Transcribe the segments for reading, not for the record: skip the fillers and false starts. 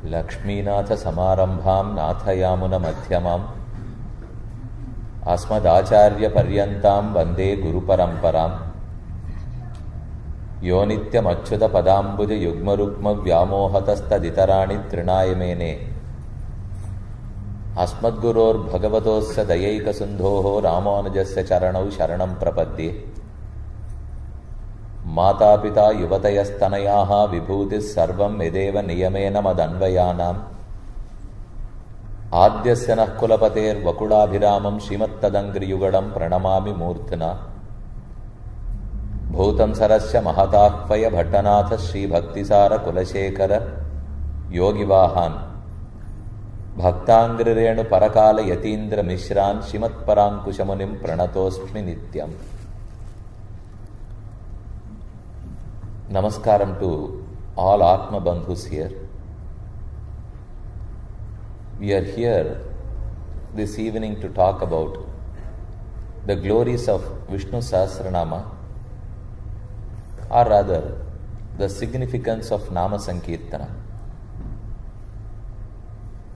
Lakshminatha Samarambham Nathayamuna Madhyamam Asmadacharya Paryantam Vande Guru Paramparam Yo Nityam Achyuta Padambuja Yugmarukma Vyamohatastaditarani Trinayamene Asmadguror Bhagavatosya Dayaika Sundhoho Ramanujasya Charanau Sharanam Prapadye Mata Pita Yuvatayastanayaha Vibhutis Sarvam Edeva Niyamena Madanvayanam Adyasyanah Kulapater Vakulabhiramam Shimattadangri Yugadam Pranamami Murtina Bhutam Sarasya Mahatahvaya Bhattanatha Shri Bhaktisara Kulashekara Yogi Vahan Bhaktangri Renu Parakala Yatindra Mishran Shimat Parankushamunim Pranatosmi Nityam. Namaskaram to all Atma Bandhus here. We are here this evening to talk about the glories of Vishnu Sahasranama, or rather, the significance of Nama Sankirtana.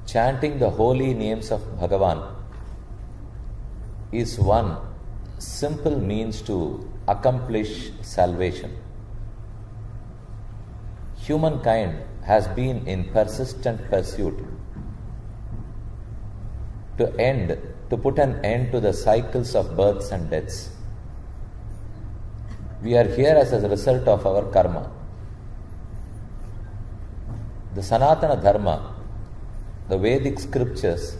Chanting the holy names of Bhagavan is one simple means to accomplish salvation. Humankind has been in persistent pursuit to put an end to the cycles of births and deaths. We are here as a result of our karma. The Sanatana Dharma, the Vedic scriptures,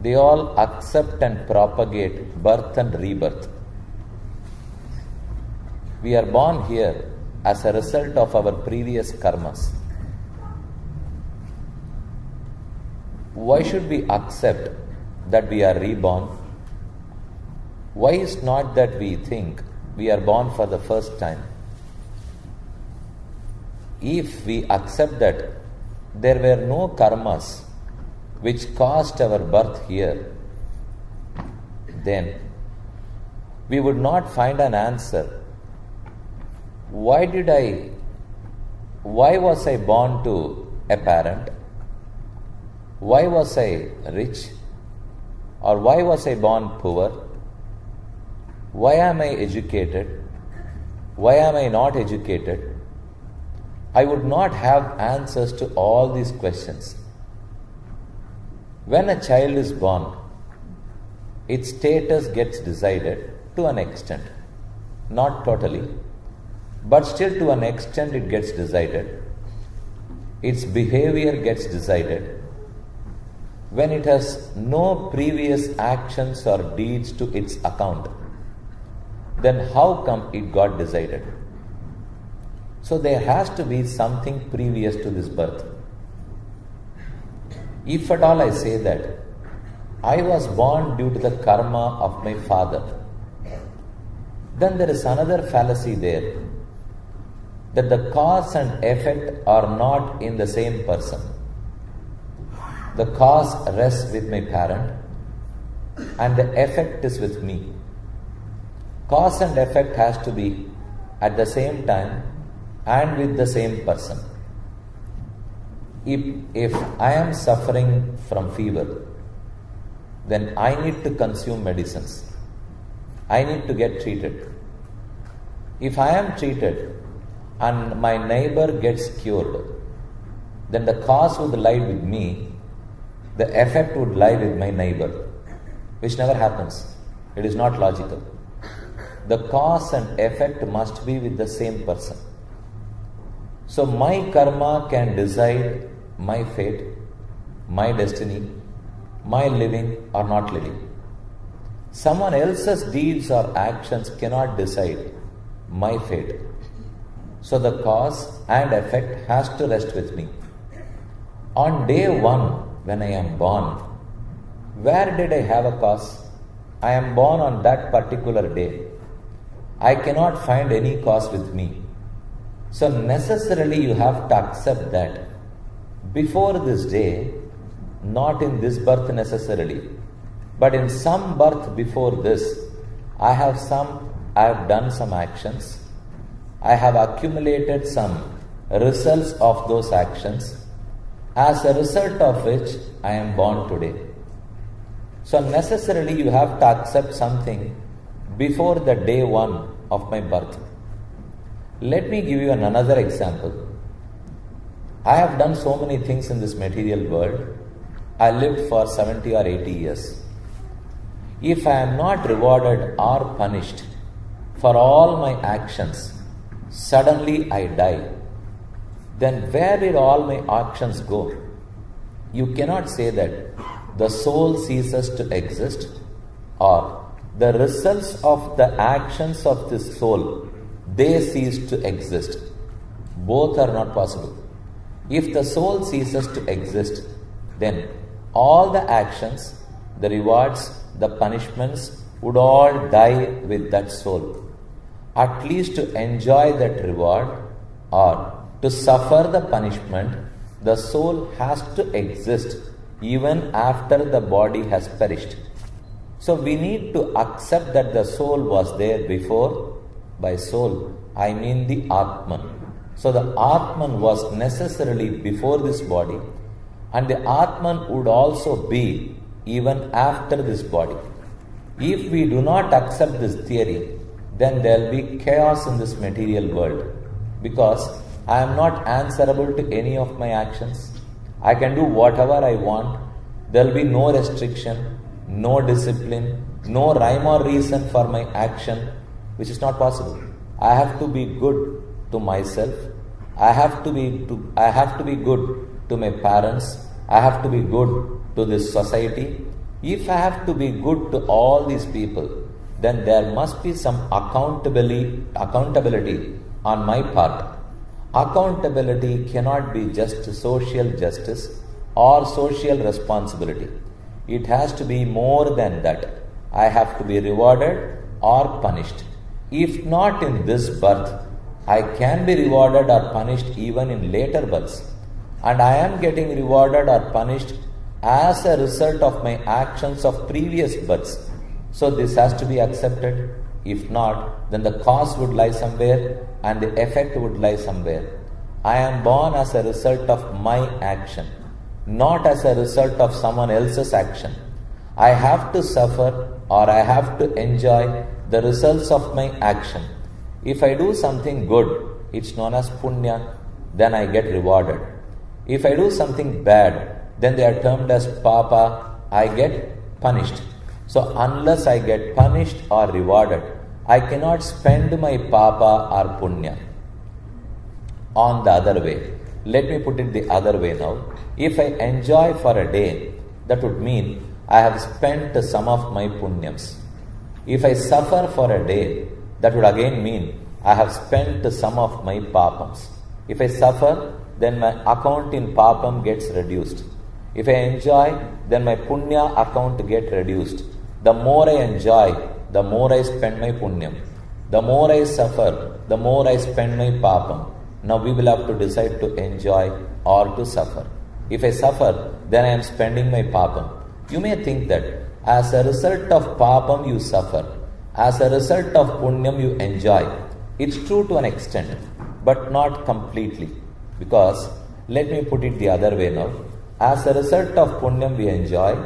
they all accept and propagate birth and rebirth. We are born here as a result of our previous karmas. Why should we accept that we are reborn? Why is not that we think we are born for the first time? If we accept that there were no karmas which caused our birth here, then we would not find an answer. Why was I born to a parent? Why was I rich? Or why was I born poor? Why am I educated? Why am I not educated? I would not have answers to all these questions. When a child is born, its status gets decided to an extent. Not totally, but still to an extent it gets decided. Its behavior gets decided. When it has no previous actions or deeds to its account, then how come it got decided? So there has to be something previous to this birth. If at all I say that I was born due to the karma of my father, then there is another fallacy there, that the cause and effect are not in the same person. The cause rests with my parent and the effect is with me. Cause and effect has to be at the same time and with the same person. If I am suffering from fever, then I need to consume medicines. I need to get treated. If I am treated and my neighbor gets cured, then the cause would lie with me, the effect would lie with my neighbor, which never happens. It is not logical. The cause and effect must be with the same person. So my karma can decide my fate, my destiny, my living or not living. Someone else's deeds or actions cannot decide my fate. So the cause and effect has to rest with me. On day one, when I am born, where did I have a cause? I am born on that particular day. I cannot find any cause with me. So necessarily you have to accept that before this day, not in this birth necessarily, but in some birth before this, I have done some actions. I have accumulated some results of those actions, as a result of which I am born today. So necessarily you have to accept something before the day one of my birth. Let me give you another example. I have done so many things in this material world. I lived for 70 or 80 years. If I am not rewarded or punished for all my actions, suddenly I die, then where did all my actions go? You cannot say that the soul ceases to exist or the results of the actions of this soul, they cease to exist. Both are not possible. If the soul ceases to exist, then all the actions, the rewards, the punishments would all die with that soul. At least to enjoy that reward or to suffer the punishment, the soul has to exist even after the body has perished. So we need to accept that the soul was there before. By soul, I mean the Atman. So the Atman was necessarily before this body, and the Atman would also be even after this body. If we do not accept this theory, then there will be chaos in this material world, because I am not answerable to any of my actions. I can do whatever I want. There will be no restriction, no discipline, no rhyme or reason for my action, which is not possible. I have to be good to myself. I have to be good to my parents. I have to be good to this society. If I have to be good to all these people, then there must be some accountability on my part. Accountability cannot be just social justice or social responsibility. It has to be more than that. I have to be rewarded or punished. If not in this birth, I can be rewarded or punished even in later births. And I am getting rewarded or punished as a result of my actions of previous births. So this has to be accepted. If not, then the cause would lie somewhere and the effect would lie somewhere. I am born as a result of my action, not as a result of someone else's action. I have to suffer or I have to enjoy the results of my action. If I do something good, it's known as punya, then I get rewarded. If I do something bad, then they are termed as papa, I get punished. So unless I get punished or rewarded, I cannot spend my papa or punya. On the other way, let me put it the other way now. If I enjoy for a day, that would mean I have spent some of my punyams. If I suffer for a day, that would again mean I have spent some of my papams. If I suffer, then my account in papam gets reduced. If I enjoy, then my punya account gets reduced. The more I enjoy, the more I spend my punyam. The more I suffer, the more I spend my papam. Now we will have to decide to enjoy or to suffer. If I suffer, then I am spending my papam. You may think that as a result of papam you suffer, as a result of punyam you enjoy. It's true to an extent, but not completely. Because, let me put it the other way now. As a result of punyam we enjoy,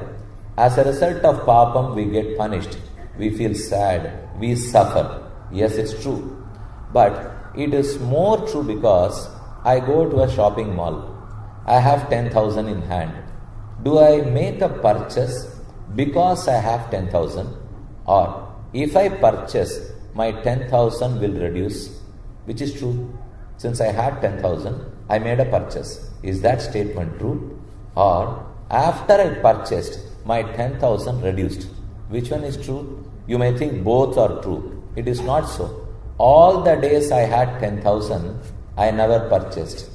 as a result of papam we get punished. We feel sad, we suffer. Yes, it's true. But it is more true because I go to a shopping mall. I have 10,000 in hand. Do I make a purchase because I have 10,000? Or if I purchase, my 10,000 will reduce, which is true. Since I had 10,000, I made a purchase. Is that statement true? Or after I purchased, my 10,000 reduced. Which one is true? You may think both are true. It is not so. All the days I had 10,000, I never purchased.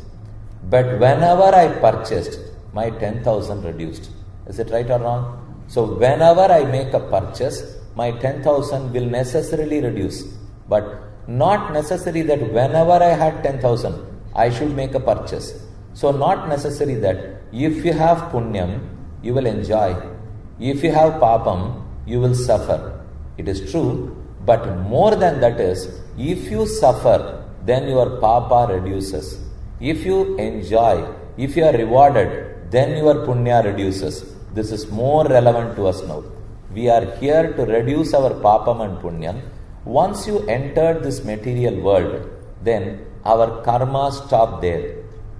But whenever I purchased, my 10,000 reduced. Is it right or wrong? So whenever I make a purchase, my 10,000 will necessarily reduce. But not necessary that whenever I had 10,000, I should make a purchase. So not necessary that if you have punyam, you will enjoy. If you have papam, you will suffer. It is true, but more than that is, if you suffer, then your papa reduces. If you enjoy, if you are rewarded, then your punya reduces. This is more relevant to us now. We are here to reduce our papam and punyam. Once you enter this material world, then our karma stop there.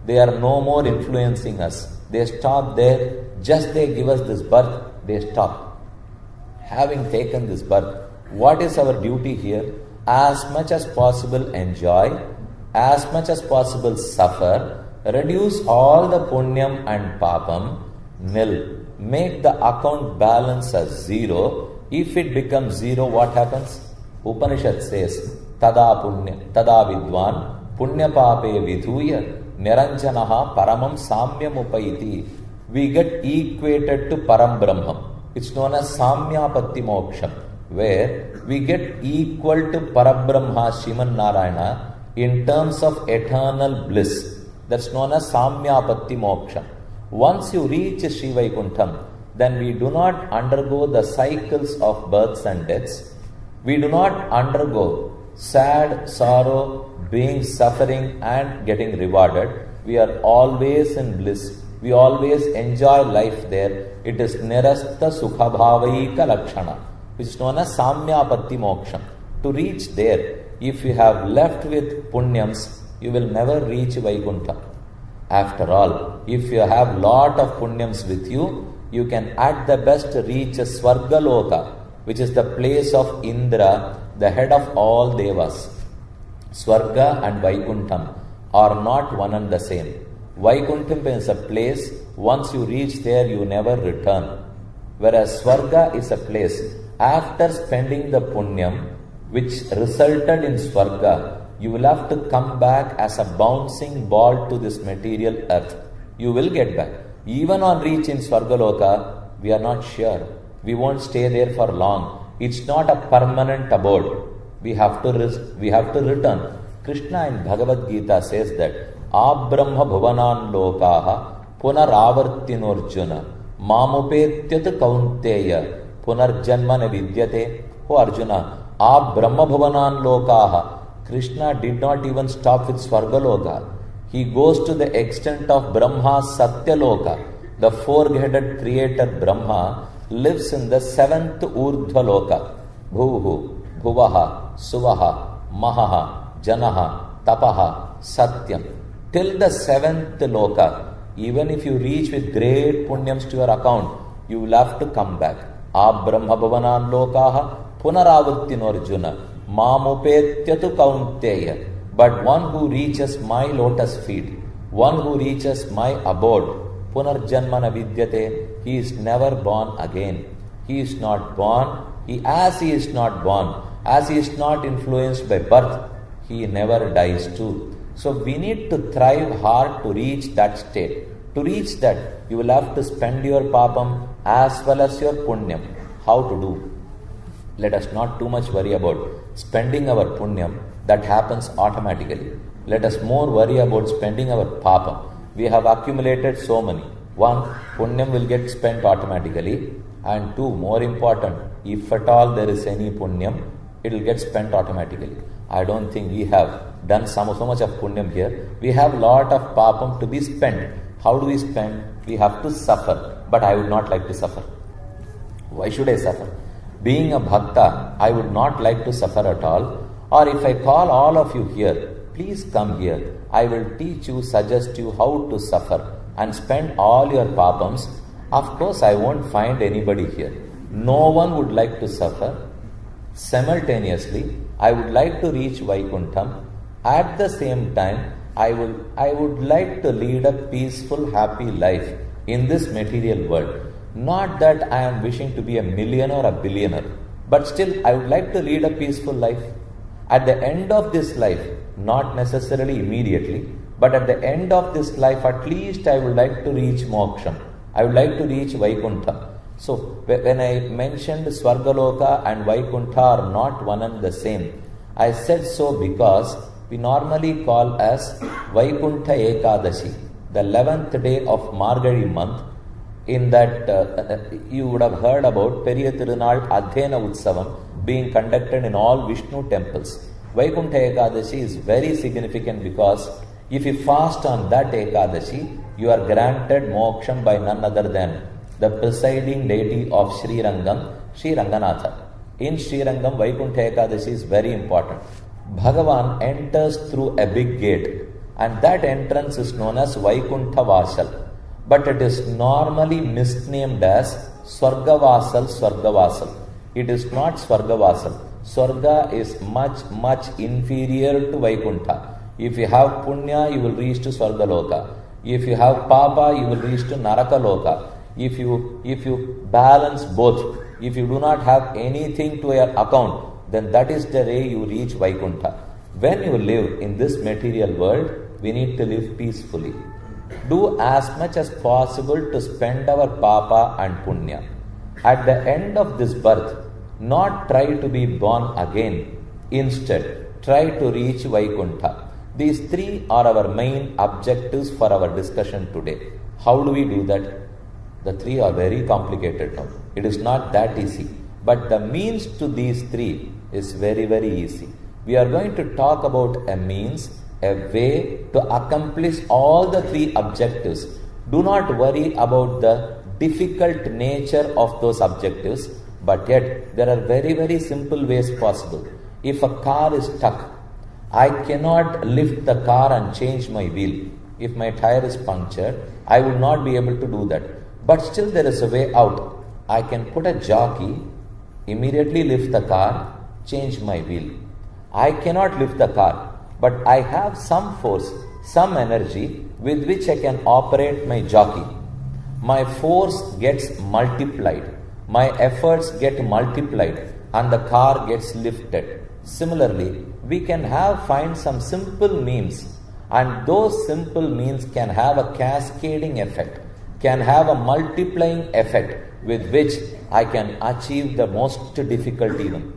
They are no more influencing us. They stop there. Just they give us this birth, they stop. Having taken this birth, what is our duty here? As much as possible enjoy, as much as possible suffer, reduce all the punyam and papam, nil. Make the account balance as zero. If it becomes zero, what happens? Upanishad says, tada vidwan, punya pape vidhuya, niranjanaha paramam samyam upaiti. We get equated to Param Brahman. It's known as Samyapatti Moksham, where we get equal to Parabrahma Shiman Narayana in terms of eternal bliss. That's known as Samyapatti Moksham. Once you reach Sri Vaikuntham, then we do not undergo the cycles of births and deaths. We do not undergo sad, sorrow, being suffering and getting rewarded. We are always in bliss. We always enjoy life there. It is Nirastha Sukhabhavaika Lakshana, which is known as Samyapatti Moksham. To reach there, if you have left with punyams, you will never reach Vaikuntha. After all, if you have lot of punyams with you, you can at the best reach a Swargaloka, which is the place of Indra, the head of all devas. Swarga and Vaikuntham are not one and the same. Vaikuntham is a place, once you reach there, you never return. Whereas Swarga is a place, after spending the punyam, which resulted in Swarga, you will have to come back as a bouncing ball to this material earth. You will get back. Even on reaching Swargaloka, we are not sure. We won't stay there for long. It's not a permanent abode. We have to return. Krishna in Bhagavad Gita says that Abrahma bhuvanan lokaha punaravartinorjuna mamupetyat kaunteya punarjanmana vidyate. Oh Arjuna, Abrahma bhuvanan lokaha. Krishna did not even stop with Swargaloka. He goes to the extent of Brahma's Satyaloka. The four-headed creator Brahma lives in the seventh Urdhva Loka. Bhuhu, Bhuvaha, Suvaha, Mahaha, Janaha, Tapaha, Satyam. Till the seventh Loka, even if you reach with great punyams to your account, you will have to come back. Abrahma bhavanan lokaha punaravartinorjuna mamupetyatu kaunteya. But one who reaches my lotus feet, one who reaches my abode, punarjanmana vidyate, he is never born again. He is not born. As he is not born, as he is not influenced by birth, he never dies too. So we need to thrive hard to reach that state. To reach that, you will have to spend your papam as well as your punyam. How to do? Let us not too much worry about spending our punyam. That happens automatically. Let us more worry about spending our papam. We have accumulated so many. One, punyam will get spent automatically. And two, more important, if at all there is any punyam, it will get spent automatically. I don't think we have done so much of punyam here. We have lot of papam to be spent. How do we spend? We have to suffer. But I would not like to suffer. Why should I suffer? Being a bhakta, I would not like to suffer at all. Or if I call all of you here, please come here. I will teach you, suggest you how to suffer and spend all your papams. Of course, I won't find anybody here. No one would like to suffer. Simultaneously, I would like to reach Vaikuntham. At the same time, I would like to lead a peaceful, happy life in this material world. Not that I am wishing to be a millionaire or a billionaire, but still I would like to lead a peaceful life. At the end of this life, not necessarily immediately, but at the end of this life, at least I would like to reach Moksham. I would like to reach Vaikuntha. So, when I mentioned Swargaloka and Vaikuntha are not one and the same, I said so because we normally call as Vaikuntha Ekadashi, the 11th day of Margazhi month. In that, you would have heard about Periya Tirunal Adhyena Utsavam being conducted in all Vishnu temples. Vaikuntha Ekadashi is very significant because If you fast on that Ekadashi, you are granted moksham by none other than the presiding deity of Sri Rangam, Sri Ranganatha. In Sri Rangam, Vaikuntha Ekadashi is very important. Bhagavan enters through a big gate, and that entrance is known as Vaikuntha Vasal. But it is normally misnamed as Swargavasal. It is not Swargavasal. Swarga is much inferior to Vaikuntha. If you have Punya, you will reach to Swargaloka. If you have Papa, you will reach to Narakaloka. If you balance both, if you do not have anything to your account, then that is the way you reach Vaikuntha. When you live in this material world, we need to live peacefully. Do as much as possible to spend our Papa and Punya. At the end of this birth, not try to be born again. Instead, try to reach Vaikuntha. These three are our main objectives for our discussion today. How do we do that? The three are very complicated now. It is not that easy. But the means to these three is very, very easy. We are going to talk about a means, a way to accomplish all the three objectives. Do not worry about the difficult nature of those objectives, but yet there are very, very simple ways possible. If a car is stuck, I cannot lift the car and change my wheel. If my tire is punctured, I would not be able to do that. But still there is a way out. I can put a jockey, immediately lift the car, change my wheel. I cannot lift the car, but I have some force, some energy with which I can operate my jockey. My force gets multiplied, my efforts get multiplied, and the car gets lifted. Similarly, we can find some simple means, and those simple means can have a cascading effect, can have a multiplying effect with which I can achieve the most difficult even.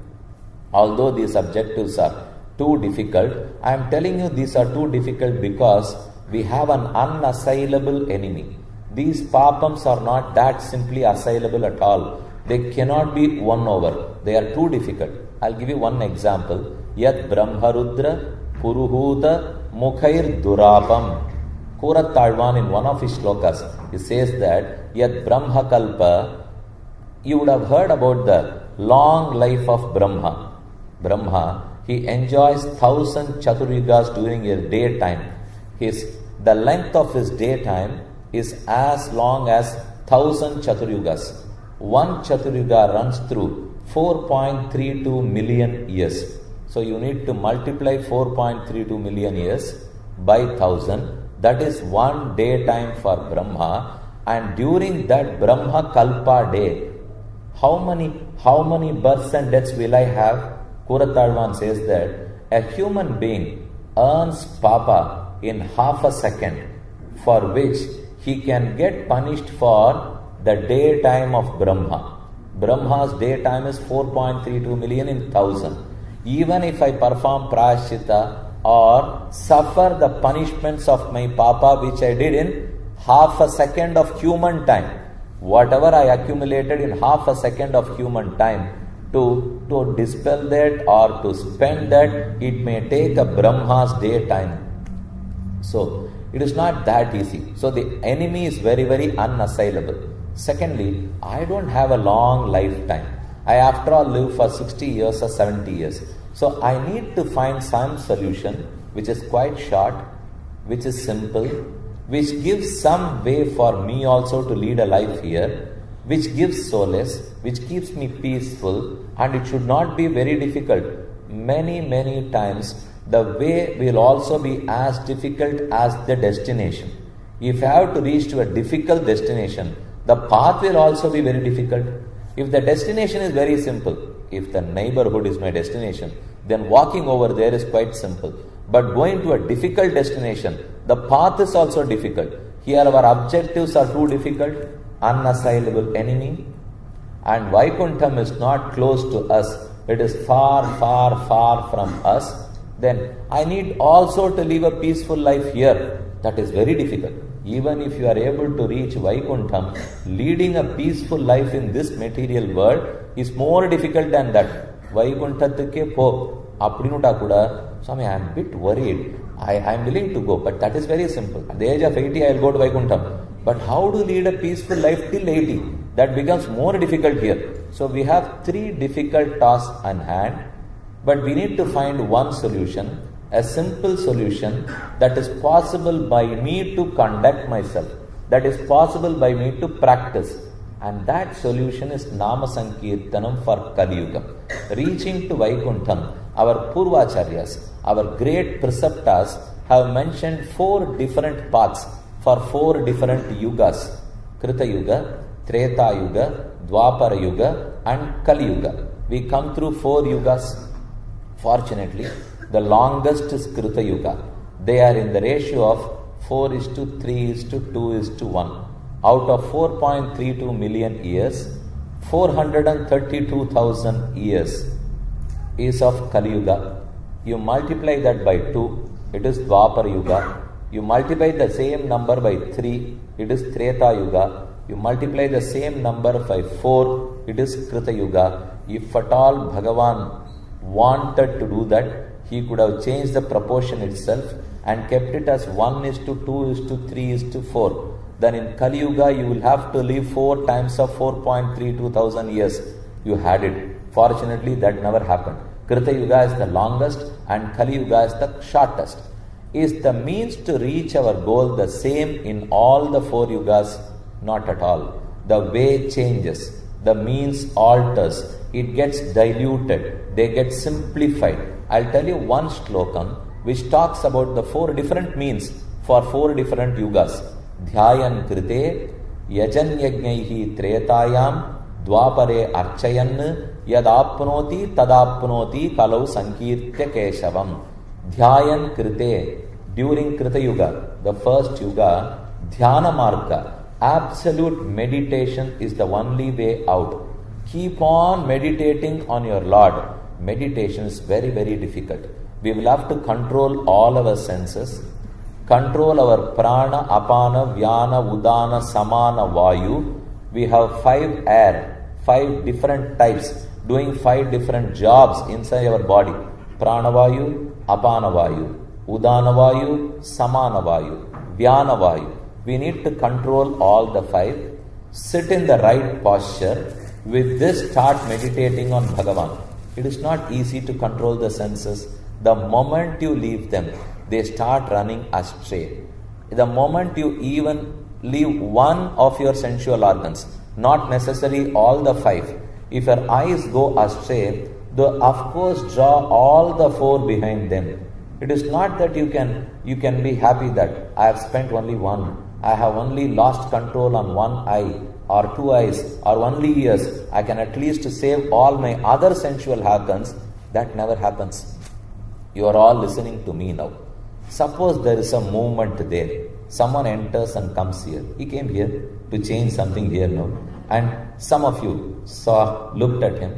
Although these objectives are too difficult, I am telling you these are too difficult because we have an unassailable enemy. These papams are not that simply assailable at all. They cannot be won over. They are too difficult. I'll give you one example. Yat Brahmarudra Puruhuta Mukhair Durapam. Kurattalvan in one of his shlokas, he says that Yat Brahma Kalpa, you would have heard about the long life of Brahma. Brahma, he enjoys 1,000 Chaturyugas during a daytime. The length of his daytime is as long as 1,000 Chaturyugas. One Chaturyuga runs through 4.32 million years. So you need to multiply 4.32 million years by 1,000. That is one daytime for Brahma. And during that Brahma Kalpa day, how many births and deaths will I have? Kurattalvan says that a human being earns Papa in half a second, for which he can get punished for the daytime of Brahma. Brahma's daytime is 4.32 million in 1,000. Even if I perform prashchita or suffer the punishments of my Papa which I did in half a second of human time, whatever I accumulated in half a second of human time, to dispel that or to spend that, it may take a Brahma's daytime. So it is not that easy. So the enemy is very, very unassailable. Secondly, I don't have a long lifetime. I after all live for 60 years or 70 years. So I need to find some solution which is quite short, which is simple, which gives some way for me also to lead a life here, which gives solace, which keeps me peaceful, and it should not be very difficult. Many times the way will also be as difficult as the destination. If I have to reach to a difficult destination, the path will also be very difficult. If the destination is very simple, if the neighborhood is my destination, then walking over there is quite simple. But going to a difficult destination, the path is also difficult. Here our objectives are too difficult, unassailable enemy, and Vaikuntham is not close to us. It is far from us. Then I need also to live a peaceful life here. That is very difficult. Even if you are able to reach Vaikuntham, leading a peaceful life in this material world is more difficult than that. Vaikunthathukke po. Apdinuta kuda, Swami, I am a bit worried. I am willing to go, but that is very simple. At the age of 80, I will go to Vaikuntham. But how to lead a peaceful life till 80? That becomes more difficult here. So we have 3 difficult tasks on hand, but we need to find one solution, a simple solution that is possible by me to conduct myself, that is possible by me to practice. And that solution is Nama Sankirtanam for Kali Yuga. Reaching to Vaikuntham, our Purvacharyas, our great preceptors have mentioned 4 different paths for 4 different yugas: Krita Yuga, Treta Yuga, Dwapara Yuga and Kali Yuga. We come through 4 yugas. Fortunately, the longest is Krita Yuga. They are in the ratio of 4:3:2:1. Out of 4.32 million years, 432,000 years is of Kali Yuga. You multiply that by 2, it is Dwapara Yuga. You multiply the same number by 3, it is Treta Yuga. You multiply the same number by 4, it is Krita Yuga. If at all Bhagavan wanted to do that, he could have changed the proportion itself and kept it as 1:2:3:4. Then in Kali Yuga, you will have to live 4 times of 4.32 thousand years. You had it. Fortunately, that never happened. Krita Yuga is the longest and Kali Yuga is the shortest. Is the means to reach our goal the same in all the 4 yugas? Not at all. The way changes. The means alters. It gets diluted. They get simplified. I'll tell you one shlokam which talks about the 4 different means for 4 different yugas. Dhyayan krite yajan yagnaihi tretayam dwapare archayan yadapnoti tadapnoti kalau sankirtya keshavam. Dhyayan krite, during Krita Yuga, the first yuga, dhyana marga, absolute meditation is the only way out. Keep on meditating on your Lord. Meditation is very, very difficult. We will have to control all our senses, control our prana, apana, vyana, udana, samana, vayu. We have 5 air, 5 different types, doing 5 different jobs inside our body. Pranavayu, Apanavayu, Udanavayu, Samanavayu, Vyanavayu. We need to control all the 5. Sit in the right posture. With this, start meditating on Bhagavan. It is not easy to control the senses. The moment you leave them, they start running astray. The moment you even leave one of your sensual organs, not necessarily all the 5, if your eyes go astray, of course draw all the 4 behind them. It is not that you can be happy that I have spent only one, I have only lost control on one eye or 2 eyes or only ears, I can at least save all my other sensual organs. That never happens. You are all listening to me now. Suppose there is a movement there. Someone enters and comes here. He came here to change something here now. And some of you looked at him.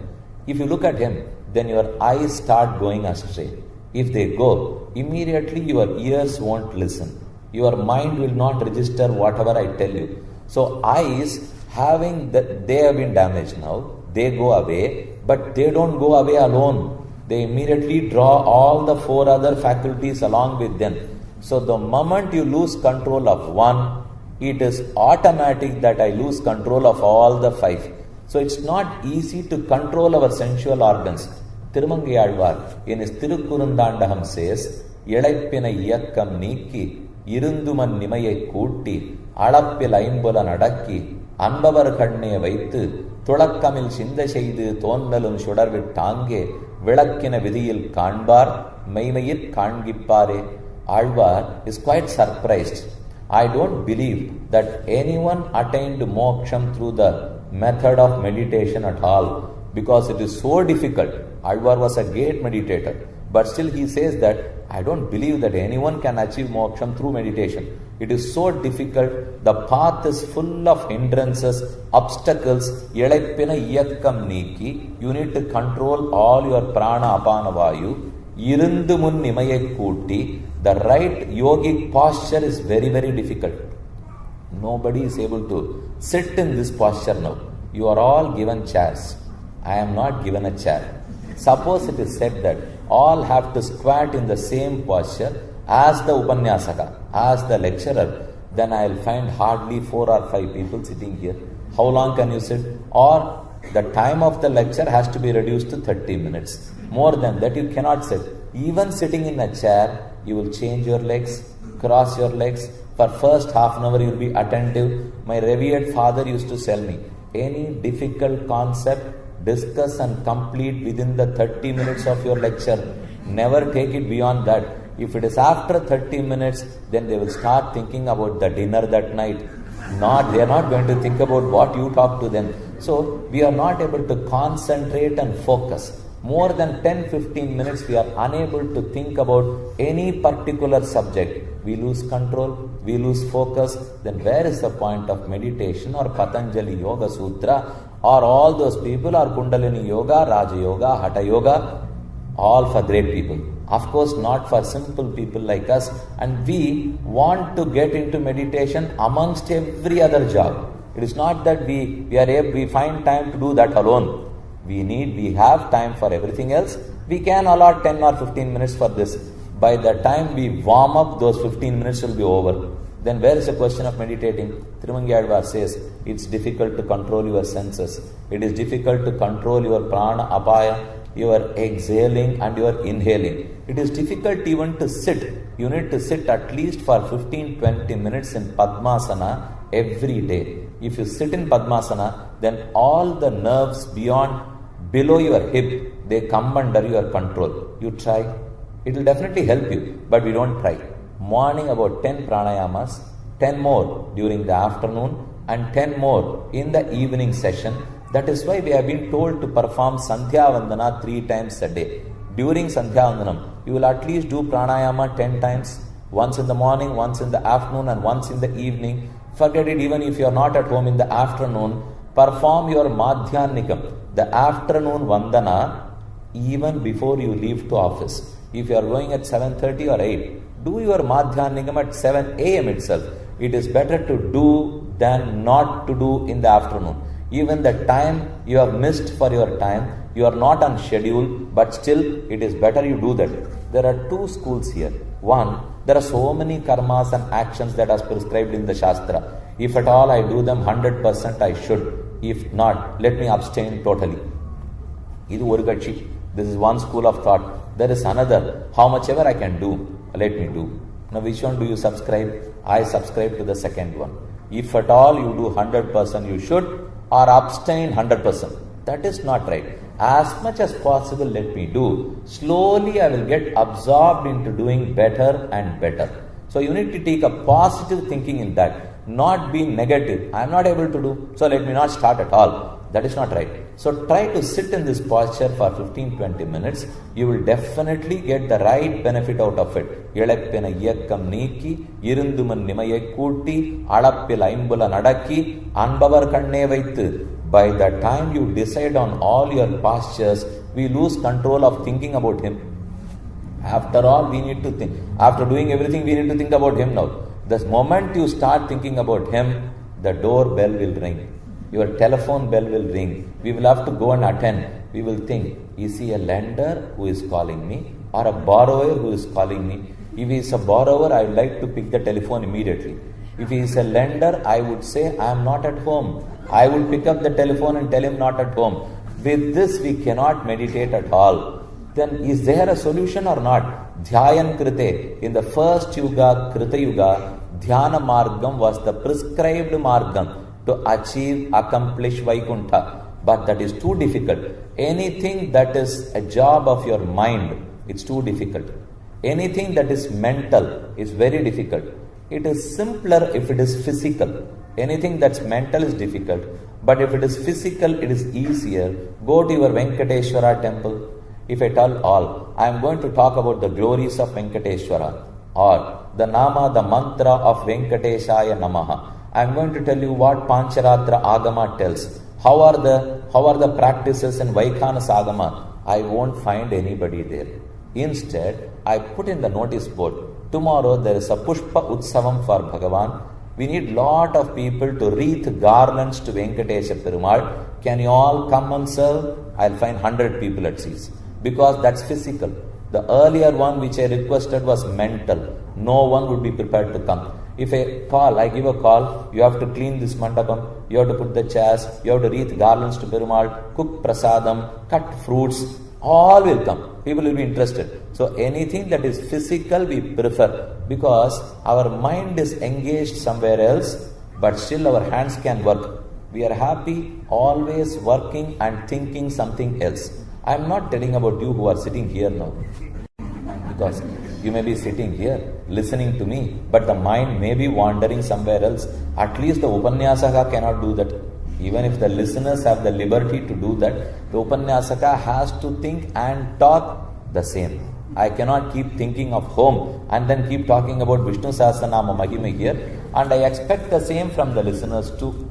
If you look at him, then your eyes start going astray. If they go, immediately your ears won't listen. Your mind will not register whatever I tell you. So eyes, they have been damaged now. They go away, but they don't go away alone. They immediately draw all the 4 other faculties along with them. So the moment you lose control of one, it is automatic that I lose control of all the 5. So it's not easy to control our sensual organs. Tirumangayalvar in his Tirukurundandaham says, Yelaipina Yakkam Niki, Irunduman Nimayai Kuti, Adappil Aimbula Nadaki, Anbavar Kadne Vaitu, Tulakkamil Shinda Shaidu, Tonalum Shudarvit Tange, Vilakkina Vidil Kanbar, Maimayit Kangipare. Alvar is quite surprised. I don't believe that anyone attained moksham through the method of meditation at all, because it is so difficult. Alvar was a great meditator, but still he says that I don't believe that anyone can achieve moksham through meditation. It is so difficult. The path is full of hindrances, obstacles. Yelaipina iyakkam niki. You need to control all your prana, apana, vayu. Irundumun nimayai kuti. The right yogic posture is very, very difficult. Nobody is able to sit in this posture now. You are all given chairs. I am not given a chair. Suppose it is said that all have to squat in the same posture, as the Upanyasaka, as the lecturer, then I will find hardly 4 or 5 people sitting here. How long can you sit? Or the time of the lecture has to be reduced to 30 minutes. More than that, you cannot sit. Even sitting in a chair, you will change your legs, cross your legs. For first half an hour, you will be attentive. My revered father used to tell me, any difficult concept, discuss and complete within the 30 minutes of your lecture. Never take it beyond that. If it is after 30 minutes, then they will start thinking about the dinner that night. They are not going to think about what you talk to them. So, we are not able to concentrate and focus. More than 10-15 minutes, we are unable to think about any particular subject. We lose control, we lose focus. Then where is the point of meditation or Patanjali Yoga Sutra or all those people or Kundalini Yoga, Raja Yoga, Hatha Yoga? All for great people. Of course, not for simple people like us. And we want to get into meditation amongst every other job. It is not that we find time to do that alone. We have time for everything else. We can allot 10 or 15 minutes for this. By the time we warm up, those 15 minutes will be over. Then where is the question of meditating? Thirumangadvar says, it's difficult to control your senses. It is difficult to control your prana, apaya, your exhaling and your inhaling. It is difficult even to sit. You need to sit at least for 15-20 minutes in Padmasana every day. If you sit in Padmasana, then all the nerves below your hip, they come under your control. You try. It will definitely help you, but we don't try. Morning about 10 pranayamas, 10 more during the afternoon and 10 more in the evening session. That is why we have been told to perform Sandhya Vandana 3 times a day. During Sandhya Vandanam, you will at least do pranayama 10 times, once in the morning, once in the afternoon and once in the evening. Forget it, even if you are not at home in the afternoon, perform your Madhyanikam, the afternoon Vandana, even before you leave to office. If you are going at 7:30 or 8, do your Madhyanikam at 7 a.m. itself. It is better to do than not to do in the afternoon. Even the time you have missed for your time, you are not on schedule, but still it is better you do that. There are 2 schools here. One, there are so many karmas and actions that are prescribed in the Shastra. If at all I do them 100%, I should. If not, let me abstain totally. This is one school of thought. There is another. How much ever I can do, let me do. Now which one do you subscribe? I subscribe to the second one. If at all you do 100%, you should, or abstain 100%. That is not right. As much as possible, let me do. Slowly I will get absorbed into doing better and better. So you need to take a positive thinking in that. Not be negative. I am not able to do, so let me not start at all. That is not right. So try to sit in this posture for 15-20 minutes. You will definitely get the right benefit out of it. Ilappena iyakkam neeki, irunduman nimayai kooti, alappil aimbula nadakki, anbavar kanne vaittu. By the time you decide on all your postures, we lose control of thinking about him. After all, we need to think. After doing everything, we need to think about him now. The moment you start thinking about him, the doorbell will ring. Your telephone bell will ring. We will have to go and attend. We will think, is he a lender who is calling me or a borrower who is calling me? If he is a borrower, I would like to pick the telephone immediately. If he is a lender, I would say, I am not at home. I would pick up the telephone and tell him not at home. With this, we cannot meditate at all. Then is there a solution or not? Dhyayan Krite. In the first Yuga, Krita Yuga, Dhyana Margam was the prescribed Margam to accomplish Vaikuntha. But that is too difficult. Anything that is a job of your mind, it's too difficult. Anything that is mental is very difficult. It is simpler if it is physical. Anything that's mental is difficult. But if it is physical, it is easier. Go to your Venkateshwara temple. If I tell all, I am going to talk about the glories of Venkateshwara or the Nama, the mantra of Venkateshaya Namaha. I am going to tell you what Pancharatra Agama tells. How are the practices in Vaikhanas Agama? I won't find anybody there. Instead, I put in the notice board, tomorrow there is a Pushpa Utsavam for Bhagavan. We need lot of people to wreath garlands to Venkatesha Perumal. Can you all come and serve? I'll find 100 people at seas. Because that's physical. The earlier one which I requested was mental. no one would be prepared to come. If I give a call, you have to clean this mandapam, you have to put the chairs, you have to wreath garlands to Perumal, cook prasadam, cut fruits, all will come. People will be interested. So anything that is physical we prefer, because our mind is engaged somewhere else, but still our hands can work. We are happy always working and thinking something else. I am not telling about you who are sitting here now, because you may be sitting here listening to me, but the mind may be wandering somewhere else. At least the Upanyasaka cannot do that. Even if the listeners have the liberty to do that, the Upanyasaka has to think and talk the same. I cannot keep thinking of home and then keep talking about Vishnu Sahasranama Mahima here, and I expect the same from the listeners too.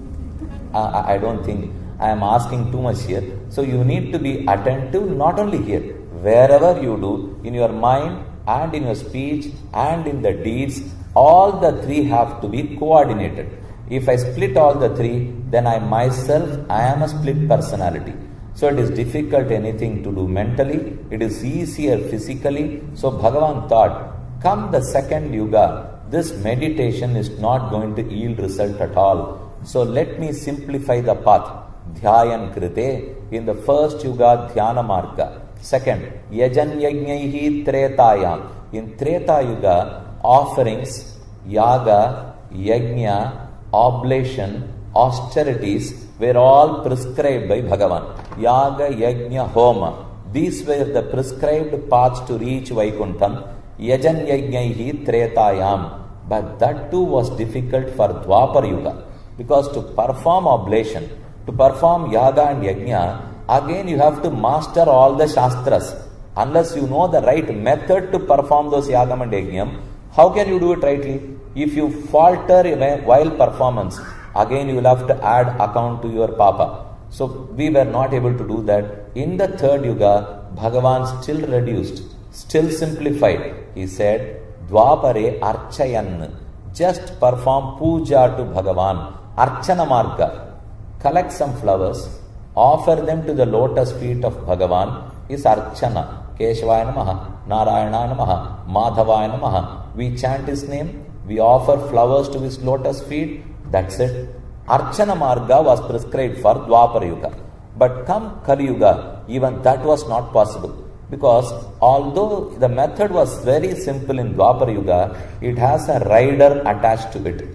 I don't think I am asking too much here. So you need to be attentive not only here, wherever you do, in your mind and in your speech and in the deeds, all the three have to be coordinated. If I split all the three, then I am a split personality. So it is difficult anything to do mentally, it is easier physically. So Bhagavan thought, come the second yuga, this meditation is not going to yield result at all. So let me simplify the path. Dhyayan krite, in the first yuga, dhyana marga. Second, yajan yagnaihi tretayam. In Treta yuga, offerings, yaga, yajna, oblation, austerities were all prescribed by Bhagavan. Yaga, yajna, homa. These were the prescribed paths to reach Vaikuntham. Yajan yagnaihi tretayam. But that too was difficult for Dwapar yuga. Because to perform oblation, to perform yaga and yajna, again you have to master all the shastras. Unless you know the right method to perform those yagam and yajnam, how can you do it rightly? If you falter while performance, again you will have to add account to your papa. So we were not able to do that. In the third yuga, Bhagavan still reduced, still simplified. He said, Dwapare archayan. Just perform puja to Bhagavan. Archana marga. Collect some flowers, offer them to the lotus feet of Bhagavan is archana. Keshavaya namaha, Narayana namaha, Madhavaya namaha. We chant his name, we offer flowers to his lotus feet, that's it. Archana marga was prescribed for Dwapara Yuga. But come Kali Yuga, even that was not possible. Because although the method was very simple in Dwapara Yuga, it has a rider attached to it.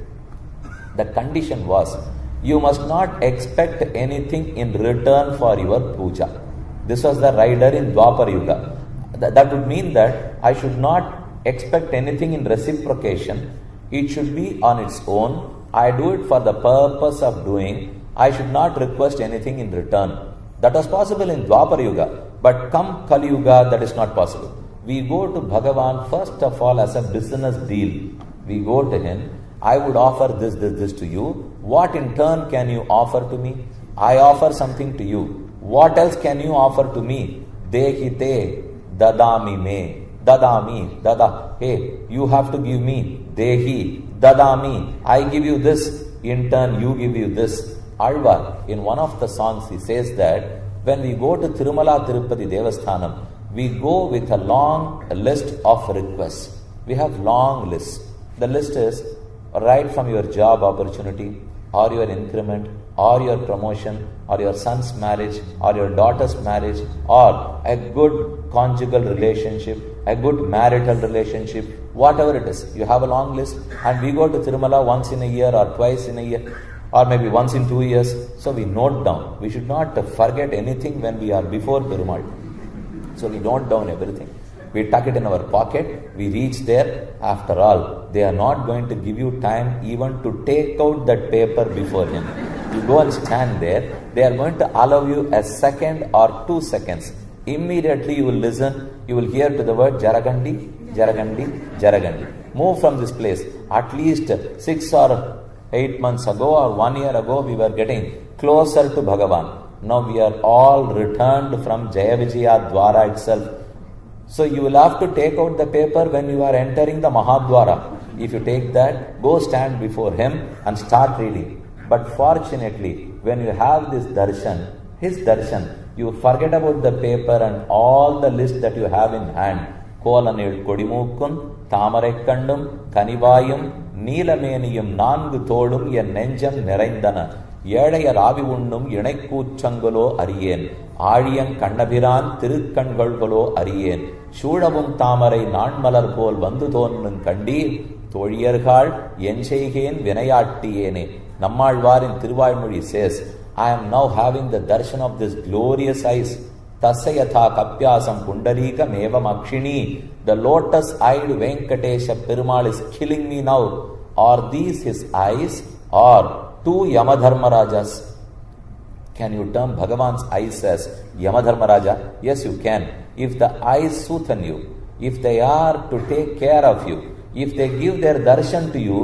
The condition was, you must not expect anything in return for your puja. This was the rider in Dwapara Yuga. That would mean that I should not expect anything in reciprocation. It should be on its own. I do it for the purpose of doing. I should not request anything in return. That was possible in Dwapara Yuga. But come Kali Yuga, that is not possible. We go to Bhagavan first of all as a business deal. We go to him. I would offer this to you. What in turn can you offer to me? I offer something to you. What else can you offer to me? Dehi te dadami me. Dadami, dada. Hey, you have to give me. Dehi, dadami. I give you this. In turn, you give you this. Alvar, in one of the songs, he says that when we go to Tirumala Tirupati Devasthanam, we go with a long list of requests. We have long lists. The list is right from your job opportunity, or your increment, or your promotion, or your son's marriage, or your daughter's marriage, or a good conjugal relationship, a good marital relationship, whatever it is. You have a long list, and we go to Tirumala once in a year, or twice in a year, or maybe once in 2 years. So we note down. We should not forget anything when we are before Perumal. So we note down everything. We tuck it in our pocket. We reach there. After all, they are not going to give you time even to take out that paper before him. You go and stand there. They are going to allow you a second or 2 seconds. Immediately you will listen. You will hear to the word Jaragandi, Jaragandi, Jaragandi. Move from this place. At least 6 or 8 months ago or 1 year ago, we were getting closer to Bhagavan. Now we are all returned from Jaya Vijaya Dwara itself. So you will have to take out the paper when you are entering the Mahadwara. If you take that, go stand before him and start reading. But fortunately, when you have this darshan, his darshan, you forget about the paper and all the list that you have in hand. Kolanil Kodimukkun, தாமரை கண்ணும் கனிவாயும் நீலமேனியும் 4 தோளும் என் நெஞ்சம் நிறைந்தன. ஏழையர் ஆவி உண்ணும் இணைக்கூச்சங்களோ அறியேன். ஆழியங் கண்ணபிரான் திருக்கண்கள்களோ அறியேன். சூழவும் தாமரை நாண்மலர் போல் வந்து தோன்றும் கண்டீர். தோழியர்கள் என் செய்கேன் வினையாட்டியேனே. நம்மாழ்வாரின் Thiruvaimozhi says, I am now having the darshan of this glorious eyes. Tasayatha kapyasam pundarikam evam akshini. The lotus-eyed Venkatesha Perumal is killing me now. Are these his eyes or 2 Yamadharmarajas? Can you term Bhagavan's eyes as Yamadharmaraja? Yes, you can. If the eyes soothen you, if they are to take care of you, if they give their darshan to you,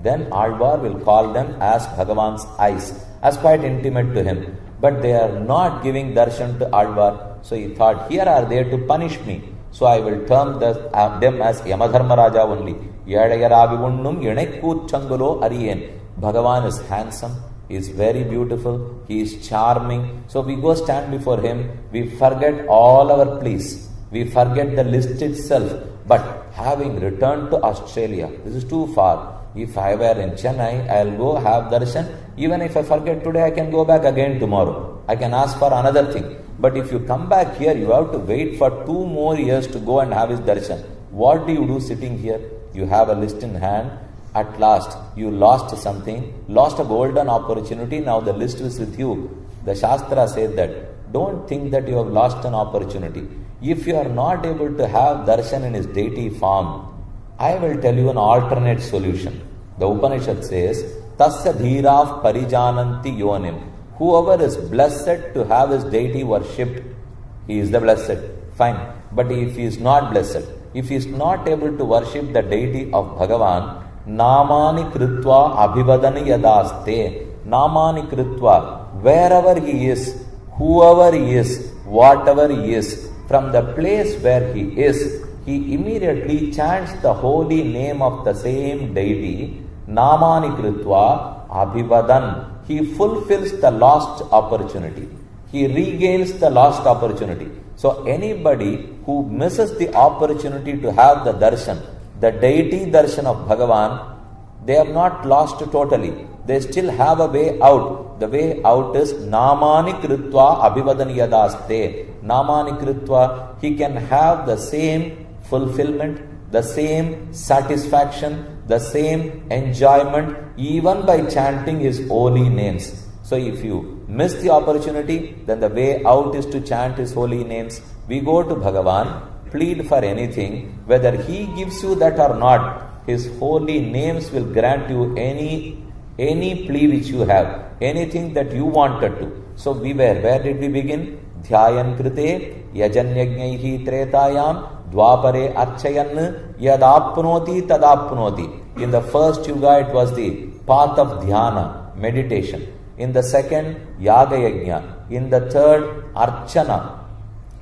then Alvar will call them as Bhagavan's eyes, as quite intimate to him. But they are not giving darshan to Alvar. So he thought, here are they to punish me. So I will term them as Yamadharmaraja only. Yadayaravi unnum iணைக்கூச்சங்களோ அறியேன். Bhagavan is handsome, he is very beautiful, he is charming. So we go stand before him, we forget all our pleas, we forget the list itself. But having returned to Australia, this is too far. If I were in Chennai, I'll go have darshan. Even if I forget today, I can go back again tomorrow. I can ask for another thing. But if you come back here, you have to wait for 2 more years to go and have his darshan. What do you do sitting here? You have a list in hand. At last, you lost something, lost a golden opportunity. Now the list is with you. The Shastra said that, don't think that you have lost an opportunity. If you are not able to have darshan in his deity form, I will tell you an alternate solution. The Upanishad says, Tasya dhirav parijananti yonim. Whoever is blessed to have his deity worshipped, he is the blessed. Fine. But if he is not blessed, if he is not able to worship the deity of Bhagavan, namani kritva abhivadani yadaste. Namani kritva. Wherever he is, whoever he is, whatever he is, from the place where he is, he immediately chants the holy name of the same deity, Namani Kritva Abhivadan. He fulfills the lost opportunity. He regains the lost opportunity. So anybody who misses the opportunity to have the darshan, the deity darshan of Bhagavan, they have not lost totally. They still have a way out. The way out is Namani Kritva Abhivadan Yadaste. Namani Kritva, he can have the same fulfillment, the same satisfaction, the same enjoyment, even by chanting his holy names. So if you miss the opportunity, then the way out is to chant his holy names. We go to Bhagavan, plead for anything, whether he gives you that or not, his holy names will grant you any plea which you have, anything that you wanted to. So where did we begin? Dhyayan krite yajanyajnaihi tretayam dvapare archayan yadapnoti tadapnoti. In the first yuga it was the path of dhyana, meditation. In the second, yaga yajna. In the third, archana.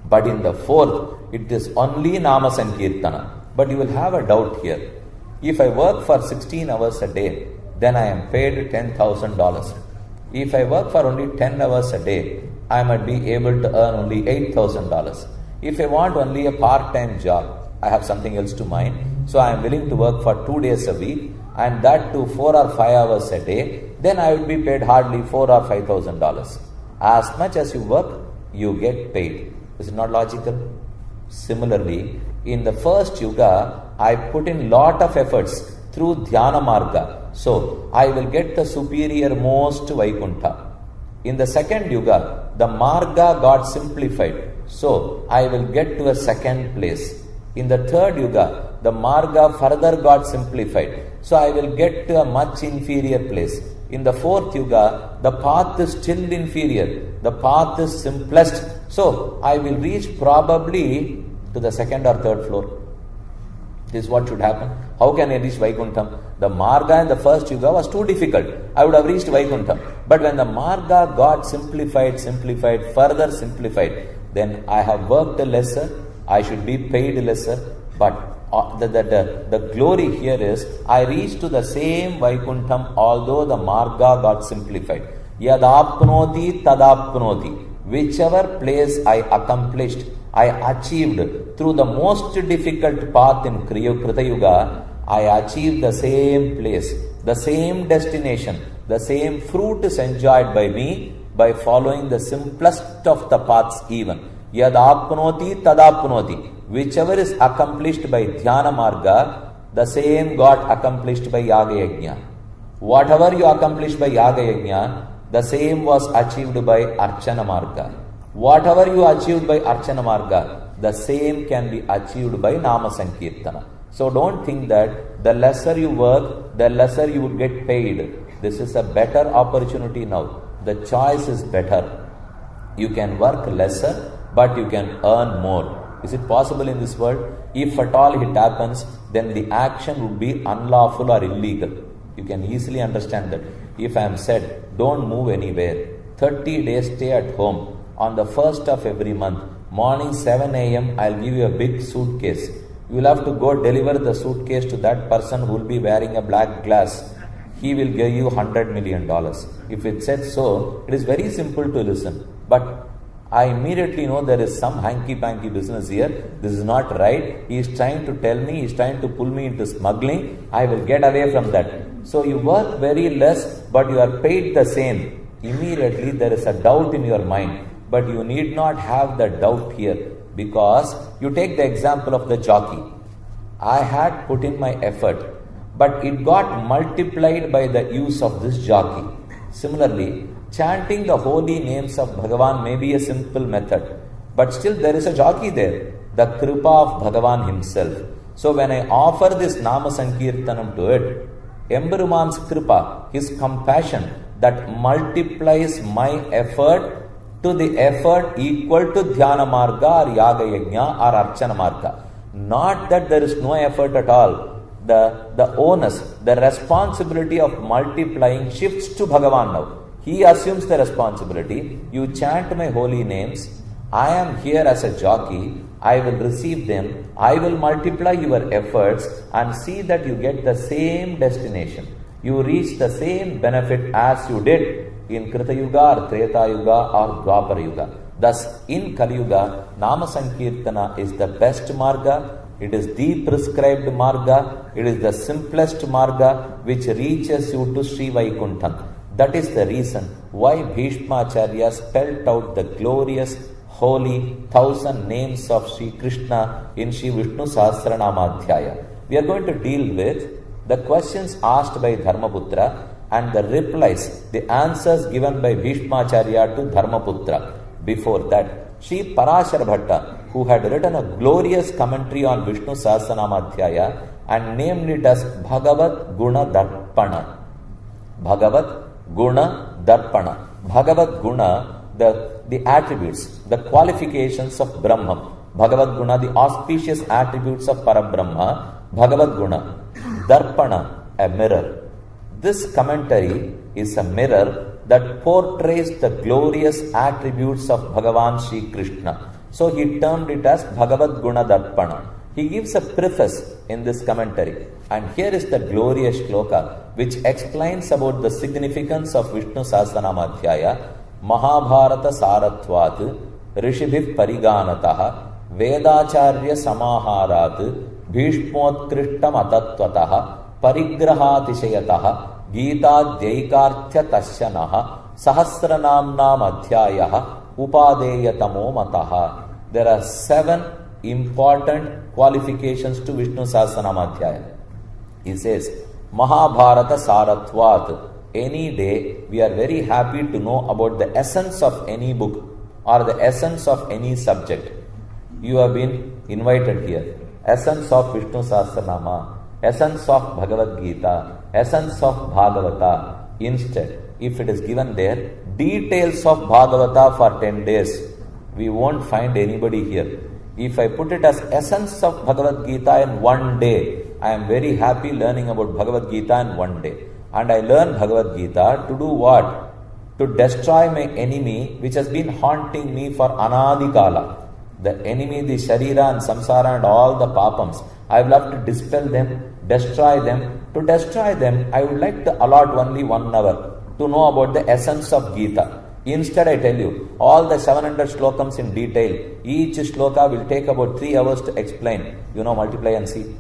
But in the fourth, it is only nama sankirtana. But you will have a doubt here. If I work for 16 hours a day, then I am paid $10,000. If I work for only 10 hours a day, I might be able to earn only $8,000. If I want only a part-time job, I have something else to mind, so I am willing to work for 2 days a week, and that too 4 or 5 hours a day, then I will be paid hardly $4,000 or $5,000. As much as you work, you get paid. Is it not logical? Similarly, in the first yuga, I put in lot of efforts through dhyana marga, so I will get the superior most Vaikuntha. In the second yuga, the marga got simplified, so I will get to a second place. In the third yuga, the marga further got simplified, so I will get to a much inferior place. In the fourth yuga, the path is still inferior, the path is simplest, so I will reach probably to the second or third floor. This is what should happen. How can I reach Vaikuntham? The marga in the first yuga was too difficult. I would have reached Vaikuntham. But when the marga got simplified, further simplified, then I have worked lesser, I should be paid lesser. But the glory here is, I reached to the same Vaikuntham although the marga got simplified. Yadapnoti tadapnoti. Whichever place I accomplished, I achieved through the most difficult path in Krita Yuga, I achieved the same place, the same destination, the same fruit is enjoyed by me by following the simplest of the paths even. Yad apnoti tadapnoti. Whichever is accomplished by Dhyana Marga, the same got accomplished by Yaga Yajna. Whatever you accomplished by Yaga Yajna, the same was achieved by Archana Marga. Whatever you achieved by Archana Marga, the same can be achieved by Nama Sankirtana. So don't think that the lesser you work, the lesser you will get paid. This is a better opportunity now. The choice is better. You can work lesser, but you can earn more. Is it possible in this world? If at all it happens, then the action would be unlawful or illegal. You can easily understand that. If I am said, don't move anywhere, 30 days stay at home, on the 1st of every month, morning 7 a.m., I'll give you a big suitcase. You will have to go deliver the suitcase to that person who will be wearing a black glass. He will give you $100 million. If it said so, it is very simple to listen. But I immediately know there is some hanky-panky business here. This is not right. He is trying to tell me, he is trying to pull me into smuggling. I will get away from that. So you work very less, but you are paid the same. Immediately there is a doubt in your mind. But you need not have the doubt here, because you take the example of the jockey. I had put in my effort, but it got multiplied by the use of this jockey. Similarly, chanting the holy names of Bhagavan may be a simple method, but still there is a jockey there, the Kripa of Bhagavan himself. So when I offer this Nama Sankirtanam to it, Emberuman's Kripa, his compassion that multiplies my effort to the effort equal to Dhyana Marga or Yaga Yajna or Archana Marga. Not that there is no effort at all. The onus, the responsibility of multiplying shifts to Bhagavan now. He assumes the responsibility. You chant my holy names. I am here as a jockey. I will receive them. I will multiply your efforts and see that you get the same destination. You reach the same benefit as you did in Krita Yuga or Treta Yuga or Dwapara Yuga. Thus, in Kali Yuga, Nama Sankirtana is the best marga. It is the prescribed marga. It is the simplest marga which reaches you to Shri Vaikuntham. That is the reason why Bhishmacharya spelled out the glorious, holy 1,000 names of Shri Krishna in Shri Vishnu Sahasranama Adhyaya. We are going to deal with the questions asked by Dharmaputra and the replies, the answers given by Bhishmacharya to Dharmaputra. Before that, Shri Parashara Bhatta, who had written a glorious commentary on Vishnu Sahasranama Adhyaya and named it as Bhagavat Guna Darpana. Bhagavat Guna Darpana. Bhagavat Guna, the attributes, the qualifications of Brahman. Bhagavat Guna, the auspicious attributes of Parabrahma. Bhagavat Guna. Darpana, a mirror. This commentary is a mirror that portrays the glorious attributes of Bhagavan Shri Krishna. So he termed it as Bhagavat Guna Darpana. He gives a preface in this commentary. And here is the glorious shloka which explains about the significance of Vishnu Sahasranama Adhyaya. Mahabharata Saratvat Rishibhif Pariganataha Vedacharya Samaharat Bhishmotkrittam Atatvataha Parigrahatishayataha Gita Daikarthya Tashyanaha Sahasranamam Adhyayaha Upadeyatamo Mataha. There are 7 important qualifications to Vishnu Sahasranama Adhyaya. He says, Mahabharata Saratvat. Any day, we are very happy to know about the essence of any book or the essence of any subject. You have been invited here. Essence of Vishnu Sahasranama, essence of Bhagavad Gita, essence of Bhagavata. Instead, if it is given there, details of Bhagavata for 10 days, we won't find anybody here. If I put it as essence of Bhagavad Gita in 1 day, I am very happy learning about Bhagavad Gita in 1 day. And I learn Bhagavad Gita to do what? To destroy my enemy which has been haunting me for Anadikala. The enemy, the Sharira and Samsara and all the papams, I will have to dispel them, destroy them. To destroy them, I would like to allot only 1 hour to know about the essence of Gita. Instead, I tell you, all the 700 slokams in detail, each shloka will take about 3 hours to explain. Multiply and see.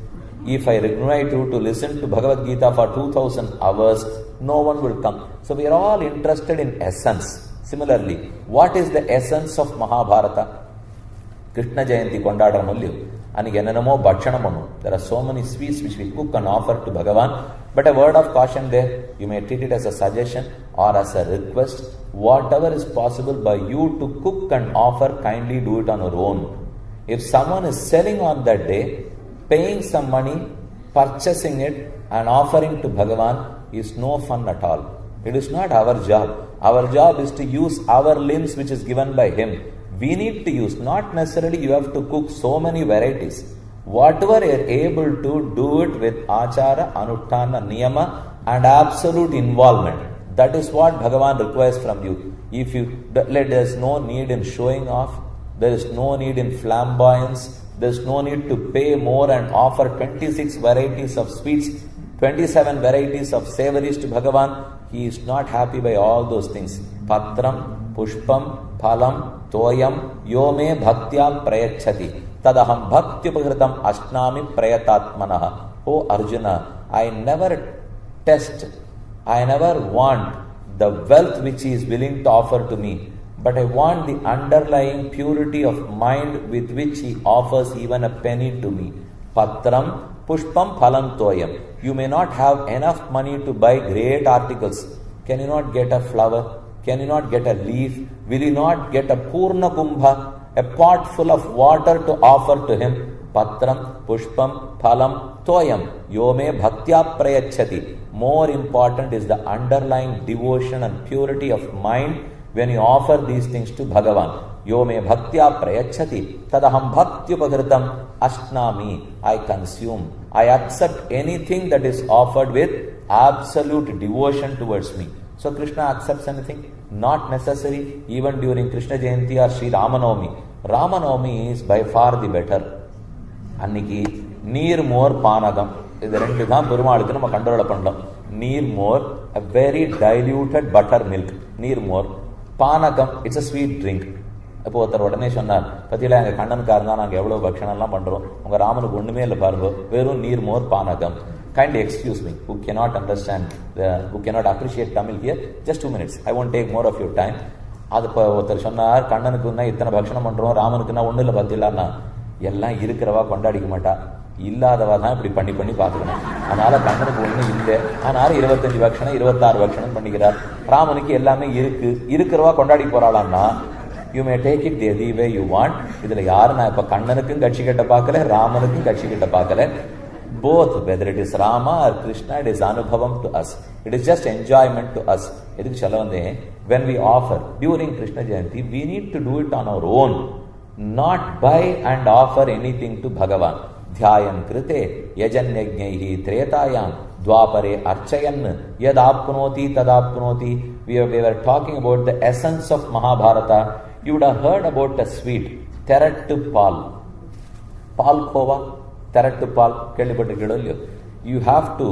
If I invite you to listen to Bhagavad Gita for 2000 hours, no one will come. So we are all interested in essence. Similarly, what is the essence of Mahabharata? Krishna Jayanti Kondadara Mullu. There are so many sweets which we cook and offer to Bhagavan. But a word of caution there, you may treat it as a suggestion or as a request. Whatever is possible by you to cook and offer, kindly do it on your own. If someone is selling on that day, paying some money, purchasing it and offering to Bhagavan is no fun at all. It is not our job. Our job is to use our limbs which is given by him. We need to use, not necessarily you have to cook so many varieties. Whatever you are able to, do it with achara, anuttana, niyama and absolute involvement. That is what Bhagavan requires from you. There is no need in showing off. There is no need in flamboyance. There is no need to pay more and offer 26 varieties of sweets, 27 varieties of savories to Bhagavan. He is not happy by all those things. Patram, pushpam, phalam, toyam, yome bhaktya prayachati. Tadaham bhaktyupahritam ashnami prayatatmanaha. Oh Arjuna, I never want the wealth which he is willing to offer to me, but I want the underlying purity of mind with which he offers even a penny to me. Patram, pushpam, phalam, toyam. You may not have enough money to buy great articles. Can you not get a flower? Can you not get a leaf? Will you not get a purna kumbha, a pot full of water to offer to him? Patram, pushpam, phalam, toyam. Yome bhaktya prayachati. More important is the underlying devotion and purity of mind when you offer these things to Bhagavan. Yome bhaktya prayachati. Tadaham bhaktyupagritam ashnami. I consume. I accept anything that is offered with absolute devotion towards me. So Krishna accepts anything? Not necessary. Even during Krishna Jayanti or Shri Ramanavami. Ramanavami is by far the better. Anniki neer more panagam. Neer more, a very diluted buttermilk. Neer more. Panagam, it's a sweet drink. இப்போ ஒருத்தர் உடனே சொன்னார், பத்தியில எங்கள் கண்ணனுக்காக இருந்தால் நாங்கள் எவ்வளோ பக்ஷணம்லாம் பண்ணுறோம், உங்கள் ராமனுக்கு ஒன்றுமே இல்லை பாருங்க, வெறும் நீர் மோர் பானகம். Kindly excuse me, who cannot understand, who cannot appreciate Tamil here, just 2 minutes. I won't take more of your time. அது இப்போ ஒருத்தர் சொன்னார், கண்ணனுக்குன்னா இத்தனை பக்ஷணம் பண்ணுறோம், ராமனுக்குன்னா ஒன்றும் இல்லை பத்தியிலான்னா, எல்லாம் இருக்கிறவா கொண்டாடிக்க மாட்டா, இல்லாதவா தான் இப்படி பண்ணி பார்த்துக்கணும். அதனால கண்ணனுக்கு ஒன்றும் இல்லை, அதனால 25 பக்ஷணம் 26 பக்ஷணம் பண்ணிக்கிறார். ராமனுக்கு எல்லாமே இருக்கிறவா கொண்டாடி போறாளான்னா, you may take it the way you want. இதில் யாரு நான் இப்போ கண்ணனுக்கும் கட்சி கட்ட பார்க்கல, ராமனுக்கும் கட்சி கட்ட பார்க்கல. Both, whether it is Rama or Krishna, it is anubhavam to us. It is just enjoyment to us. எதுக்கு சொல்ல வந்தேன், when we offer during Krishna Jayanti, we need to do it on our own, not buy and offer anything to Bhagavan. Dhyayan krite yajanyajnaihi tretayam dvapare archayan yadapnoti tadapnoti. We were talking about the essence of Mahabharata. You would have heard about a sweet, terattu pal. Palkova, terattu pal. You have to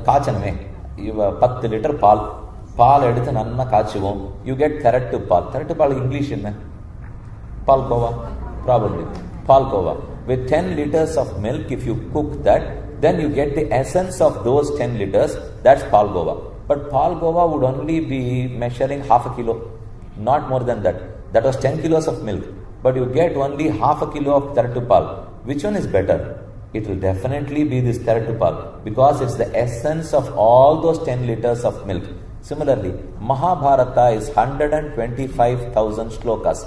kaachaname. You have 10 liter pal. Pal eduthu nanna kaachuvom. You get terattu pal. Terattu pal English inna? Palkova, probably. Palkova. With 10 liters of milk, if you cook that, then you get the essence of those 10 liters. That's palgova. But palgova would only be measuring half a kilo. Not more than that. That was 10 kilos of milk. But you get only half a kilo of terattu pal. Which one is better? It will definitely be this terattu pal, because it's the essence of all those 10 liters of milk. Similarly, Mahabharata is 125,000 shlokas.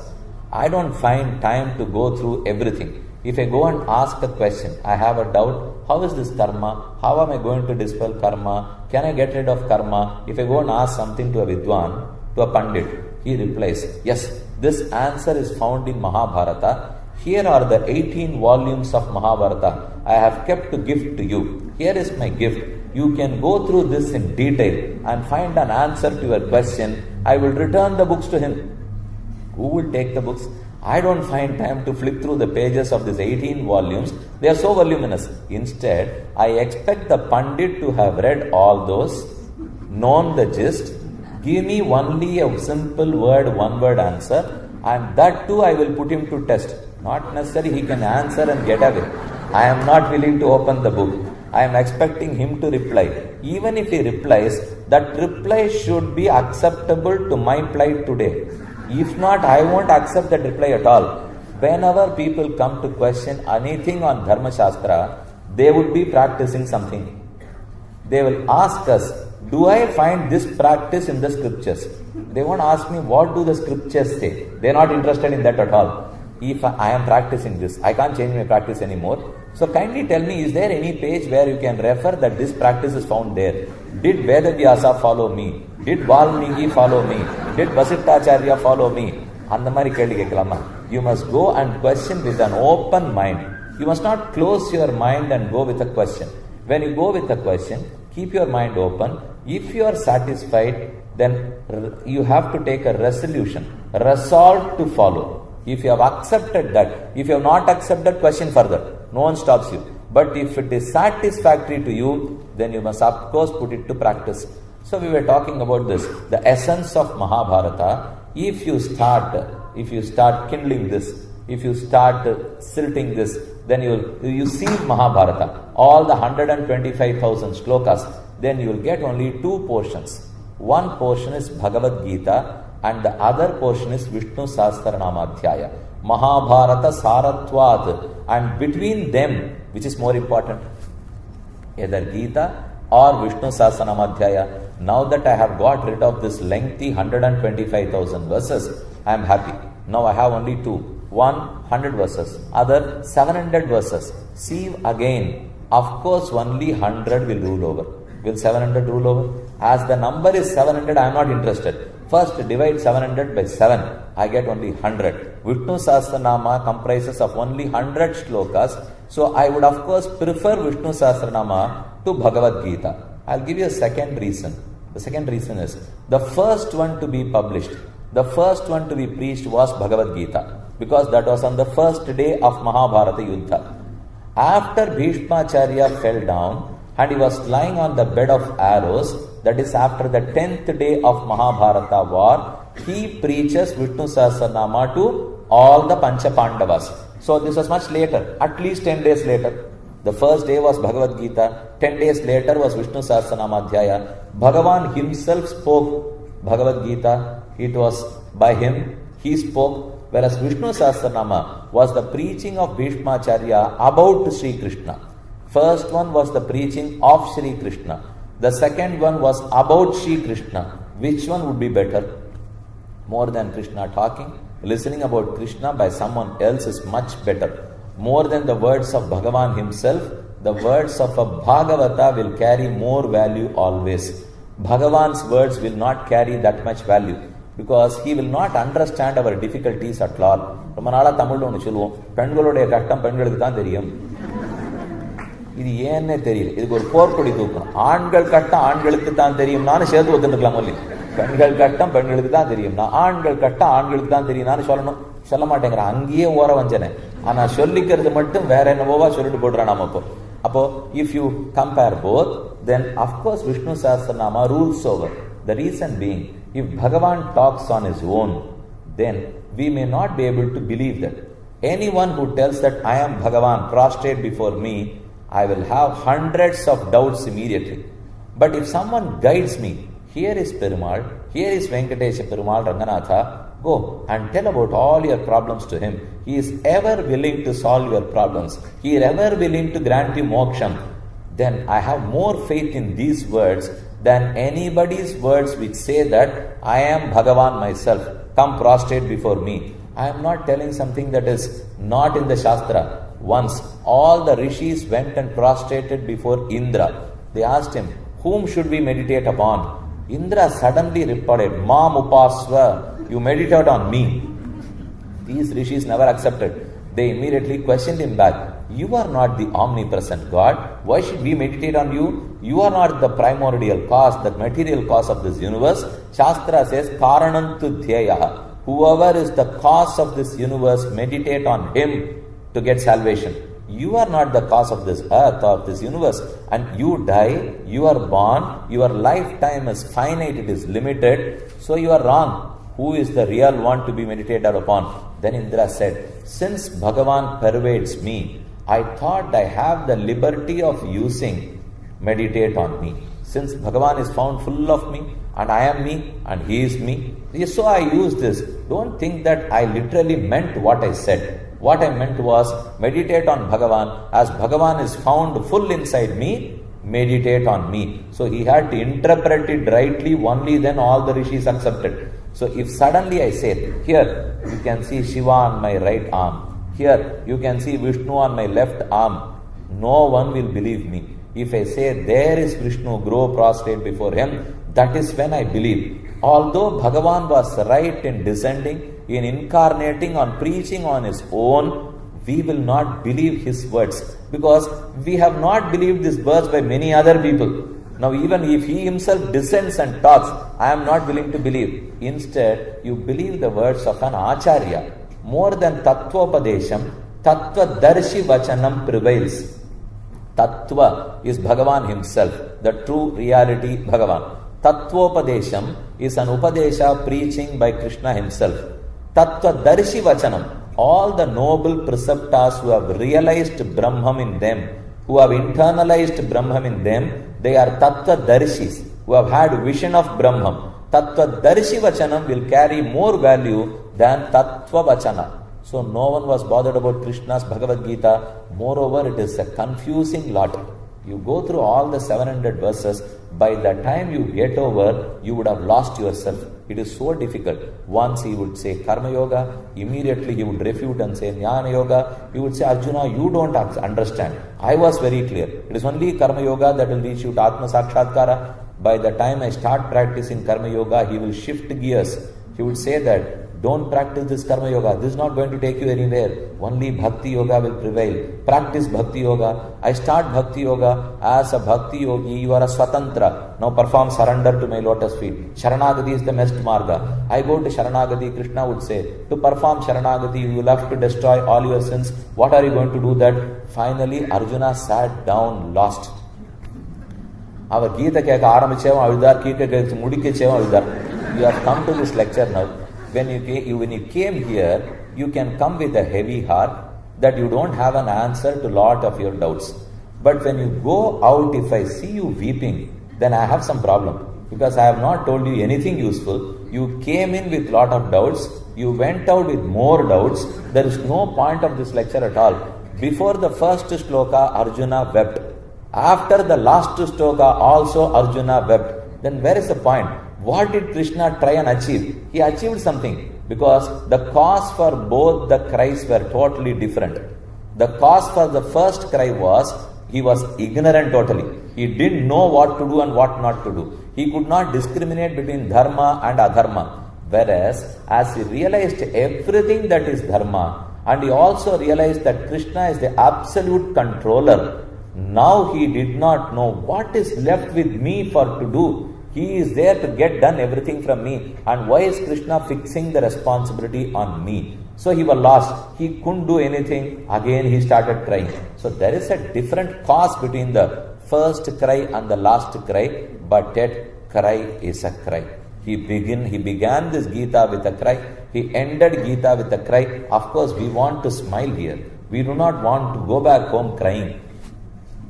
I don't find time to go through everything. If I go and ask a question, I have a doubt, how is this karma? How am I going to dispel karma? Can I get rid of karma? If I go and ask something to a Vidwan, to a Pandit, he replies, yes, this answer is found in Mahabharata. Here are the 18 volumes of Mahabharata I have kept to gift to you. Here is my gift. You can go through this in detail and find an answer to your question. I will return the books to him. Who will take the books? I don't find time to flip through the pages of these 18 volumes. They are so voluminous. Instead, I expect the Pandit to have read all those, known the gist, Give me only a simple word, one word answer, and that too I will put him to test. Not necessarily he can answer and get away. I am not willing to open the book. I am expecting him to reply. Even if he replies, that reply should be acceptable to my plight today. If not, I won't accept that reply at all. Whenever people come to question anything on Dharma Shastra, they would be practicing something. They will ask us, do I find this practice in the scriptures? They won't ask me, what do the scriptures say? They are not interested in that at all. If I am practicing this, I can't change my practice anymore. So kindly tell me, is there any page where you can refer that this practice is found there? Did Sage Vyasa follow me? Did Valmiki follow me? Did Vasishtacharya follow me? You must go and question with an open mind. You must not close your mind and go with a question. When you go with a question, keep your mind open. If you are satisfied, then you have to take a resolution, resolve to follow. If you have accepted that, if you have not accepted, question further. No one stops you. But if it is satisfactory to you, then you must of course put it to practice. So we were talking about this, the essence of Mahabharata. If you start kindling this, if you start silting this, then you see Mahabharata, all the 125,000 shlokas, then you will get only two portions. One portion is Bhagavad Gita and the other portion is Vishnu Sahasranama Adhyaya. Mahabharata Saratvat, and between them, which is more important, either Gita or Vishnu Sahasranama Adhyaya. Now that I have got rid of this lengthy 125,000 verses, I am happy. Now I have only two. One 100 verses, other 700 verses. See again, of course only 100 will rule over. Will 700 rule over? As the number is 700, I am not interested. First divide 700 by 7, I get only 100. Vishnu Sahasranama comprises of only 100 shlokas. So I would of course prefer Vishnu Sahasranama to Bhagavad Gita. I will give you a second reason. The second reason is, the first one to be published, the first one to be preached was Bhagavad Gita, because that was on the first day of Mahabharata Yuddha. After Bhishmacharya fell down and he was lying on the bed of arrows, that is after the 10th day of Mahabharata war, he preaches Vishnu Sahasranama to all the Pancha Pandavas. So this was much later, at least 10 days later. The first day was Bhagavad Gita, 10 days later was Vishnu Sahasranama Adhyaya. Bhagavan himself spoke Bhagavad Gita, it was by him, he spoke, whereas Vishnu Sahasranama was the preaching of Bhishmacharya about Sri Krishna. First one was the preaching of Sri Krishna. The second one was about Sri Krishna. Which one would be better? More than Krishna talking, listening about Krishna by someone else is much better. More than the words of Bhagavan himself, the words of a Bhagavata will carry more value always. Bhagavan's words will not carry that much value, because he will not understand our difficulties at all. ரொம்ப நாளா தமிழ்ல ஒன்று சொல்லுவோம், பெண்களுடைய கஷ்டம் பெண்களுக்கு தான் தெரியும். இது ஏன்னே தெரியல. இதுக்கு ஒரு போர்க்கொடி தூக்கணும். ஆண்கள் கட்டம் ஆண்களுக்கு தான் தெரியும். நானும் சேர்த்து ஒத்துருக்கலாம் ஒல்லி. பெண்கள் கட்டம் பெண்களுக்கு தான் தெரியும். நான் ஆண்கள் கட்டம் ஆண்களுக்கு தான் தெரியும். நானும் சொல்லணும், சொல்ல மாட்டேங்கிறேன். அங்கேயே ஓர வஞ்சனை. ஆனா சொல்லிக்கிறது மட்டும் வேற என்னவோவா சொல்லிட்டு போடுறான் நாம இப்போ. அப்போ if you compare both, then of course Vishnu Sahasranama rules over. The reason being, if Bhagavan talks on his own, then we may not be able to believe that. Anyone who tells that I am Bhagavan prostrate before me, I will have hundreds of doubts immediately. But if someone guides me, here is Perumal, here is Venkatesha Perumal Ranganatha, go and tell about all your problems to him. He is ever willing to solve your problems. He is ever willing to grant you moksham. Then I have more faith in these words than anybody's words which say that I am Bhagavan myself, come prostrate before me. I am not telling something that is not in the Shastra. Once all the rishis went and prostrated before Indra. They asked him, whom should we meditate upon? Indra suddenly reported, Mam Upasva, you meditate on me. These rishis never accepted. They immediately questioned him back. You are not the omnipresent God. Why should we meditate on you? You are not the primordial cause, the material cause of this universe. Shastra says, Karanantu Dhyayaha. Whoever is the cause of this universe, meditate on him to get salvation. You are not the cause of this earth or this universe. and you die, you are born, your lifetime is finite, it is limited, so you are wrong. Who is the real one to be meditated upon? Then Indra said, since Bhagavan pervades me, I thought I have the liberty of using meditate on me. Since Bhagavan is found full of me, and I am me, and he is me, so I use this. Don't think that I literally meant what I said. What I meant was, meditate on Bhagavan. As Bhagavan is found full inside me, meditate on me. So he had to interpret it rightly, only then all the rishis accepted. So if suddenly I say, here you can see Shiva on my right arm, here you can see Vishnu on my left arm, no one will believe me. If I say there is Vishnu, grow prostrate before him, that is when I believe. Although Bhagavan was right in descending, in incarnating, on preaching on his own, we will not believe his words, because we have not believed these words by many other people. Now even if he himself descends and talks, I am not willing to believe. Instead, you believe the words of an Acharya. More than Tattvopadesham, Tattva Darshi Vachanam prevails. Tattva is Bhagavan himself, the true reality Bhagavan. Tattvopadesham is an Upadesha preaching by Krishna himself. Tattva Darshi Vachanam, all the noble preceptors who have realized Brahman in them, who have internalized Brahman in them, they are Tattva Darshis, who have had vision of Brahman. Tattva Darshi Vachanam will carry more value than Tattva Vachana. So no one was bothered about Krishna's Bhagavad Gita. Moreover, it is a confusing lot. You go through all the 700 verses, by the time you get over, you would have lost yourself. It is so difficult. Once he would say Karma Yoga, immediately he would refute and say Jnana Yoga. He would say, Arjuna, you don't understand. I was very clear. It is only Karma Yoga that will reach you to Atma Sakshatkara. By the time I start practicing Karma Yoga, he will shift gears. He would say that, don't practice this Karma Yoga. This is not going to take you anywhere. Only Bhakti Yoga will prevail. Practice Bhakti Yoga. I start Bhakti Yoga. As a Bhakti Yogi, you are a Swatantra. Now perform surrender to my lotus feet. Sharanagati is the best marga. I go to Sharanagati. Krishna would say, to perform Sharanagati, you will have to destroy all your sins. What are you going to do that? Finally, Arjuna sat down lost. Our Gita keka arambichevam avudar, Gita keka mudikechevam avudar. You have come to this lecture now. When you came here, you can come with a heavy heart that you don't have an answer to lot of your doubts. But when you go out, if I see you weeping, then I have some problem, because I have not told you anything useful. You came in with lot of doubts, you went out with more doubts. There is no point of this lecture at all. Before the first shloka, Arjuna wept. After the last shloka, also Arjuna wept. Then where is the point? What did Krishna try and achieve? He achieved something, because the cause for both the cries were totally different. The cause for the first cry was, he was ignorant totally. He didn't know what to do and what not to do. He could not discriminate between dharma and adharma. Whereas, as he realized everything that is dharma, and he also realized that Krishna is the absolute controller, now he did not know what is left with me for to do. He is there to get done everything from me. And why is Krishna fixing the responsibility on me? So he was lost. He couldn't do anything. Again he started crying. So there is a different cause between the first cry and the last cry. But that cry is a cry. He began this Gita with a cry. He ended Gita with a cry. Of course, we want to smile here. We do not want to go back home crying.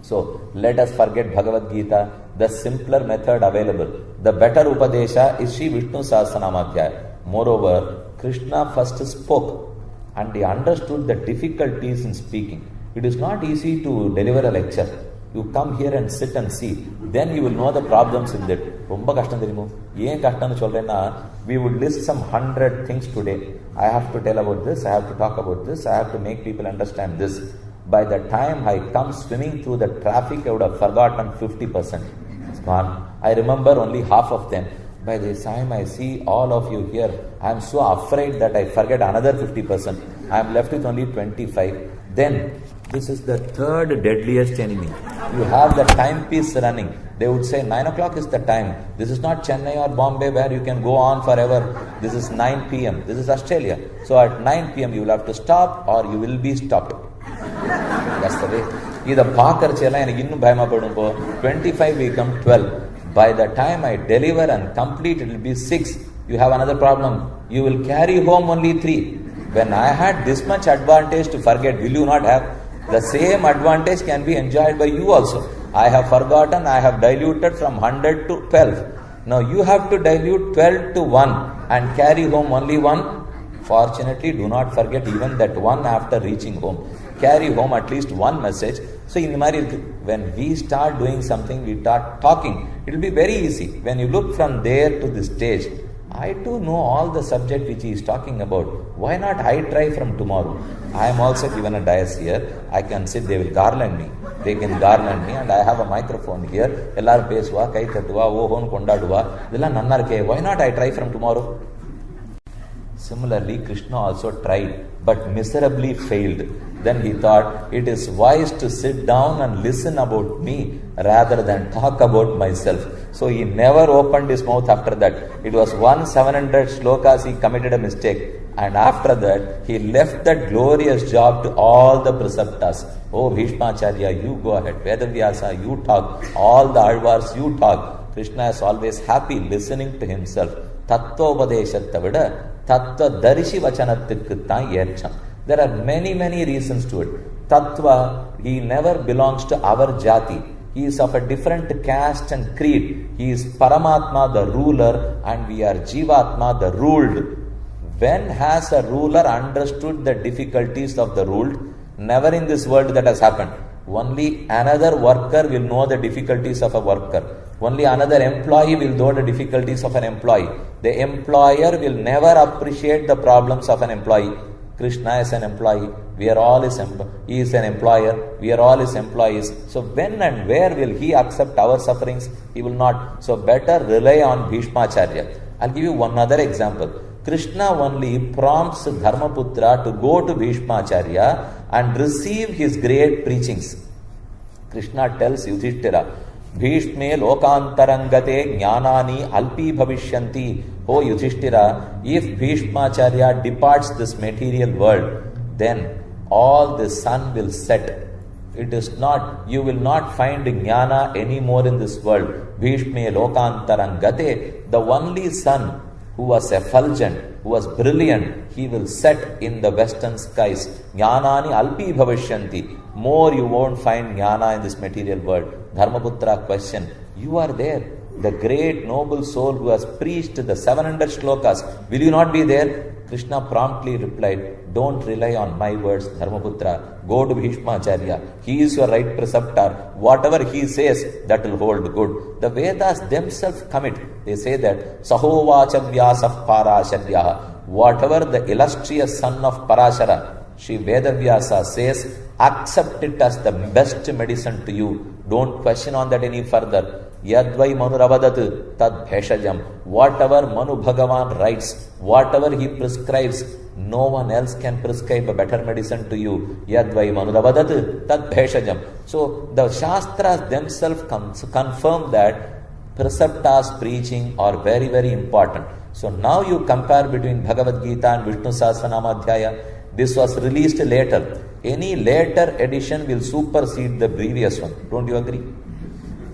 So let us forget Bhagavad Gita, the simpler method available. The better Upadesha is Shri Vishnu Sahasranama. Moreover, Krishna first spoke and he understood the difficulties in speaking. It is not easy to deliver a lecture. You come here and sit and see. Then you will know the problems in that. We would list some 100 things today. I have to tell about this, I have to talk about this, I have to make people understand this. By the time I come swimming through the traffic, I would have forgotten 50%. It's gone. I remember only half of them. By the time I see all of you here, I am so afraid that I forget another 50%. I am left with only 25. Then, this is the third deadliest enemy. You have the timepiece running. They would say 9 o'clock is the time. This is not Chennai or Bombay where you can go on forever. This is 9 p.m. This is Australia. So at 9 p.m. you will have to stop or you will be stopped. That's the way. இதை பார்க்கறச்செல்லாம் எனக்கு இன்னும் பயமா போயிடும். இப்போ 25 become 12. By the time I deliver and complete, it will be 6. You have another problem. You will carry home only 3. When I had this much advantage to forget, will you not have? The same advantage can be enjoyed by you also. I have forgotten, I have diluted from 100 to 12. Now you have to dilute 12 to 1 and carry home only 1. Fortunately, do not forget even that one after reaching home. Carry home at least one message. So in the mari, when we start doing something, we start talking, it will be very easy. When you look from there to this stage, I too know all the subject which he is talking about. Why not I try from tomorrow? I am also given a dais here. I can sit, they will garland me. They can garland me and I have a microphone here. Ellaru pesuva, kai tattuva, ohon kondaduva. Idella nanna irukke. Why not I try from tomorrow? Similarly, Krishna also tried but miserably failed. Then he thought, it is wise to sit down and listen about me rather than talk about myself. So he never opened his mouth after that. It was 700 shlokas he committed a mistake. And after that, he left that glorious job to all the preceptors. Oh, Bhishmacharya, you go ahead. Veda Vyasa, you talk. All the Alvars, you talk. Krishna is always happy listening to himself. Tattvopodeshatta vida Tattva Darishi Vachanatthukku yercham. There are many reasons to it. Tattva, he never belongs to our jati. He is of a different caste and creed. He is Paramatma, the ruler, and we are Jivatma, the ruled. When has a ruler understood the difficulties of the ruled? Never in this world that has happened. Only another worker will know the difficulties of a worker. Only another employee will know the difficulties of an employee. The employer will never appreciate the problems of an employee. Krishna is an employee. We are all his he is an employer. We are all his employees. So when and where will he accept our sufferings? He will not. So better rely on Bhishmacharya. I'll give you one other example. Krishna only prompts Dharmaputra to go to Bhishmacharya and receive his great preachings. Krishna tells Yudhishthira, Bhishme lokantarangate jnanani alpi bhavishyanti. Oh Yudhishthira, if Bhishmacharya departs this material world, then all the sun will set. It is not, you will not find jnana anymore in this world. Bhishme lokantarangate, the only sun who was effulgent, who was brilliant, he will set in the western skies. Jnanani alpi bhavishyanti. More you won't find jnana in this material world. Dharmaputra question, you are there, the great noble soul who has preached the 700 shlokas, will you not be there? Krishna promptly replied, don't rely on my words, Dharmaputra. Go to Bhishmacharya. He is your right preceptor. Whatever he says, that will hold good. The Vedas themselves commit. They say that Sahovacha Vyasa Parasharyaha. Whatever the illustrious son of Parashara, Shri Veda Vyasa says, accept it as the best medicine to you. Don't question on that any further. Yadvai Manu Ravadat Tad Bheshajam. Whatever Manu Bhagavan writes, whatever he prescribes, no one else can prescribe a better medicine to you. Yadvai Manu Ravadat Tad Bheshajam. So the Shastras themselves confirm that preceptors preaching are very important. So now you compare between Bhagavad Gita and Vishnu Sahasranama Adhyaya. This was released later. Any later edition will supersede the previous one. Don't you agree?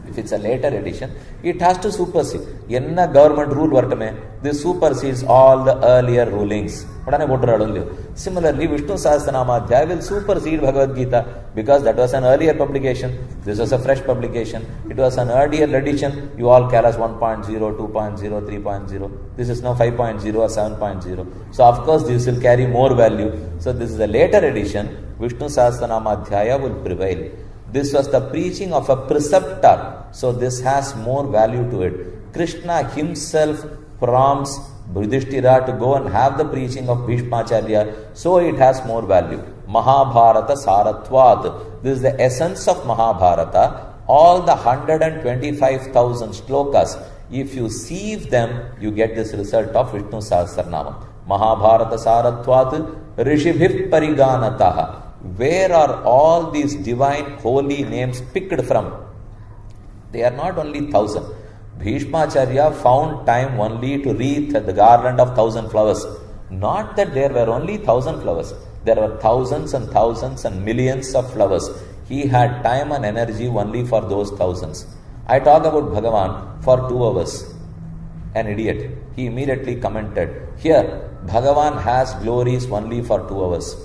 If it's a later edition, it has to supersede. Enna government rule vartame, this supersedes all the earlier rulings. Similarly, Vishnu Sahasranama Adhyaya will supersede Bhagavad Gita because that was an earlier publication. This was a fresh publication. It was an earlier edition. You all call us 1.0, 2.0, 3.0. This is now 5.0 or 7.0. So of course this will carry more value. So this is a later edition. Vishnu Sahasranama Adhyaya will prevail. This was the preaching of a preceptor. So this has more value to it. Krishna himself prompts Yudhishthira to go and have the preaching of Bhishmacharya. So it has more value. Mahabharata Saratvat. This is the essence of Mahabharata. All the 125,000 shlokas, if you sieve them, you get this result of Vishnu Sahasranama. Mahabharata Saratvat Rishibhip Pariganataha. Where are all these divine holy names picked from? They are not only 1,000. Bhishmacharya found time only to wreath the garland of 1,000 flowers. Not that there were only 1,000 flowers. There were thousands and thousands and millions of flowers. he had time and energy only for those thousands. I talk about Bhagavan for 2 hours. An idiot. He immediately commented, here, Bhagavan has glories only for 2 hours.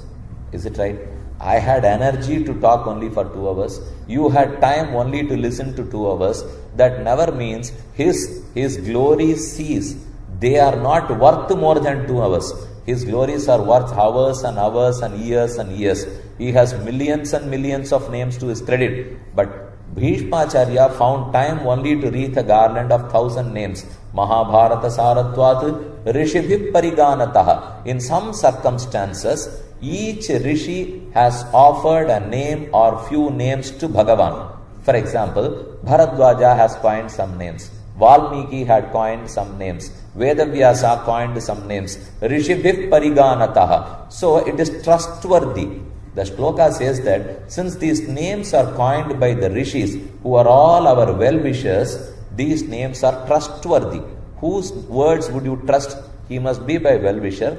Is it right? I had energy to talk only for 2 hours. You had time only to listen to 2 hours. That never means his glories cease. They are not worth more than 2 hours. His glories are worth hours and hours and years and years. He has millions and millions of names to his credit. But Bhishmacharya found time only to wreath a garland of 1,000 names. Mahabharata saratvat rishibhi pariganataha. In some circumstances, each rishi has offered a name or few names to Bhagavan. For example, Bharadwaja has coined some names. Valmiki had coined some names. Vedavyasa coined some names. Rishibhi pariganataha. So it is trustworthy. The shloka says that since these names are coined by the rishis, who are all our well-wishers, these names are trustworthy. Whose words would you trust? He must be by well-wisher,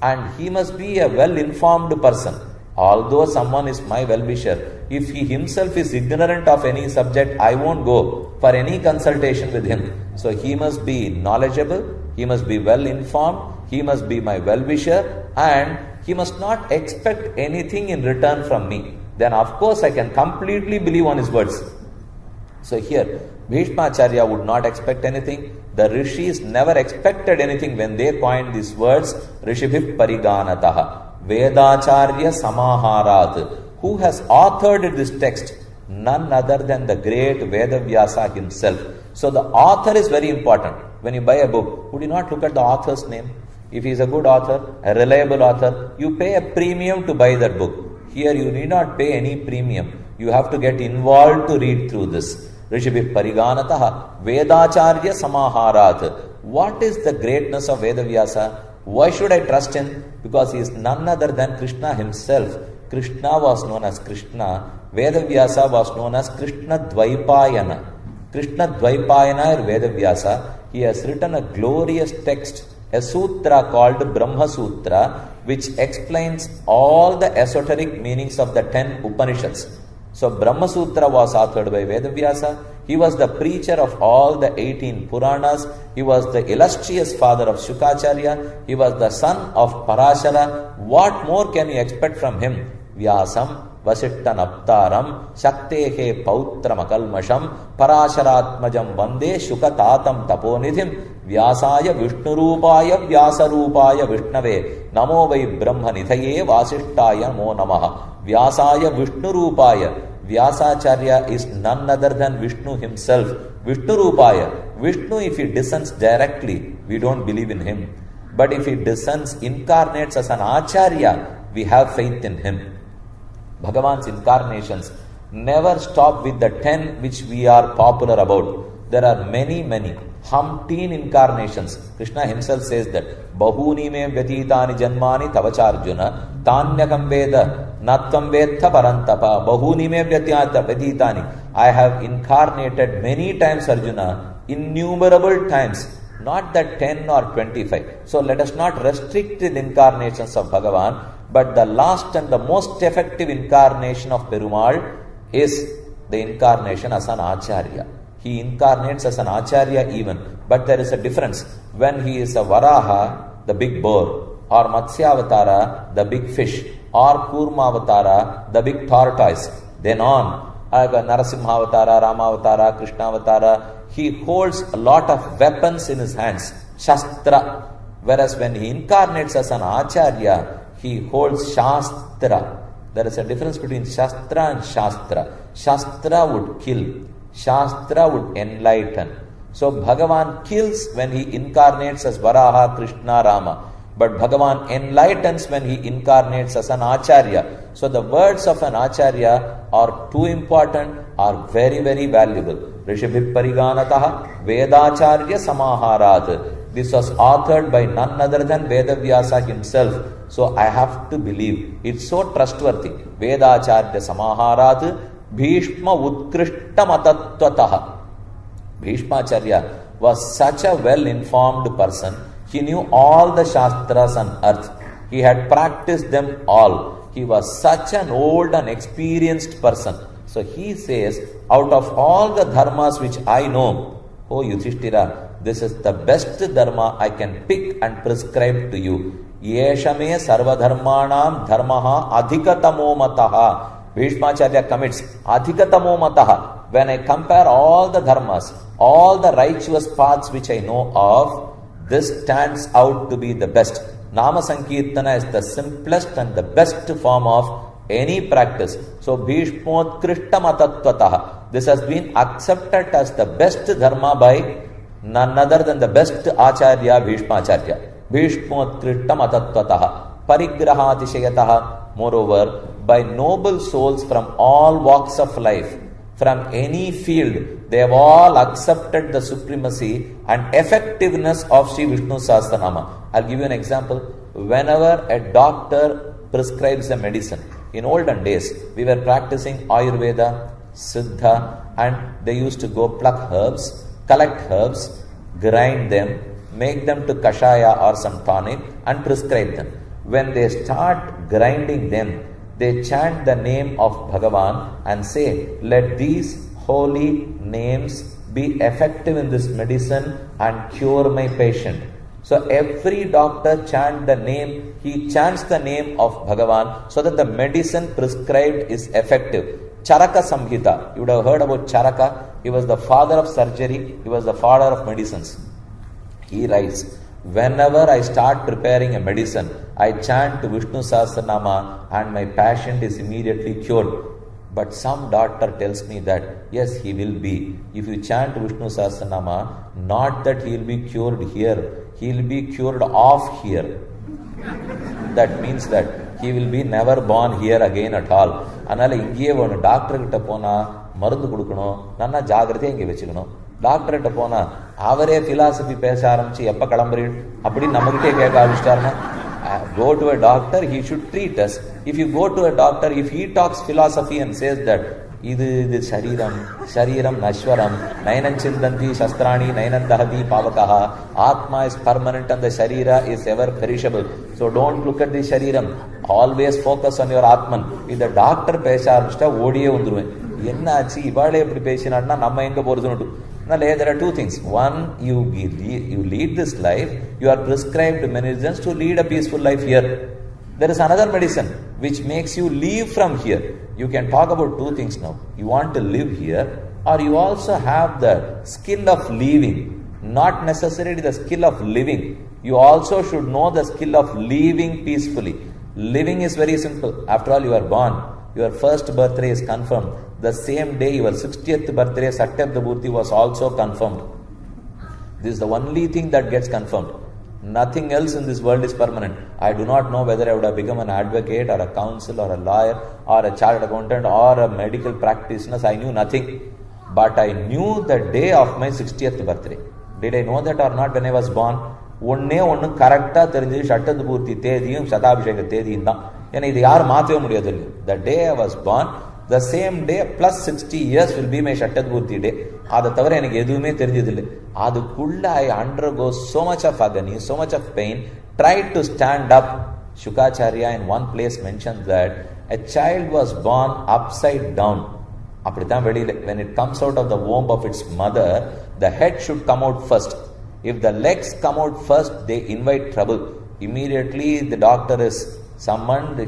and he must be a well-informed person. Although someone is my well-wisher, if he himself is ignorant of any subject, I won't go for any consultation with him. So he must be knowledgeable, he must be well-informed, he must be my well-wisher, and he must not expect anything in return from me. Then of course I can completely believe on his words. So here, Bhishmacharya would not expect anything. The rishis never expected anything when they coined these words, Rishibhi Pariganataha. Vedacharya Samaharat. Who has authored this text? None other than the great Vedavyasa himself. So the author is very important. When you buy a book, would you not look at the author's name? If he is a good author, a reliable author, you pay a premium to buy that book. Here you need not pay any premium. You have to get involved to read through this. Rishibhi Pariganataha Vedacharya Samaharat. What is the greatness of Vedavyasa? Why should I trust him? Because he is none other than Krishna himself. Krishna was known as Krishna. Vedavyasa was known as Krishna Dvaipayana. Krishna Dvaipayana or Vedavyasa. He has written a glorious text, a sutra called Brahma Sutra, which explains all the esoteric meanings of the 10 Upanishads. So Brahma Sutra was authored by Vedavyasa. He was the preacher of all the 18 Puranas. He was the illustrious father of Shukacharya. He was the son of Parashara. What more can you expect from him? Vyasam Vasishta Naptaram Shaktehe Pautram Akalmasham Parasharatmajam Vande Shukatatam Taponidhim Vyasaya Vishnurupaya Vyasarupaya Vishnave Namo Vai Brahma Nithaye Vasishtaya Mo Namaha. Vyasaya Vishnurupaya. Vyasacharya is none other than Vishnu himself. Vishnurupaya. Vishnu, if he descends directly, we don't believe in him. But if he descends, incarnates as an Acharya, we have faith in him. Bhagavan's incarnations never stop with the 10 which we are popular about. There are many, umpteen incarnations. Krishna himself says that Bahuni me vyatitani janmani tavacharjuna tanyakam veda natvam vetha parantapa Bahuni me vyatitani. I have incarnated many times, Arjuna, innumerable times. Not that 10 or 25. So let us not restrict the incarnations of Bhagavan, but the last and the most effective incarnation of Perumal is the incarnation as an Acharya. He incarnates as an Acharya even. But there is a difference. When he is a Varaha, the big boar, or Matsyavatara, the big fish, or Kurmavatara, the big tortoise, then on, Narasimhavatara, Ramavatara, Krishnavatara, he holds a lot of weapons in his hands, Shastra. Whereas when he incarnates as an Acharya, he holds Shastra. There is a difference between Shastra and Shastra. Shastra would kill. Shastra would enlighten. So Bhagavan kills when he incarnates as Varaha, Krishna, Rama. But Bhagavan enlightens when he incarnates as an Acharya. So the words of an Acharya are too important, are very, very valuable. Rishibhi Pariganataha Vedacharya Samaharat. This was authored by none other than Vedavyasa himself. So I have to believe. It's so trustworthy. Vedacharya Samaharat Bhishma Utkrishta Matatvataha. Bhishmacharya was such a well-informed person. He knew all the Shastras on earth. He had practiced them all. He was such an old and experienced person. So he says, out of all the dharmas which I know, oh Yudhishthira, this is the best dharma I can pick and prescribe to you. Yeshame sarvadharmanam dharmaha adhikatamo mataha. Bhishmacharya commits adhikatamo mataha. When I compare all the dharmas, all the righteous paths which I know of, this stands out to be the best. Nama Sankirtana is the simplest and the best form of any practice. So Bhishmotkrishtamatattvataha. This has been accepted as the best dharma by none other than the best Acharya Bhishmacharya. Bhishmotkrishtamatattvataha. Parigrahātishayataha. Moreover, by noble souls from all walks of life, from any field, they have all accepted the supremacy and effectiveness of Sri Vishnu Sahasranama. I'll give you an example. Whenever a doctor prescribes a medicine, in olden days, we were practicing Ayurveda, Siddha, and they used to go pluck herbs, collect herbs, grind them, make them to kashaya or some tonic, and prescribe them. When they start grinding them, they chant the name of Bhagavan and say, let these holy names be effective in this medicine and cure my patient. So every doctor chants the name of Bhagavan so that the medicine prescribed is effective. Charaka Samhita, you would have heard about Charaka. He was the father of surgery, he was the father of medicines. He writes, whenever I start preparing a medicine, I chant Vishnu Sahasranama and my patient is immediately cured. But some doctor tells me that, yes, he will be. If you chant Vishnu Sahasranama, not that he will be cured here, he will be cured off here. That means that he will be never born here again at all. Anala ingiye one doctor kitta pona marundu kudukano, nanna jagrate inge vechikano. Doctor kitta pona avare philosophy pesa aarambichi eppa kalambri appadi namakitte kekka avishtarna. Go to a doctor, he should treat us. If you go to a doctor, if he talks philosophy and says that idu shariram nashwaram, nainam chindanti shastrani nainam dahati pavakaha, atma is permanent and the sharira is ever perishable. So don't look at the shariram, always focus on your atman. If the doctor pesha arambishta odiye undruven. Enna achi ivale eppadi pesinaadna namma enga porudunu. There are two things. One, you lead this life, you are prescribed medicines to lead a peaceful life here. There is another medicine which makes you leave from here. You can talk about two things now. You want to live here, or you also have the skill of leaving. Not necessarily the skill of living. You also should know the skill of leaving peacefully. Living is very simple. After all, you are born. Your first birthday is confirmed. The same day your 60th birthday, Satyabdabhurti, was also confirmed. This is the only thing that gets confirmed. Nothing else in this world is permanent. I do not know whether I would have become an advocate or a counsel or a lawyer or a chartered accountant or a medical practitioner. I knew nothing. But I knew the day of my 60th birthday. Did I know that or not when I was born? ஒன்னே ஒன்று கரெக்டாக தெரிஞ்சது சட்டபூர்த்தி தேதியும் சதாபிஷேக தேதியும் தான். ஏன்னா இது யாரும் மாற்றவே முடியாது. The day I was born, the same day plus 60 years will be my சட்டபூர்த்தி day. அதை தவிர எனக்கு எதுவுமே தெரிஞ்சதில்லை. அதுக்குள்ள I undergo so much of agony, so much of pain, tried to stand up. Shukacharya in one place mentions that a child was born upside down. அப்படித்தான் வெளியில. When it comes out of the womb of its mother, the head should come out first. If the legs come out first, they invite trouble. Immediately the doctor is summoned,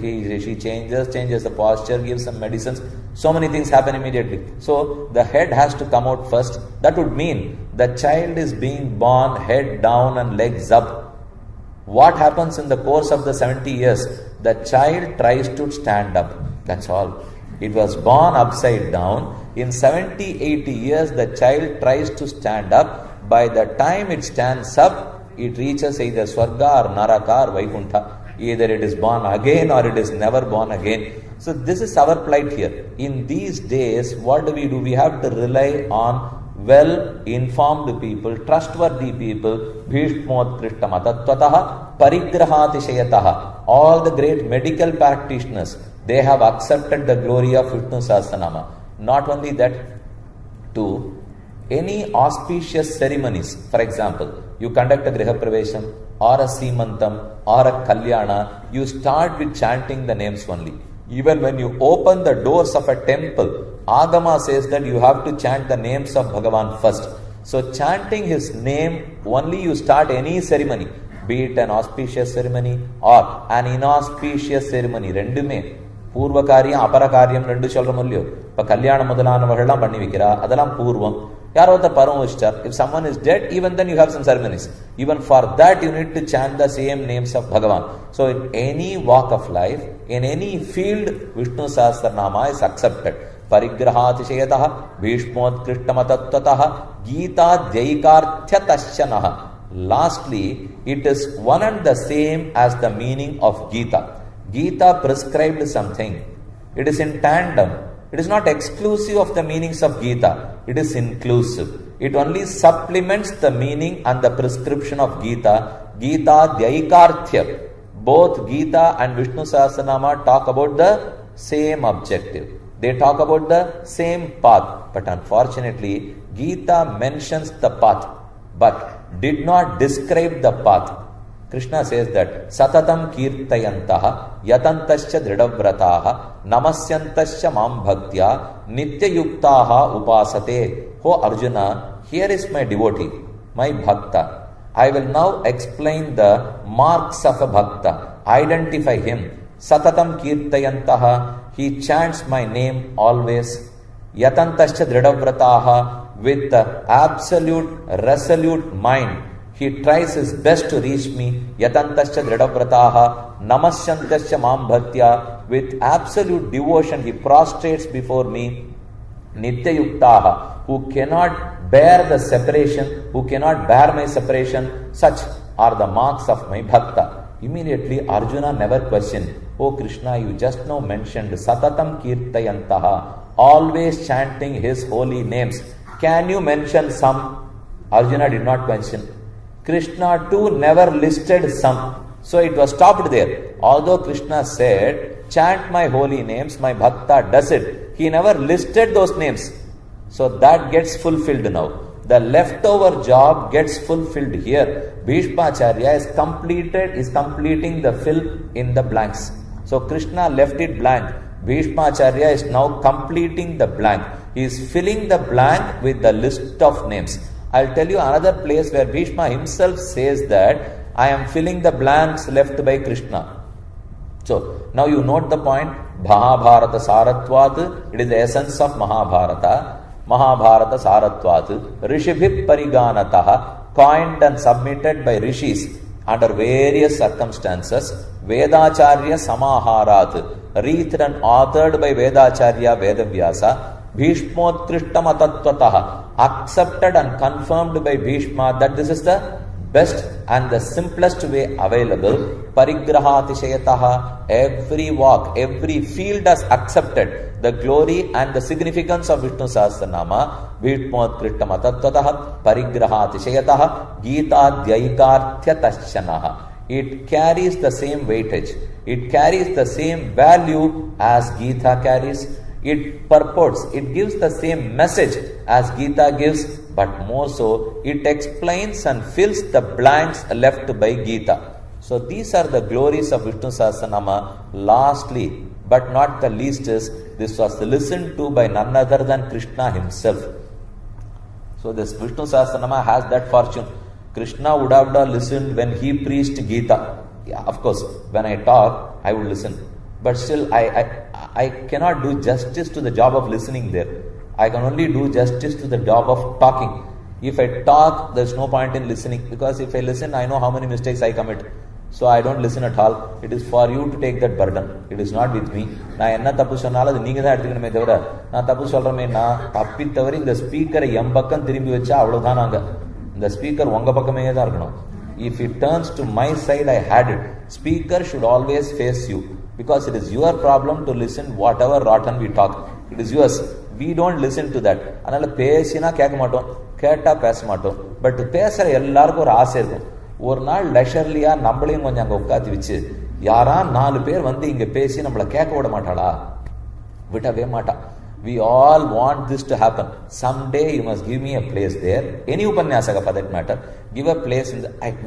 she changes the posture, gives some medicines. So many things happen immediately. So the head has to come out first. That would mean the child is being born head down and legs up. What happens in the course of the 70 years? The child tries to stand up. That's all. It was born upside down. In 70-80 years, the child tries to stand up. By the time it stands up, it reaches either Swarga or Naraka or Vaikuntha. Either it is born again or it is never born again. So this is our plight here. In these days, what do? We have to rely on well-informed people, trustworthy people. Bhishmotkrishtamatattvataha parigrahātishayataha. All the great medical practitioners, they have accepted the glory of Vishnu Sahasranama. Not only that, too, any auspicious ceremonies, for example, you conduct a Griha Pravesham or a Simantam or a Kalyana, you start with chanting the names only. Even when you open the doors of a temple, Agama says that you have to chant the names of Bhagavan first. So chanting his name, only you start any ceremony, be it an auspicious ceremony or an inauspicious ceremony. Rendume. பூர்வகாரியம் அபரகாரியம் ரெண்டு சொல்றோம் இல்லையோ. இப்போ கல்யாணம் முதலானவர்கள்லாம் பண்ணி வைக்கிறா, அதெல்லாம் பூர்வம். யாரோ ஒருத்தர் பரம வச்சிட்டார். If someone is dead, even then you have some ceremonies. Even for that you need to chant the same names of Bhagavan. So in any walk of life, in any field, Vishnu Sahasranama is accepted. Parigrahātishayataha Bhishmotkrishtamatattvatah Gita Dhyaikarthyatashyanah. Lastly, it is one and the same as the meaning of Gita. Gita prescribed something. It is in tandem. It is not exclusive of the meanings of Gita. It is inclusive. It only supplements the meaning and the prescription of Gita. Gita Dhyaikarthya. Both Gita and Vishnu Sahasranama talk about the same objective. They talk about the same path. But unfortunately, Gita mentions the path, but did not describe the path. Krishna says that Satatam Kirtayantaha Yatantascha Dridhavrataha Namasyantascha Mam Bhaktya Nityayuktaha Upasate. Oh Arjuna, here is my devotee, my Bhakta. I will now explain the marks of a Bhakta. Identify him. Satatam Kirtayantaha, he chants my name always. Yatantascha Dridhavrataha, with absolute, resolute mind. He tries his best to reach me. Yatantascha Dridhavrataha Namasyantascha Mam Bhaktya, with absolute devotion he prostrates before me. Nityayuktaha, who cannot bear the separation, who cannot bear my separation, such are the marks of my Bhakta. Immediately Arjuna never questioned, oh Krishna, you just now mentioned Satatam Kirtayantaha, always chanting his holy names. Can you mention some? Arjuna did not question. Krishna too never listed some. So it was stopped there. Although Krishna said, chant my holy names, my Bhakta does it. He never listed those names. So that gets fulfilled now. The leftover job gets fulfilled here. Bhishmacharya is completing the fill in the blanks. So Krishna left it blank. Bhishmacharya is now completing the blank. He is filling the blank with the list of names. I'll tell you another place where Bhishma himself says that I am filling the blanks left by Krishna. So now you note the point. Mahabharata Saratvat, it is the essence of Mahabharata. Mahabharata Saratvat, Rishibhip Pariganataha, coined and submitted by rishis under various circumstances. Vedacharya Samaharat, written and authored by Vedacharya Veda Vyasa. Bhishmotkrishtamatattvatah, accepted and confirmed by Bhishma that this is the best and the simplest way available. Parigrahātishayataha, every walk, every field has accepted the glory and the significance of Vishnu Sahasranama. Bhishmotkrishtamatattvatah, Parigrahātishayataha, Gita Dhyaikarthyatashanaha. It carries the same weightage. It carries the same value as Gita carries. It purports, it gives the same message as Gita gives, but more so, it explains and fills the blanks left by Gita. So these are the glories of Vishnu Sahasranama. Lastly, but not the least, is this was listened to by none other than Krishna himself. So this Vishnu Sahasranama has that fortune. Krishna would have listened when he preached Gita. Yeah, of course, when I talk, I would listen. But still, I cannot do justice to the job of listening there. I can only do justice to the job of talking. If I talk, there is no point in listening, because if I listen, I know how many mistakes I commit. So I don't listen at all. It is for you to take that burden. It is not with me. நான் என்ன தப்பு சொன்னாலும் அது நீங்க தான் எடுத்துக்கணுமே தவிர நான் தப்பு சொல்றமே நான் தப்பி தவறி இந்த ஸ்பீக்கரை என் பக்கம் திரும்பி வச்சா அவ்வளவுதான். நாங்க இந்த ஸ்பீக்கர் உங்க பக்கமே தான் இருக்கணும். If it turns to my side, I had it. Speaker should always face you, because it is your problem to listen whatever rotten we talk. It is yours. We don't listen to that. அதனால பேசினா கேட்க மாட்டோம், கேட்டா பேச மாட்டோம். But பேசுற எல்லாருக்கும் ஒரு ஆசை இருக்கும். ஒரு நாள் லெஷர்லியா நம்மளையும் கொஞ்சம் அங்கே உட்காந்து வச்சு யாரா 4 பேர் வந்து இங்க பேசி நம்மளை கேட்க விட மாட்டாளா? விடவே மாட்டா. We all want this to happen. Someday you must give me a place there. Any Upanyasaka for that matter, give a place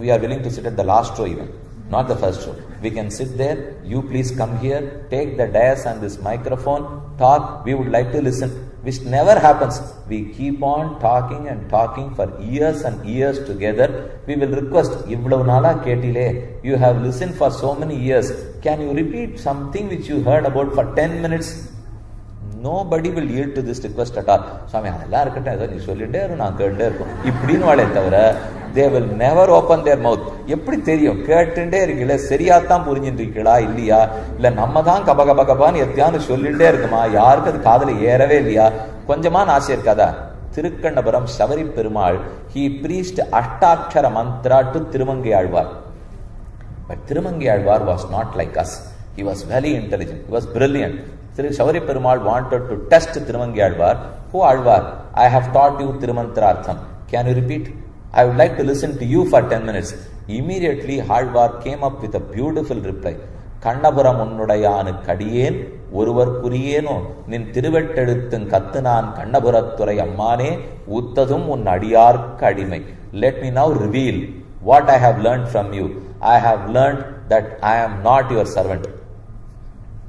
we are willing to sit at the last row even, not the first row. We can sit there. You please come here, take the dais and this microphone, talk. We would like to listen, which never happens. We keep on talking and talking for years and years together. We will request, you have listened for so many years. Can you repeat something which you heard about for 10 minutes? Nobody will yield to this request at all. Swami, they will never open their mouth. எப்படி தெரியும்? கேட்டுட்டே இருக்கீங்களே, சரியாத்தான் புரிஞ்சுட்டு இருக்கீங்களா இல்லையா, இல்ல நம்ம தான் கபகபகபான்னு எத்தியான்னு சொல்லிட்டே இருக்குமா, யாருக்கு அது காதுல ஏறவே இல்லையா, கொஞ்சமான ஆசை இருக்காதா? Thirukkannapuram Sabari Perumal, he preached அஷ்டாட்சர mantra to Thirumangai Alvar. But Thirumangai Alvar was not like us. He was very intelligent. He was brilliant. Shavari Perumal wanted to test Thirumangialvar. Who Alvar? I have taught you Thirumantrartham. Can you repeat? I would like to listen to you for 10 minutes. Immediately Alvar came up with a beautiful reply. Kannapuram unnudayanu kadiyen oruvar kuriyeno nin thiruvetteduthun kattunan Kannapurathturai ammane uttadum un adiyarkku adimai. Let me now reveal what I have learned from you. I have learned that I am not your servant.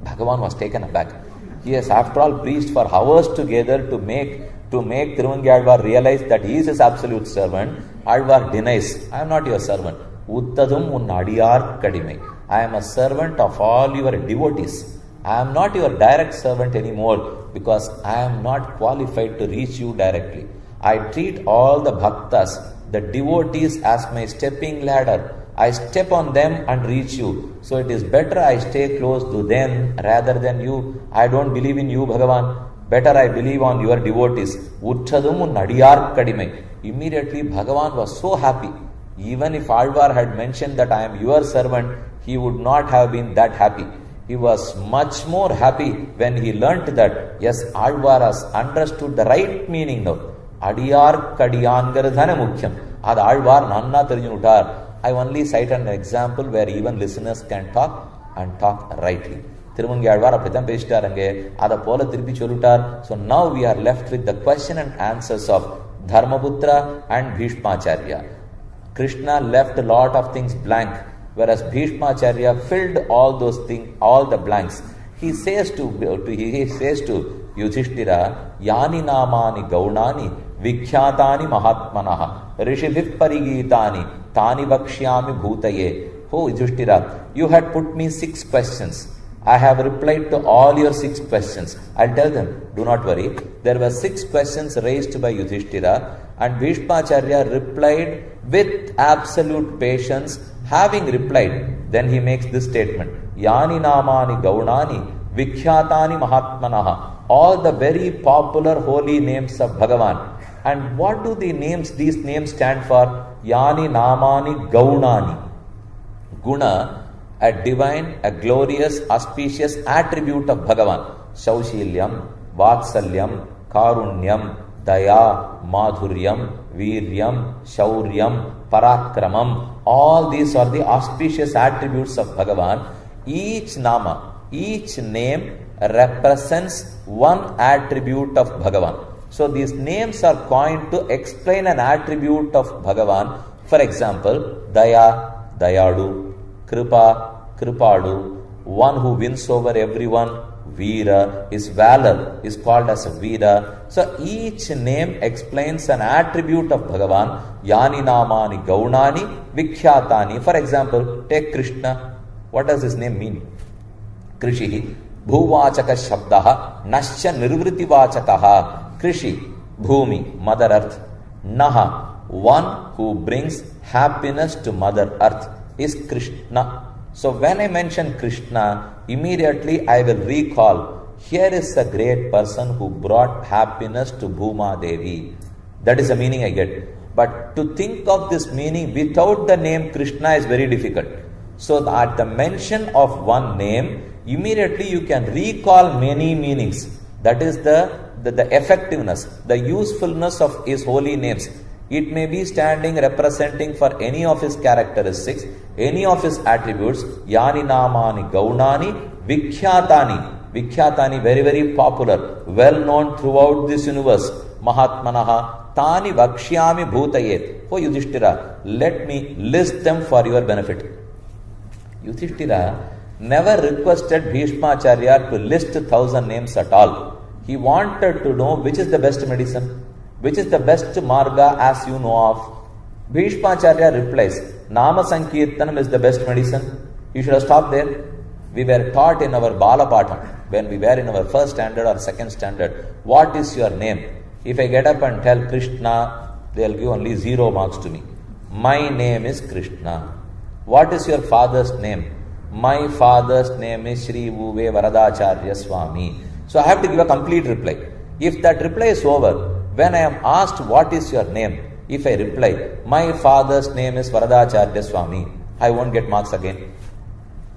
Bhagavan was taken aback. He has after all preached for hours together to make Thirumangialvar realize that he is his absolute servant. Alvar denies, I am not your servant. Uttadum un adiyarkku adimai. I am a servant of all your devotees. I am not your direct servant anymore because I am not qualified to reach you directly. I treat all the bhaktas, the devotees, as my stepping ladder. I step on them and reach you. So it is better I stay close to them rather than you. I don't believe in you, Bhagavan. Better I believe on your devotees. Utthadumu nadiyar kadimai. Immediately Bhagavan was so happy. Even if Alvar had mentioned that I am your servant, he would not have been that happy. He was much more happy when he learnt that, yes, Alvar has understood the right meaning now. Adiyar kadiyangaradhana mukhyam. Ad Alvar nanna therinjunutar. I only cite an example where even listeners can talk and talk rightly. Thirumangialvar அப்படித்தான் பேசிட்டாருங்க, அதை போல திருப்பி சொல்லிட்டார். So now we are left with the question and answers of Dharmaputra and Bhishmacharya. Krishna left a lot of things blank, whereas Bhishmacharya filled all those things, all the blanks. He says to Yudhishthira, Yani namani gaunani vikhyatani mahatmanaha rishibhip parigitani tani vakshyami bhutaye. Oh Yudhishthira, you had put me 6 questions. I have replied to all your 6 questions. I'll tell them, do not worry. There were 6 questions raised by Yudhishthira, and Bhishmacharya replied with absolute patience. Having replied, then he makes this statement, Yani namani gaunani vikhyatani mahatmanaha. All the very popular holy names of Bhagavan. And what do these names stand for? Yani namani gaunani. Guna, a divine, a glorious, auspicious attribute of Bhagavan. Shaushilyam, Vatsalyam, Karunyam, Daya, Madhuryam, Viryam, Shauryam, Parakramam. All these are the auspicious attributes of Bhagavan. Each nama, each name represents one attribute of Bhagavan. So these names are coined to explain an attribute of Bhagavan. For example, Daya, Dayadu, Kripa, Kripadu, one who wins over everyone. Veera, his valor is called as a Veera. So each name explains an attribute of Bhagavan. Yani namani gaunani vikhyatani. For example, take Krishna. What does his name mean? Krishihi, bhuvachaka shabdaha, nasya nirvritivachakaha. Krishi, bhumi, Mother Earth. Naha, one who brings happiness to Mother Earth, is Krishna. So when I mention Krishna, immediately I will recall, here is a great person who brought happiness to Bhuma Devi. That is the meaning I get. But to think of this meaning without the name Krishna is very difficult. So at the mention of one name, immediately you can recall many meanings. That is the effectiveness, the usefulness of his holy names. It may be standing representing for any of his characteristics, any of his attributes. Yani namani gaunani vikhyatani. Vikhyatani, very, very popular, well known throughout this universe. Mahatmanaha, Tani Vakshyami Bhutayet. Oh Yudhishthira, let me list them for your benefit. Yudhishthira never requested Bhishmacharya to list 1,000 names at all. He wanted to know which is the best medicine, which is the best marga as you know of. Bhishmacharya replies, Nama Sankirtanam is the best medicine. You should have stopped there. We were taught in our Balapatham, when we were in our first standard or second standard, what is your name? If I get up and tell Krishna, they'll give only 0 marks to me. My name is Krishna. What is your father's name? My father's name is Shri U.Ve Varadacharya Swami. So I have to give a complete reply. If that reply is over, when I am asked what is your name, if I reply, my father's name is Varadacharya Swami, I won't get marks again.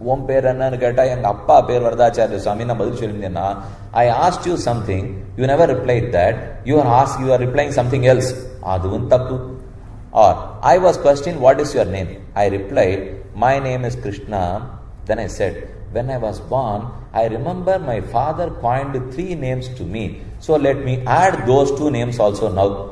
Om per enna ketta enga appa per Varadacharya Swami na badil sollindena. I asked you something, you never replied that. You are replying something else. Aduvum tappu. Or I was questioned, what is your name? I replied, my name is Krishna. Then I said, when I was born, I remember my father coined 3 names to me. So let me add those 2 names also now.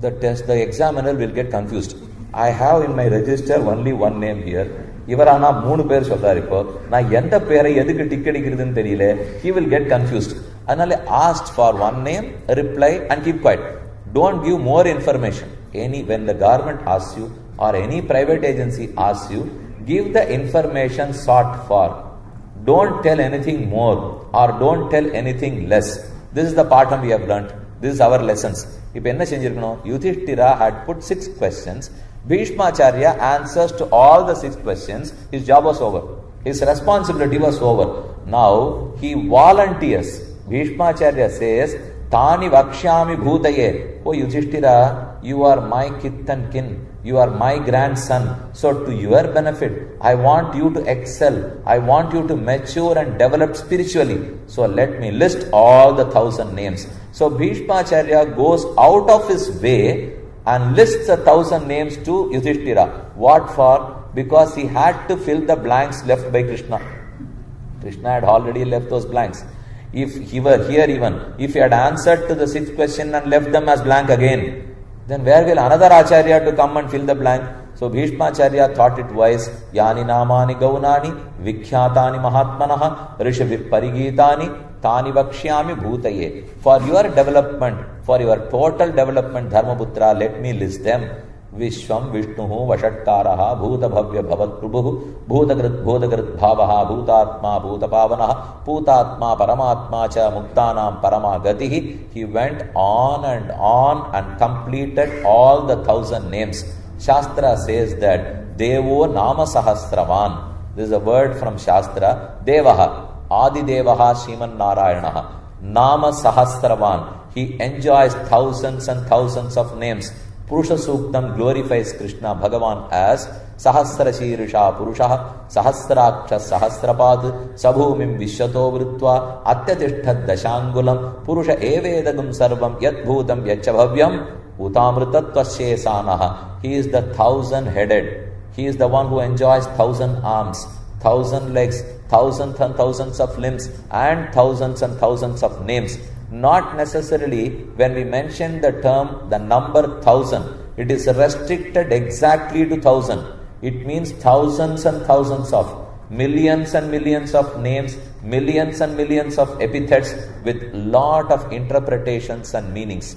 The examiner will get confused. I have in my register only 1 name here. இவரானா 3 பேர் சொல்றாரு. இப்போ நான் எந்த பேரை எதுக்கு tick அடிக்கிறதுன்னு தெரியல. He will get confused. அதனால asked for 1 name, reply and keep quiet. Don't give more information. When the government asks you or any private agency asks you, give the information sought for. Don't tell anything more or don't tell anything less. This is the pattern we have learnt. This is our lessons. இப்போ என்ன செஞ்சிருக்கணும்? Yudhishthira had put 6 questions. Bhishmacharya answers to all the 6 questions. His job was over. His responsibility was over. Now he volunteers. Bhishmacharya says, Tani Vakshyami Bhutaye. Oh Yudhishthira, you are my kith and kin. You are my grandson. So to your benefit, I want you to excel. I want you to mature and develop spiritually. So let me list all the 1,000 names. So Bhishmacharya goes out of his way and lists 1,000 names to Yudhishthira. What for? Because he had to fill the blanks left by Krishna. Krishna had already left those blanks. If he were here even, if he had answered to the 6th question and left them as blank again, then where will another Acharya to come and fill the blank? So Bhishmacharya thought it wise, Yani Namani Gaunani, Vikhyatani Mahatmanaha, Rishabhi Parigitani, Tani Vakshyami Bhutaye. For your development, for your total development, Dharmaputra, let me list them. Vishwam Vishnuhu Vashatkaraha Bhuta Bhavya Bhavat Prabhu Bhutagrit Bhavaha Bhutatma Bhutapavanaha Bhutatma Paramatma Cha Muktanam Paramagatihi. He went on and completed all the 1,000 names. Shastra says that Devo Nama Sahasraman. This is a word from Shastra. Devaha Adi Devaha Sriman Narayanaha Nama Sahasravan. He enjoys thousands and thousands of names. Purusha Suktam glorifies Krishna Bhagavan as Sahasra Shirisha Purusha, Sahasraksha Sahasrapad, Sabhumim Vishyato Vrutva, Atyatishthad Dashangulam, Purusha Evedagam Sarvam Yat Bhutam Yachabhavyam, Utamritatvasye Sanaha. He is the 1,000-headed. He is the one who enjoys 1,000 arms, 1,000 legs, thousands and thousands of limbs, and thousands of names. Not necessarily when we mention the term, the number 1,000, it is restricted exactly to 1,000. It means thousands and thousands of, millions and millions of names, millions and millions of epithets with lot of interpretations and meanings.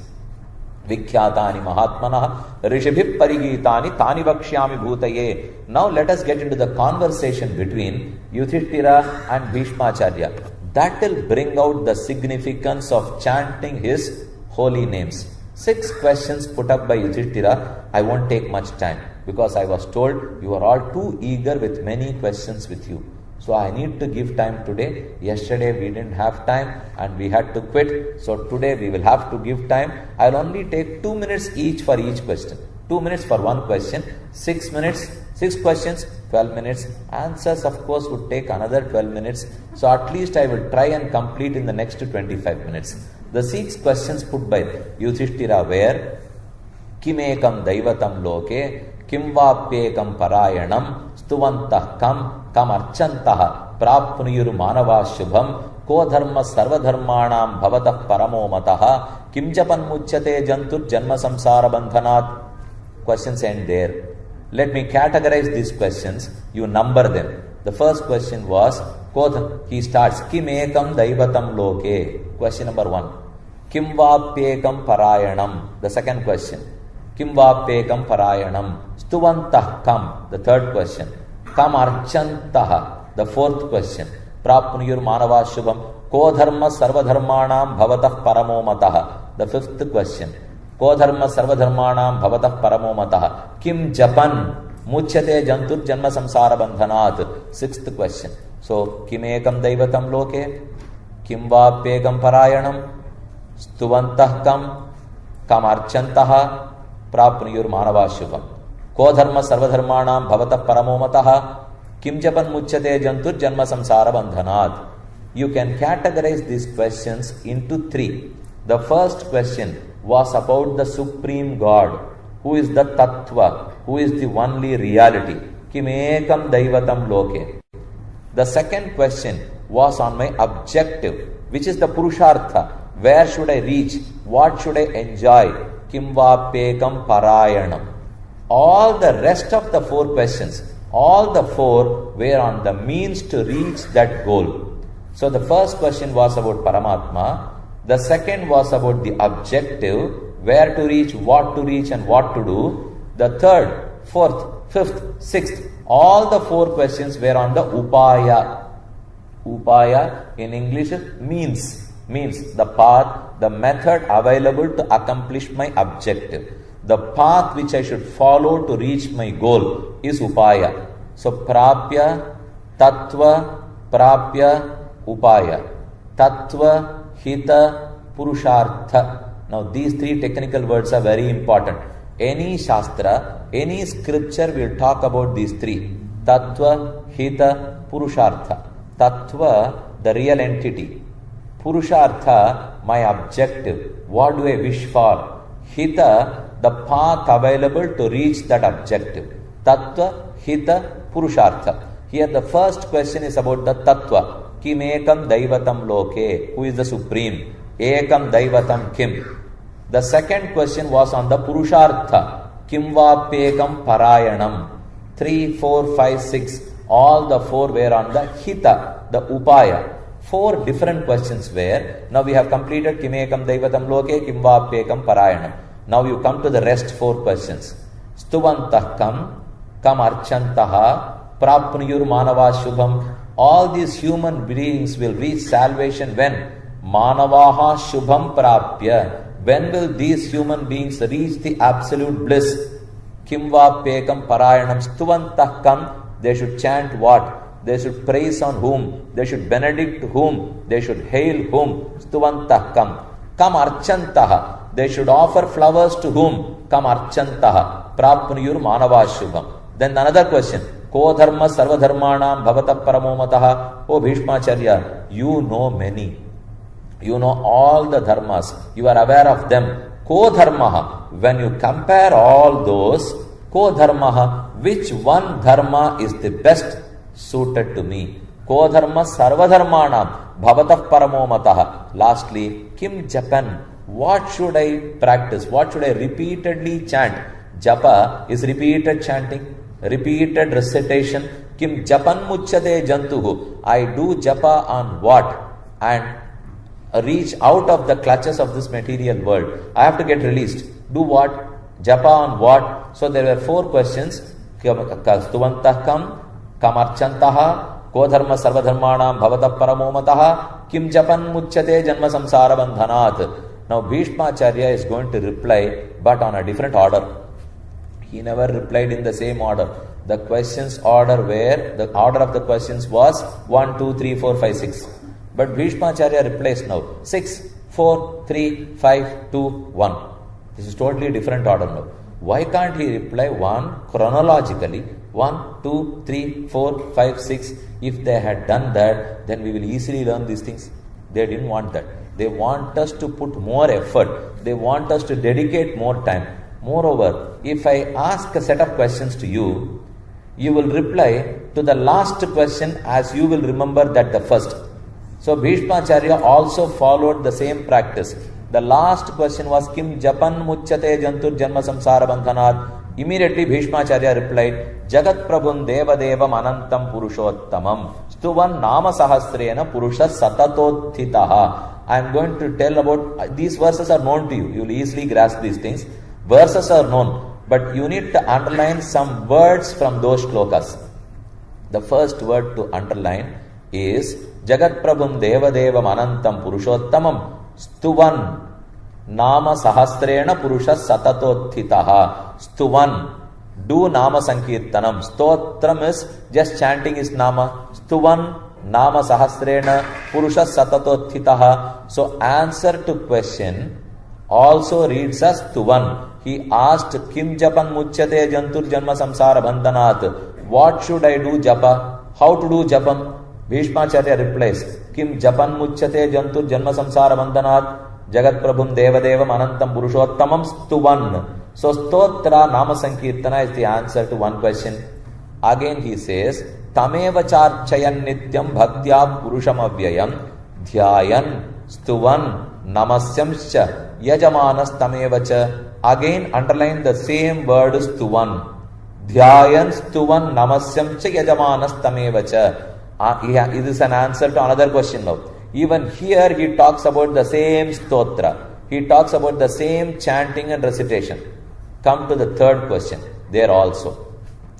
Vikhyatani Mahatmanaha Rishabhi Parigitani Tani Vakshyami Bhutaye. Now let us get into the conversation between Yudhishthira and Bhishmacharya. That will bring out the significance of chanting his holy names. 6 questions put up by Yudhishthira. I won't take much time because I was told you are all too eager with many questions with you. So I need to give time today. Yesterday we didn't have time and we had to quit. So today we will have to give time. I'll only take 2 minutes each for each question. 2 minutes for one question. 6 minutes, 6 questions, 12 minutes. Answers of course would take another 12 minutes. So at least I will try and complete in the next 25 minutes. The 6 questions put by Yudhishthira were Kimekam Daivatam Loke, Kimvapyekam Parayanam, Stuvantah Kam archantaha Prapnuyur Manava Shubham, ko dharma sarva dharmanam bhavatah paramo matah kim japan muchyate jantur janma samsara bandhanat. Questions end there. Let me categorize these questions. You number them. The first question was, he starts, Kim ekam daivatam loke. Question number 1. Kim vapyekam parayanam. The second question. Kim vapyekam parayanam. Stuvantah kam. The third question. Kam archantah. The fourth question. Prapnuyur manava shubham. Ko dharma sarva dharmanam bhavatah paramo matah. The fifth question. Ko dharma sarva dharmanam bhavatah paramo matah. Kim japan muchyate jantur janma samsara bandhanat. Sixth question. So, kim ekam daivatam loke, kim vapyekam parayanam, stuvantah kam archantah, prapnuyur manava shubham. Ko dharma sarva dharmanam bhavatah paramo matah, kim japan muchyate jantur janma samsara bandhanat. You can categorize these questions into 3. The first question was about the Supreme God, who is the Tattva, who is the only reality. Kim ekam daivatam loke. The second question was on my objective, which is the Purushartha. Where should I reach? What should I enjoy? Kim vapyekam parayanam. All the rest of the 4 questions, all the 4 were on the means to reach that goal. So the first question was about Paramatma. The second was about the objective, where to reach, what to reach and what to do. The third, fourth, fifth, sixth, all the 4 questions were on the upaya. Upaya in English means the path, the method available to accomplish my objective. The path which I should follow to reach my goal is upaya. So prapya, tattva, prapya, upaya. Tattva, hita, purushartha. Now these 3 technical words are very important. Any shastra, any scripture will talk about these 3. Tattva, hita, purushartha. Tattva, the real entity. Purushartha, my objective. What do I wish for? Hita, the path available to reach that objective. Tattva, hita, purushartha. Here the first question is about the tattva. Kim ekam daivatam loke. Who is the supreme? Ekam daivatam kim. The second question was on the Purushartha. Kim vapyekam parayanam. 3, 4, 5, 6. All the 4 were on the Hita, the Upaya. 4 different questions were. Now we have completed Kim ekam daivatam loke, Kim vapyekam parayanam. Now you come to the rest 4 questions. Stuvantah kam archantaha, prapnuyur manava shubham. All these human beings will reach salvation when? Manavaha shubham prapya. When will these human beings reach the absolute bliss? Kim vapyekam parayanam stuvantah kam. They should chant what? They should praise on whom? They should benedict whom? They should hail whom? Stuvantah kam. Kam archantaha. They should offer flowers to whom? Kam archantaha. Prapnuyur manava shubham. Then another question. Ko dharma sarva dharmanam bhavatah paramo matah. Oh Bhishmacharya, you know many. You know all the dharmas. You are aware of them. Ko dharmaha. When you compare all those, ko dharmaha, which one dharma is the best suited to me? Ko dharma sarva dharmanam bhavatah paramo matah. Lastly, kim japan. What should I practice? What should I repeatedly chant? Japa is repeated chanting, repeated recitation. Kim japan muchyate jantuhu. I do japa on what? And reach out of the clutches of this material world. I have to get released. Do what? Japa on what? So there were 4 questions. Stuvantah kam archantaha, ko dharma sarva dharmanam bhavatah paramo matah, kim japan muchyate janma samsara bandhanat. Now Bhishmacharya is going to reply, but on a different order. He never replied in the same order. The questions order where the order of the questions was 1, 2, 3, 4, 5, 6. But Bhishmacharya replies now 6, 4, 3, 5, 2, 1. This is totally different order now. Why can't he reply 1 chronologically? 1, 2, 3, 4, 5, 6. If they had done that, then we will easily learn these things. They didn't want that. They want us to put more effort. They want us to dedicate more time. Moreover, if I ask a set of questions to you, you will reply to the last question as you will remember that the first. So Bhishmacharya also followed the same practice. The last question was Kim Japan Muchyate Jantur Janma Samsara Bandhanat. Immediately Bhishmacharya replied, Jagat Prabhum Deva Devam Anantam Purushottamam Stuvan Nama Sahasrena Purusha Satatothitaha. I am going to tell about, these verses are known to you. You will easily grasp these things. Verses are known, but you need to underline some words from those shlokas. The first word to underline is Jagat Prabhum Deva Devam Anantam Purushottamam Stuvan Nama Sahasrena Purusha Satatothitaha. Stuvan, do Nama Sankirtanam. Strotram is just chanting his Nama. Stuvan Nama Sahasrena Purusha Satatothitaha. So answer to question also reads as Stuvan. He asked Kim Japan Muchyate Jantur Janma Samsara Bandhanat. What should I do japa? How to do japam? Bhishmacharya replies, Kim Japan Muchyate Jantur Janma Samsara Bandhanat Jagat Prabhum Deva Devam Anantam Purushottamam Stuvan. So Stotra Nama Sankirtana is the answer to one question. Again he says, Tameva Charchayan Nityam Bhaktya Purusham Avyayam Dhyayan Stuvan Namasyamscha Yajamanas Tamevacha. Again underline the same word Stuvan. Dhyayan Stuvan Namasyamcha Yajamanas Tamevacha. It is an answer to another question now. Even here he talks about the same stotra. He talks about the same chanting and recitation. Come to the third question. There also.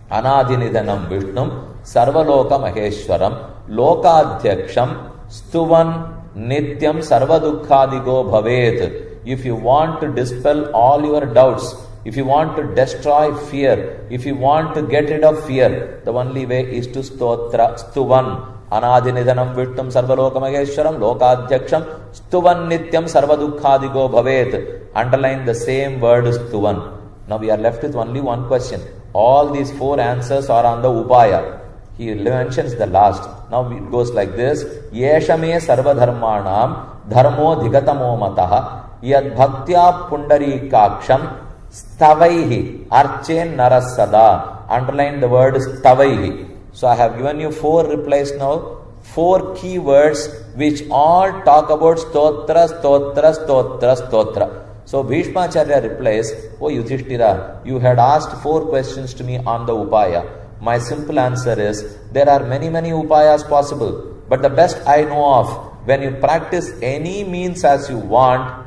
Anadinidhanam Vishnum Sarvaloka Maheshwaram Lokadhyaksham Stuvan Nityam Sarvadukhadigo Bhavet. If you want to dispel all your doubts, if you want to destroy fear, if you want to get rid of fear, the only way is to stotra, stuvan. Anadinidhanam Vishnum Sarvaloka Maheshwaram Lokadhyaksham Stuvan Nityam Sarvadukhadigo Bhavet. Underline the same word stuvan. Now we are left with only one question. All these four answers are on the upaya. He mentions the last. Now it goes like this. Yeshame sarvadharmanam dharmo dhigatamo mataha yad bhaktya pundarikaksham stavaihi archen narasada. Underline the word stavaihi. So I have given you four replies now. Four key words which all talk about stotra, stotra, stotra, stotra. So Bhishmacharya replies, O Yudhishthira, you had asked four questions to me on the upaya. My simple answer is, there are many upayas possible. But the best I know of, when you practice any means as you want,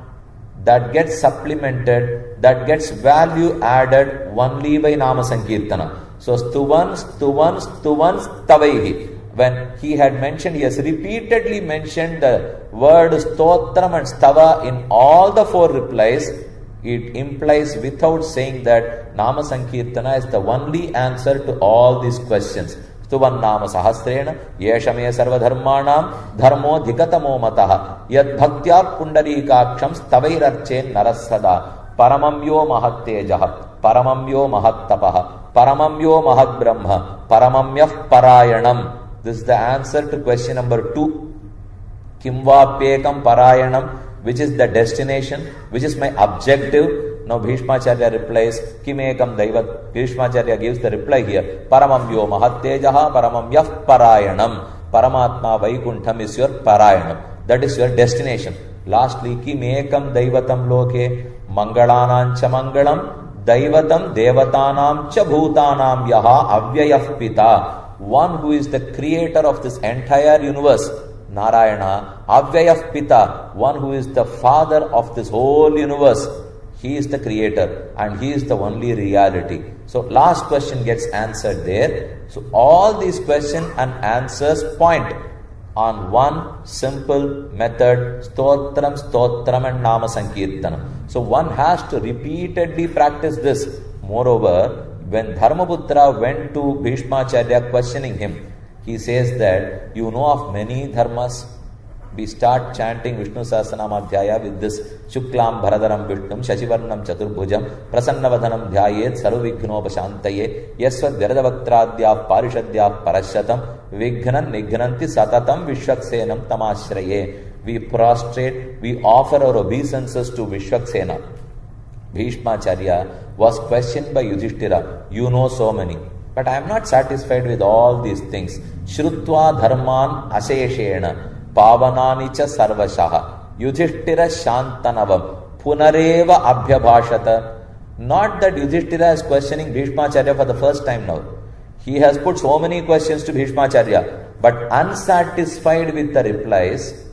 that gets supplemented, that gets value added only by Nama Sankirtana. So Stuvan, Stuvan, Stuvan, Stavaihi. When he had mentioned, he has repeatedly mentioned the word Stotram and Stava in all the four replies. It implies without saying that Nama Sankirtana is the only answer to all these questions. Stuvan Nama Sahasrena Yeshame Sarvadharmanam Dharmo Dhikatamo Mataha Yad Bhaktya Pundarikaksham Stavairarchen Narasada Paramamyo Mahattejaha Paramamyo Mahattapaha Paramamyo Mahatbrahma Paramamyah Parayanam. This is the answer to question number 2. Kimvapyekam Parayanam, which is the destination, which is my objective. Now Bhishmacharya replies, Kimekam Daivat. Bhishmacharya gives the reply here. Paramamyo Mahattejaha Paramamyah Parayanam. Paramatma Vaikuntham is your Parayanam. That is your destination. Lastly, Kimekam Daivatam Loke Mangalanancha Mangalam Daivatam Devatanam Cha Bhutanam Yaha Avyayah Pita. One who is the creator of this entire universe, Narayana, Avyayah Pita, one who is the father of this whole universe. He is the creator and he is the only reality. So last question gets answered there. So all these questions and answers point on one simple method, Stotram, Stotram and Nama Sankirtanam. So one has to repeatedly practice this. Moreover, when Dharmaputra went to Bhishmacharya questioning him, he says that you know of many dharmas. We start chanting Vishnu Sahasranama Dhyaya with this Shuklam Bharadaram Vishnum Shashivarnam Chaturbhujam Prasannavadhanam Dhyayet Saruvighnopashantaye Yasvad Viradavaktradhyah Parishadhyah Parashatam Vignan Nignanti Satatam Vishwaksenam Tamashraye. We prostrate, we offer our obeisances to Vishwaksena. Bhishmacharya was questioned by Yudhishthira, you know so many, but I am not satisfied with all these things. Shrutva dharman aseshena. pavanani cha sarvashaha Yudhishthira shantanavam punareva abhyabhashata. Not that Yudhishthira is questioning Bhishmacharya for the first time now. He has put so many questions to Bhishmacharya, but unsatisfied with the replies,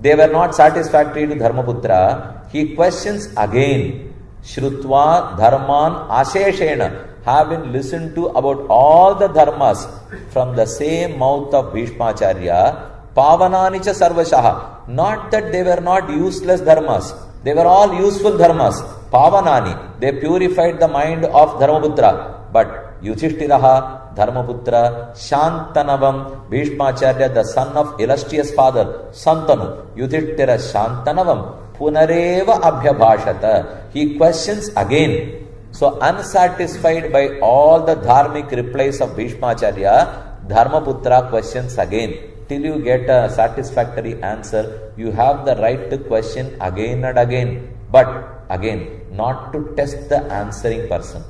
they were not satisfactory to Dharmaputra. He questions again. Shrutva dharman asheshena, having listened to about all the dharmas from the same mouth of Bhishmacharya, pavanani cha sarvashaha. Not that they were not useless dharmas. They were all useful dharmas. Pavanani, they purified the mind of Dharmaputra. But Yudhishthiraha, Dharmaputra, Shantanavam, Bhishmacharya, the son of illustrious father, Santanu, Yudhishthira Shantanavam, Punareva Abhyabhashata. He questions again. So unsatisfied by all the dharmic replies of Bhishmacharya, Dharmaputra questions again. Till you get a satisfactory answer, you have the right to question again and again. But again, not to test the answering person.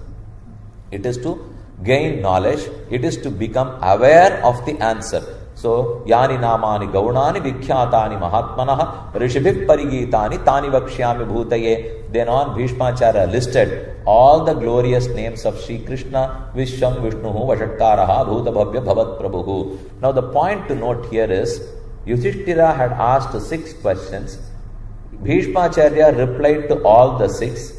It is to gain knowledge. It is to become aware of the answer. So, yani namani gaunani vikhyatani mahatmanaha rishibhip parigitani tani vakshyami bhutaye. Then on Bhishmacharya listed all the glorious names of Shri Krishna, Vishwam Vishnuhu Vashatkaraha Bhutabhavya Bhavat Prabhuhu. Now the point to note here is, Yudhishthira had asked 6 questions. Bhishmacharya replied to all the 6.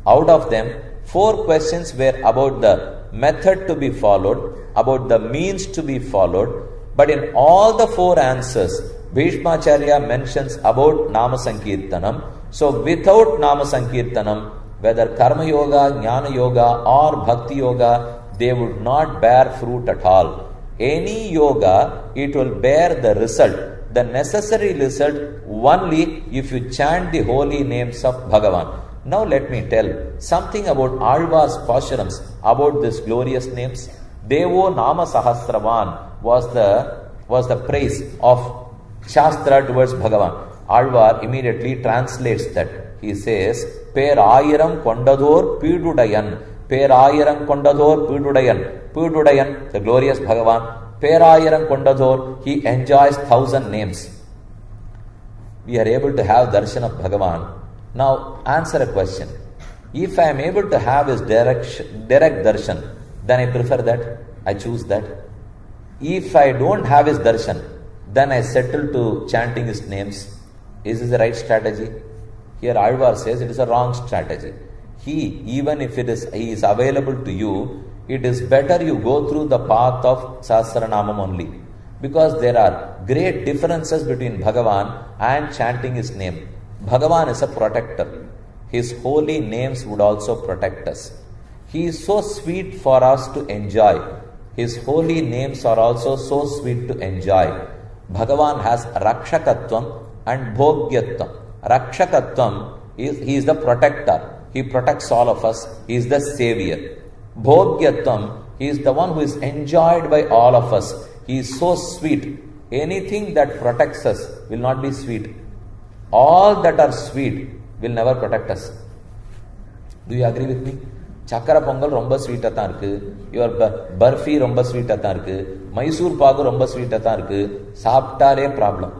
Out of them, 4 questions were about the method to be followed, about the means to be followed. But in all the 4 answers, Bhishmacharya mentions about Nama Sankirtanam. So without Nama Sankirtanam, whether Karma Yoga, Jnana Yoga or Bhakti Yoga, they would not bear fruit at all. Any yoga, it will bear the result, the necessary result, only if you chant the holy names of Bhagavan. Now let me tell something about Alvar's Pasharams, about these glorious names. Devo Nama Sahasravan was the praise of Shastra towards Bhagavan. Alvar immediately translates that. He says, Per Ayiram Kondador Pidudayan, Per Ayiram Kondador Pidudayan. Pidudayan, the glorious Bhagavan. Per Ayiram Kondador, he enjoys 1,000 names. We are able to have darshan of Bhagavan. Now answer a question. If I am able to have his direct darshan, then I prefer that, I choose that. If I don't have his darshan, then I settle to chanting his names. Is this the right strategy? Here Alvar says it is a wrong strategy. Even if he is available to you, it is better you go through the path of Sahasranamam only. Because there are great differences between Bhagavan and chanting his name. Bhagavan is a protector. His holy names would also protect us. He is so sweet for us to enjoy. His holy names are also so sweet to enjoy. Bhagavan has Rakshakatvam and Bhogyatvam. Rakshakatvam is he is the protector. He protects all of us. He is the savior. Bhogyatvam, he is the one who is enjoyed by all of us. He is so sweet. Anything that protects us will not be sweet. All that are sweet will never protect us. Do you agree with me? Chakra pongal romba sweet ah thaan irukku. Your barfi romba sweet ah thaan irukku. Mysore pagu romba sweet ah thaan irukku. Saaptare problem.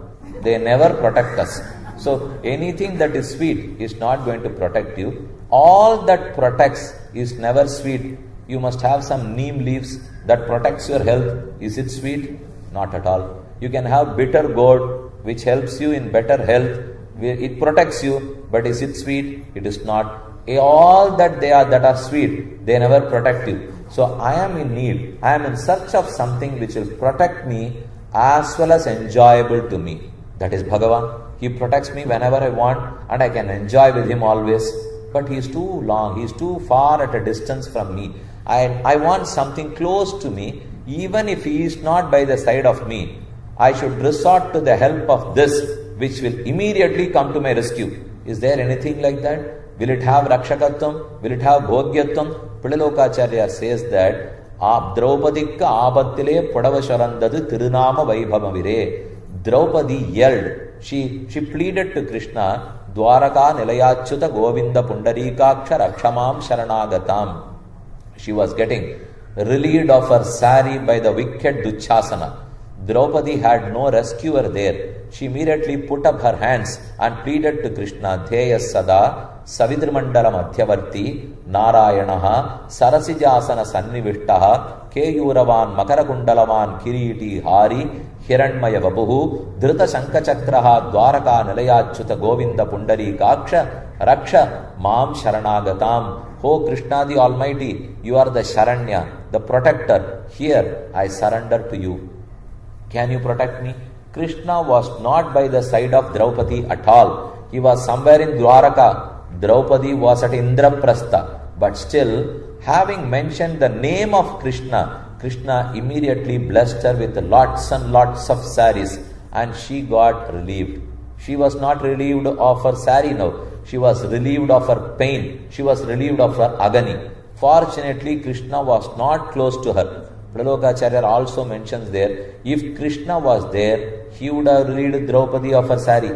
They never protect us. So anything that is sweet is not going to protect you. All that protects is never sweet. You must have some neem leaves that protects your health. Is it sweet? Not at all. You can have bitter gourd which helps you in better health. It protects you, but is it sweet? It is not. All that are sweet, they never protect you. So I am in need. I am in search of something which will protect me as well as enjoyable to me. That is Bhagavan. He protects me whenever I want and I can enjoy with him always. But he is too long, he is too far at a distance from me. I want something close to me, even if he is not by the side of me. I should resort to the help of this, which will immediately come to my rescue. Is there anything like that? Will it have Rakshakatvam? Will it have Bhogyatvam? Pidalokacharya says that Draupadikka Abattile Padavasharandadu Tirunama Vaibhavavire. Draupadi yelled. She pleaded to Krishna, Dwaraka Nilayachyuta Govinda Pundarikaksha Rakshamam Sharanagatam. She was getting relieved of her sari by the wicked Duchasana. Draupadi had no rescuer there. She immediately put up her hands and pleaded to Krishna, Dheya Sada, Savidrimandala Madhyavarti, Narayanaha, Sarasijasana Sannivishtaha, Keyuravan Makaragundalavan Kiriti Hari, Hiranmaya Vabuhu, Dhrita Shankachakraha, Dwaraka Nilayachyuta Govinda Pundari Kaksha, Raksha, Mam Sharanagatam. Oh Krishna the Almighty, you are the Sharanya, the protector. Here I surrender to you. Can you protect me? Krishna was not by the side of Draupadi at all. He was somewhere in Dwaraka. Draupadi was at Indraprastha. But still, having mentioned the name of Krishna, Krishna immediately blessed her with lots and lots of saris, and she got relieved. She was not relieved of her sari now. She was relieved of her pain. She was relieved of her agony. Fortunately, Krishna was not close to her. Pralokacharya also mentions there, if Krishna was there, he would have relieved Draupadi of her sari.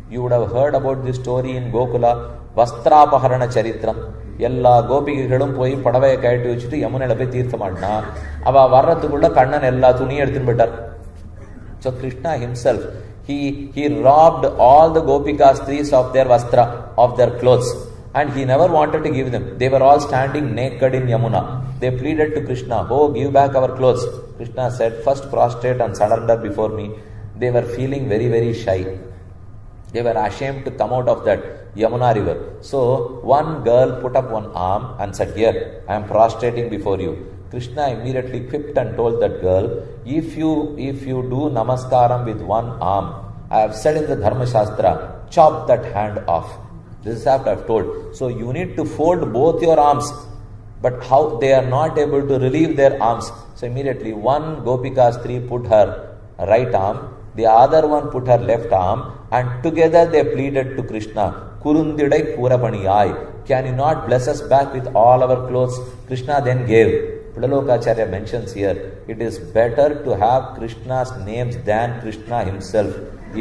You would have heard about this story in Gokula, Vastrapaharana Charitram. எல்லா கோபிகைகளும் போய் படவையை கழட்டி வச்சுட்டு யமுனையில போய் தீர்த்தமாடினா அவ வர்றதுக்குள்ள கண்ணன் எல்லா துணியும் எடுத்துன்னு போயிட்டார். So Krishna himself, he robbed all the gopikas of their vastra, of their clothes, and he never wanted to give them. They were all standing naked in Yamuna. They pleaded to Krishna, oh, give back our clothes. Krishna said, first prostrate and surrender before me. They were feeling very, very shy. They were ashamed to come out of that Yamuna river. So one girl put up one arm and said, here, I am prostrating before you. Krishna immediately quipped and told that girl, if you do namaskaram with one arm, I have said in the Dharma Shastra, chop that hand off. This is what I have told. So you need to fold both your arms. But how they are not able to relieve their arms. So immediately one Gopika Stri put her right arm, the other one put her left arm, and together they pleaded to Krishna, Kurundidai Purapaniyai, can you not bless us back with all our clothes? Krishna then gave. Pudalokacharya mentions here, it is better to have Krishna's names than Krishna himself.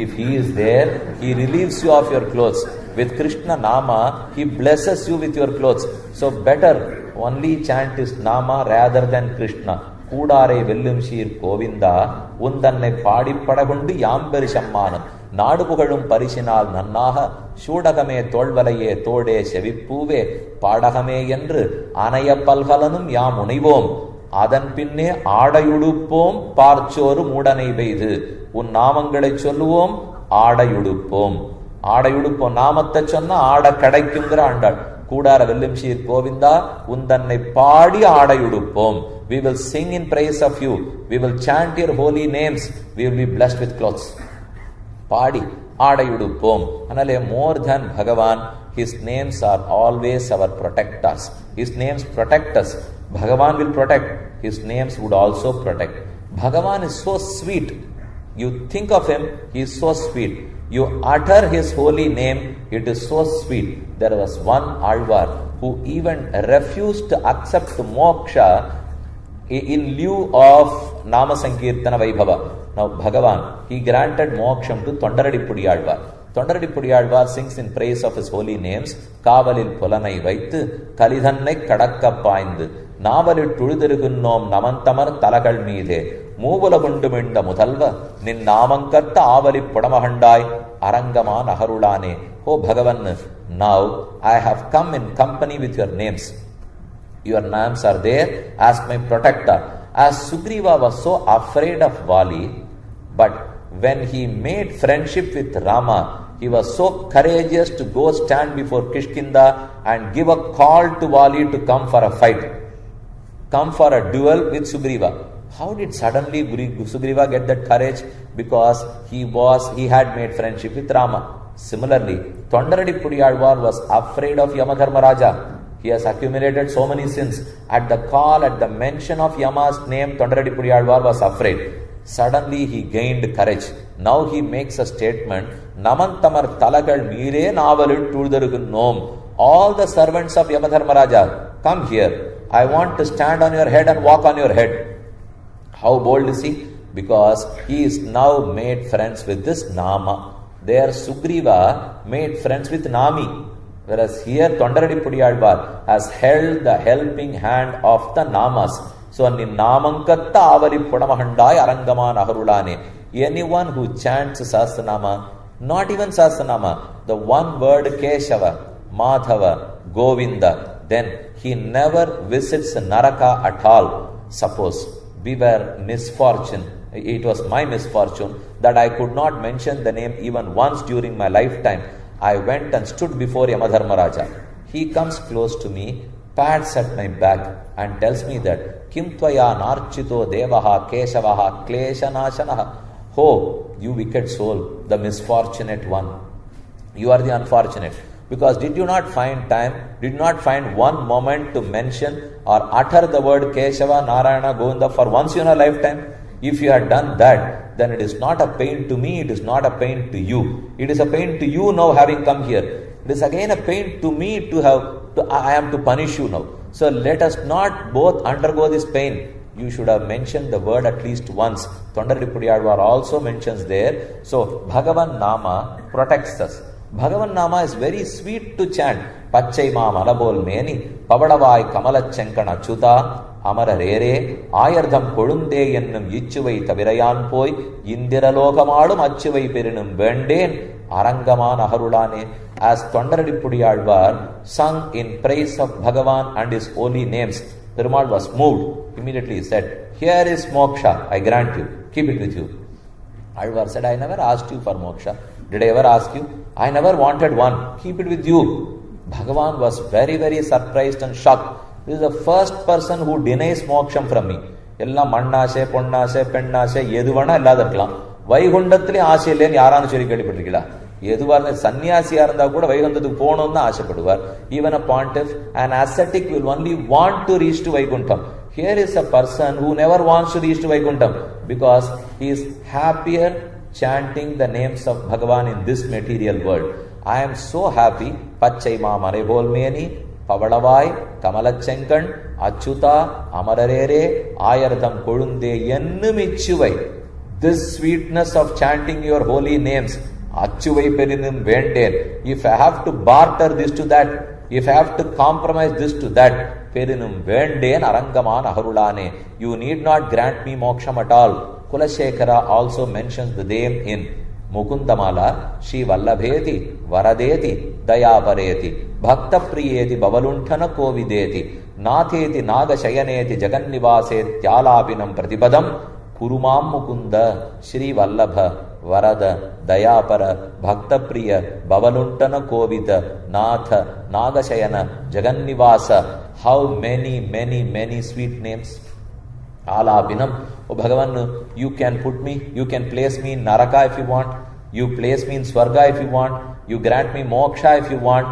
If he is there, he relieves you of your clothes. With Krishna Nama, he blesses you with your clothes. So better only chant his Nama rather than Krishna. Kudare Vellum Shir Govinda, Undanne Padi Padagundi Yambari Shammanam, Nadupugadum Parishinal Nanaha, Shudagame Tolvalaye Tode Shevipuve, Padahame Yendru, Anaya Palhalanum Yamunivom, Adan Pinne, Ada Yudupom, Parchoru Mudane Bedu, Unamangade Choluvom, Ada Yudupom. Ada Yudupo Namatachana, Ada Kadakundra under Kudara Villimshir Govinda, Undanne Padi Ada Yudupom. We will sing in praise of you. We will chant your holy names. We will be blessed with clothes. Padi, Ada Yudupom. Anale more than Bhagavan, his names are always our protectors. His names protect us. Bhagavan will protect. His names would also protect. Bhagavan is so sweet. You think of him, he is so sweet. You utter his holy name, it is so sweet. There was one Alvar who even refused to accept moksha in lieu of Nama Sankirtana Vaibhava. Now Bhagavan, he granted moksham to Tondaradipudi Alvar. Tondaradipudi Alvar sings in praise of his holy names. Kavalil Pulanai Vaitu, Kalidhanai Kadakka Paindu, Navalil Tudirugunnom Namantamar Talakal Mide. Movala Bunduminda Mudalva, Nin Namankarta Avali Padamahandai, Arangaman Aharulane. Oh Bhagavan, now I have come in company with your names. Your names are there as my protector. As Sugriva was so afraid of Vali, but when he made friendship with Rama, he was so courageous to go stand before Kishkinda and give a call to Vali to come for a fight, come for a duel with Sugriva. How did suddenly Sugriva get that courage? Because he had made friendship with Rama. Similarly, Tondaradipudi Alvar was afraid of Yamadharmaraja. He has accumulated so many sins. At the call, at the mention of Yama's name, Tondaradipudi Alvar was afraid. Suddenly he gained courage. Now he makes a statement, Namantamar Talagal Mire Navalid Tuldarugunnom. All the servants of Yamadharmaraja, come here. I want to stand on your head and walk on your head. How bold is he? Because he is now made friends with this Nama. There Sugriva made friends with Nami. Whereas here Tondaradipudi Alvar has held the helping hand of the Namas. So, Ninnamankatta Avari Pudamahandai Arangaman Aharulane. Anyone who chants Sahasranama, not even Sahasranama, the one word Keshava, Madhava, Govinda, then he never visits Naraka at all. Suppose we were misfortune, it was my misfortune that I could not mention the name even once during my lifetime. I went and stood before Yamadharmaraja. He comes close to me, pats at my back and tells me that Kim Tvaya Narchito Devaha Keshavaha Kleshanashanaha. Oh, you wicked soul, the misfortunate one. You are the unfortunate. Because did you not find time, did not find one moment to mention or utter the word Keshava, Narayana, Govinda for once in a lifetime? If you had done that, then it is not a pain to me, it is not a pain to you. It is a pain to you now having come here. It is again a pain to me I am to punish you now. So let us not both undergo this pain. You should have mentioned the word at least once. Thondaripudiyalvar also mentions there. So Bhagavan Nama protects us. Bhagavan Nama is very sweet to chant. Pachai ma malabol meni, Pavadavai Kamalachankan Achuta, Amara Rere, Ayardham Kodunde Yennum Yichuvai Tavirayan Poi, Indiralokamadum Achuvai Perinum Venden, Arangaman Aharulane, as Thondaripudiyalvar sung in praise of Bhagavan and his holy names. Perumal was moved. Immediately he said, here is moksha, I grant you, keep it with you. Alvar said, I never asked you for moksha. Did I ever ask you? I never wanted one. Keep it with you. Bhagavan was very, very surprised and shocked. This is the first person who denies moksham from me. Ella mannashe, ponnashe, pennashe, yeduvana illadakkalam. Vaikundathile aashe illenu yaranu seri kelipattirukila. Eduvarna sannyasiya irundha kuda Vaikundathukku ponumnu aashapaduvar. Even a pontiff, an ascetic will only want to reach to Vaikuntham. Here is a person who never wants to reach to Vaikuntham because he is happier chanting the names of Bhagavan in this material world. I am so happy. Pachai ma Marebolmeni, Pavadavai, Kamalachankan, Achuta, Amararere, Ayardham Kodunde Yennumichuvai. This sweetness of chanting your holy names, Achuvai Perinum Venden. If I have to barter this to that, if I have to compromise this to that, Perinum Venden Arangaman Aharulane. You need not grant me moksham at all. Kulashekara also mentions the name in Mukundamala, Shri Vallabheti, Varadeti, Dayavareti, Bhakta Priyeti, Bavaluntana Kovideti, Natheti, Nagashayaneti, Jagannivaseti, Tyalapinam Pratibadam, Kurumam Mukunda, Shri Vallabha, Varada, Dayapara, Bhakta Priya, Bavaluntana Kovida, Natha, Nagashayana, Jagannivasa. How many sweet names. Alapinam. Oh Bhagavan, you can put me, you can place me in Naraka if you want. You place me in Swarga if you want. You grant me moksha if you want.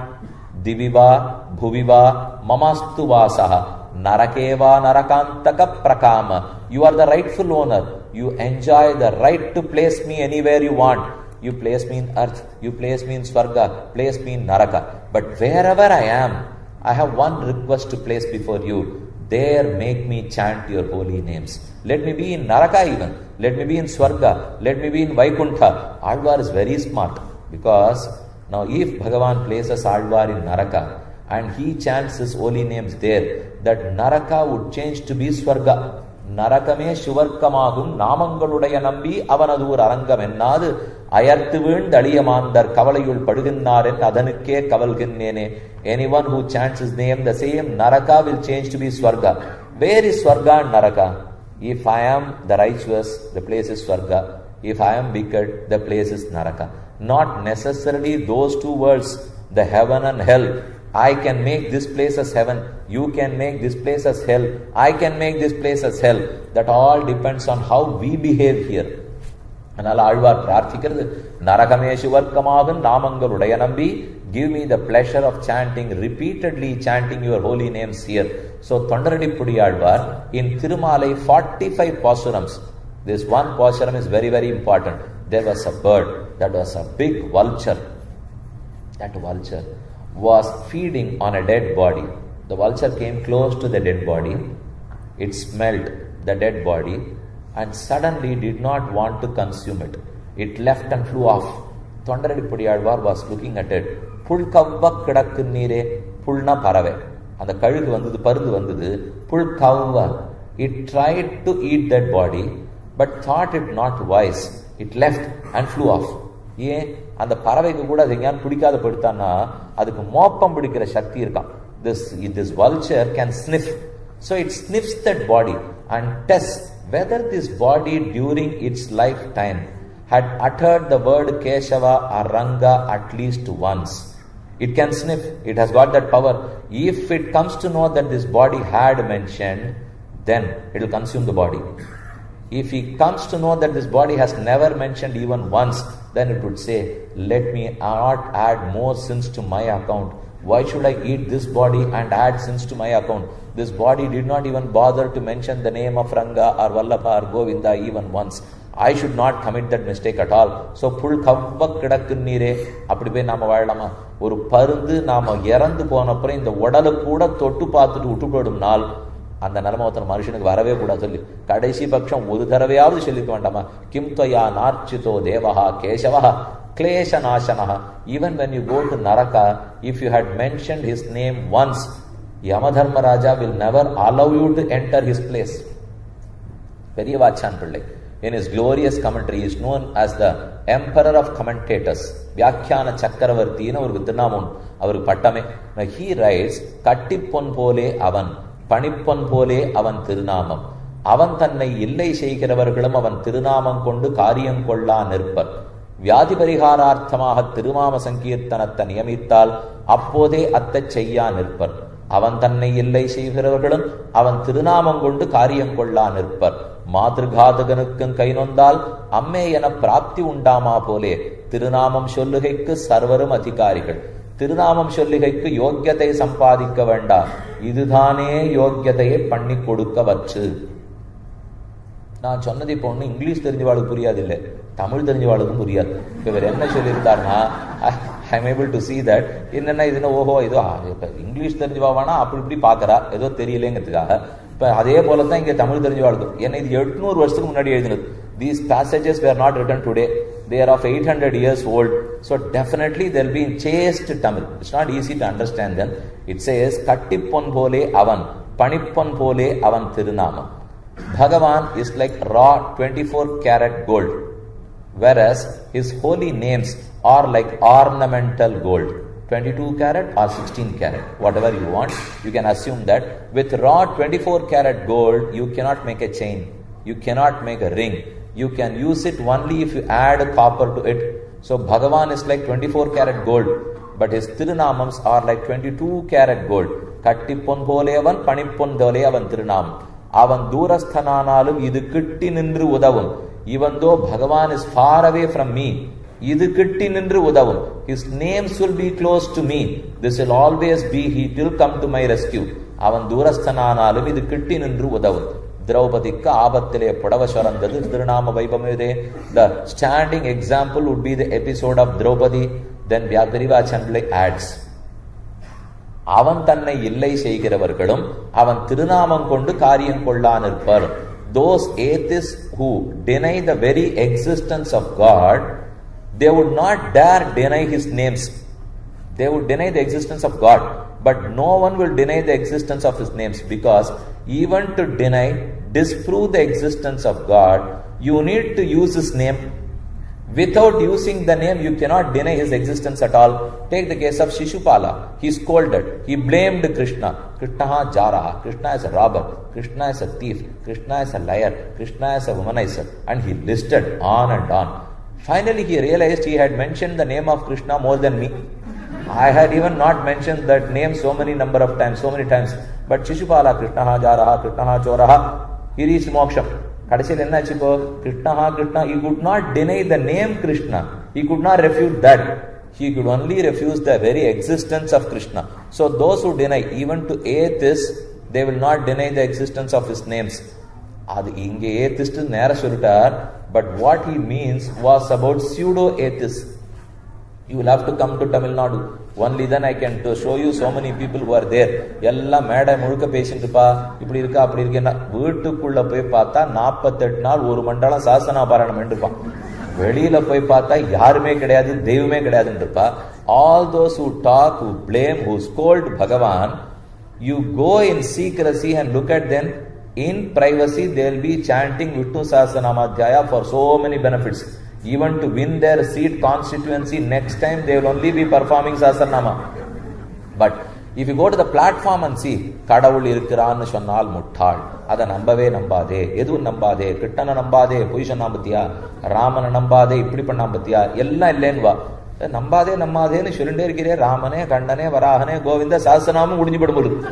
Diviva, Bhuviva, Mamastu Vasaha, Narakeva, Narakantaka Prakama. You are the rightful owner. You enjoy the right to place me anywhere you want. You place me in earth, you place me in Swarga, place me in Naraka. But wherever I am, I have one request to place before you. There make me chant your holy names. Let me be in Naraka even. Let me be in Swarga. Let me be in Vaikuntha. Alvar is very smart because now if Bhagavan places Alvar in Naraka and he chants his holy names there, that Naraka would change to be Swarga. Narakame Shuvarkamagum Namangaludaya Nambi Avanadur Arangam Ennadu Ayartuvun Daliamandar Kavalayul Paduginaren Adanukke Kavalginnene. Anyone who chants his name, the same Naraka will change to be Swarga. Where is Swarga and Naraka? If I am the righteous, the place is Swarga. If I am wicked, the place is Naraka. Not necessarily those two words, the heaven and hell. I can make this place as heaven. You can make this place as hell. I can make this place as hell. That all depends on how we behave here. And Alvar Prarthikar, Narakameshu Varkamavan Namangaludaya Nambi. Give me the pleasure of chanting, repeatedly chanting your holy names here. So Thondaripudiyalvar in Thirumalai 45 pasurams. This one pasuram is very, very important. There was a bird, that was a big vulture. That vulture was feeding on a dead body. The vulture came close to the dead body. It smelled the dead body and suddenly did not want to consume it. It left and flew off. Thondaripudiyalvar was looking at it. Pulkavva kidakku neere pulna parave. And the kazhuku vandhudu, parundu vandhudu, pulkavva. It tried to eat that body, but thought it not wise. It left and flew off. ஏன் அந்த பறவைக்கு கூட அது எங்கேயாவது பிடிக்காத போயிட்டான்னா அதுக்கு மோப்பம் பிடிக்கிற சக்தி இருக்கான். This vulture can sniff. So it sniffs that body and tests whether this body during its lifetime had uttered the word Keshava or Ranga at least once. It can sniff. It has got that power. If it comes to know that this body had mentioned, then it will consume the body. If he comes to know that this body has never mentioned even once, then it would say, let me not add more sins to my account. Why should I eat this body and add sins to my account? This body did not even bother to mention the name of Ranga or Vallabha or Govinda even once. I should not commit that mistake at all. So full kavva kidakku neere அப்படி போய் நாம வாழலாமா? ஒரு பருந்து நாம இறந்து போன அப்புறம் இந்த உடலை கூட தொட்டு பார்த்துட்டு விட்டு போயிடும் நாள் அந்த நிலைமை ஒருத்தர் மனுஷனுக்கு வரவே கூடாது சொல்லி கடைசி பட்சம் ஒரு தடவையாவது சொல்லிக்க வேண்டாமா? கிம் துவயா நார்ச்சிதோ தேவஹா கேசவஹ klesha nashanaha. Even when you go to Naraka, if you had mentioned his name once, Yamadharmaraja will never allow you to enter his place. Periyavachan Pillai, in his glorious commentary, he is known as the Emperor of Commentators. Vyakhyana Chakravarti in our Vidyanamon, our Patame. Now he writes, Kattipon pole avan, Panippon pole avan Tirunamam. Avan tannai illai seikiravargalum avan Tirunamam kondu kariyam kolla nirpar. வியாதி பரிகாரார்த்தமாக திருமாம சங்கீர்த்தனத்தை நியமித்தால் அப்போதே அத்தை செய்யா நிற்பர். அவன் தன்னை இல்லை செய்கிறவர்களும் அவன் திருநாமம் கொண்டு காரியம் கொள்ளா நிற்பர். மாதிருகாதகனுக்கும் கை நொந்தால் அம்மே என பிராப்தி உண்டாமா போலே திருநாமம் சொல்லுகைக்கு சர்வரும் அதிகாரிகள். திருநாமம் சொல்லுகைக்கு யோக்கியத்தை சம்பாதிக்க வேண்டாம், இதுதானே யோக்கியத்தையை பண்ணி கொடுக்க வச்சு. நான் சொன்னது இப்போ ஒன்றும் இங்கிலீஷ் தெரிஞ்சவாளுக்கு புரியாது, இல்லை தமிழ் தெரிஞ்சவாளுக்கும் புரியாது. இப்போ இவர் என்ன சொல்லியிருந்தாருன்னா, I am able to see that என்னென்ன இதுன்னு ஓஹோ ஏதோ இப்போ இங்கிலீஷ் தெரிஞ்சவானா அப்படி இப்படி பார்க்குறா ஏதோ தெரியலேங்கிறதுக்காக. இப்போ அதே போல தான் இங்கே தமிழ் தெரிஞ்சவாளுக்கும். ஏன்னா இது 800 வருஷத்துக்கு முன்னாடி எழுதினது. These passages were not written today. They are of 800 years old. So definitely there will be in chaste Tamil. It's not easy to understand them. It says, Kattipon pole avan, Panippon pole avan Tirunamam. Bhagavan is like raw 24 karat gold, whereas his holy names are like ornamental gold. 22 karat or 16 karat, whatever you want. You can assume that with raw 24 karat gold, you cannot make a chain, you cannot make a ring. You can use it only if you add copper to it. So Bhagavan is like 24 karat gold, but his Tirunamams are like 22 karat gold. Kattipon pole avan, Panippon pole avan Tirunamam. அவன் தூரஸ்தனானாலும் இது கிட்டி நின்று உதவும். Even though Bhagavan is far away from me, இது கிட்டி நின்று உதவும். His names will be close to me. This will always be, he will come to my rescue. அவன் தூரஸ்தனானாலும் இது கிட்டி நின்று உதவும். திரௌபதிக்கு ஆபத்திலே புடவ சொரந்தது திருநாம வைபவமே. The standing example would be the episode of Draupadi. Then Vyapirivachandlai adds, அவன் தன்னை இல்லை செய்கிறவர்களும் அவன் திருநாமம் கொண்டு காரியம் கொள்ளா நிற்பர். Those atheists who deny the very existence of God, they would not dare deny his names. They would deny the existence of God, but no one will deny the existence of his names, because even to deny, disprove the existence of God, you need to use his name. Without using the name, you cannot deny his existence at all. Take the case of Shishupala. He scolded. He blamed Krishna. Krishna jaraha. Krishna is a robber. Krishna is a thief. Krishna is a liar. Krishna is a womanizer. And he listed on and on. Finally, he realized he had mentioned the name of Krishna more than me. I had even not mentioned that name so many times. But Shishupala, Krishna jaraha, Krishna choraha, he reached moksham. கடைசியில் என்னாச்சு? இப்போ Krishna he could not deny the name Krishna. He could not refute that. He could only refuse the very existence of Krishna. So those who deny, even to atheists, they will not deny the existence of his names. அது இங்கே atheist நேர சொல்லிட்டார். But what he means was about pseudo atheists. You will have to come to Tamil Nadu. Only then I can show you so many people who are there. எல்லாம் மேடை முழுக்க பேசிட்டு இருப்பா, இப்படி இருக்கா அப்படி இருக்கேன்னா. வீட்டுக்குள்ள போய் பார்த்தா 48 நாள் ஒரு மண்டலம் சாசனா பாராயணம் பண்ணிருப்பான். வெளியில போய் பார்த்தா யாருமே கிடையாது, தெய்வமே கிடையாதுன்னு இருப்பா. All those who talk, who blame, who scold Bhagavan, you go in secrecy and look at them. In privacy, they will be chanting Vishnu Sahasranama for so many benefits. Even to win their seat constituency, next time they will only be performing Sahasranama. But if you go to the platform and see, Kadavul irukkurannu sonnal muttal, adha nambave nambade, edu nambade, Krishna nambade, position nambatiya, Ramana nambade, ipdi panna nambatiya, ella illenva. Nambade nammadenu sollinde irukire, Ramane, Kandane, Varahane, Govinda, Sahasranamam mudinju podumulu.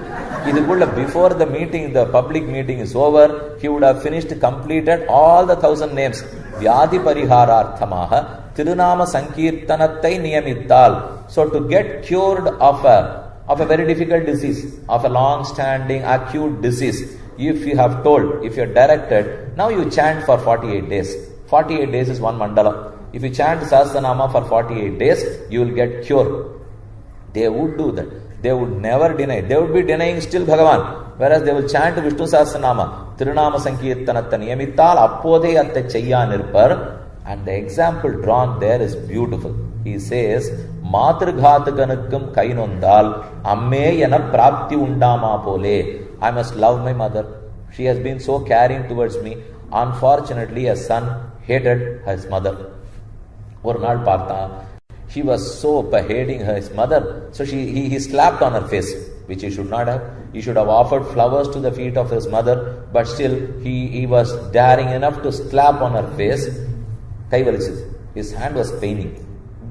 Idukulla before the meeting, the public meeting is over, he would have completed all the 1,000 names. Vyadi parihararthamaha, Tirunama Sankirtanattai niyamittal. So to get cured of a very difficult disease, of a long-standing acute disease, if you have told, if you are directed, now you chant for 48 days. 48 days is one mandala. If you chant Sahasranama for 48 days, you will get cured. They would do that. They would never deny. They would be denying still Bhagavan. Whereas they will chant Vishnu Sahasranama, Tirunama Sankirtanatta Niyamittal, Appode Atte Chayyanirpar. And the example drawn there is beautiful. He says, Matrughataganukkam kainondal, Amme yana prapti undama pole. I must love my mother. She has been so caring towards me. Unfortunately, a son hated his mother. Or naal partha. He was so hating his mother. So he slapped on her face, which he should not have. He should have offered flowers to the feet of his mother. But still, he was daring enough to slap on her face. His hand was paining.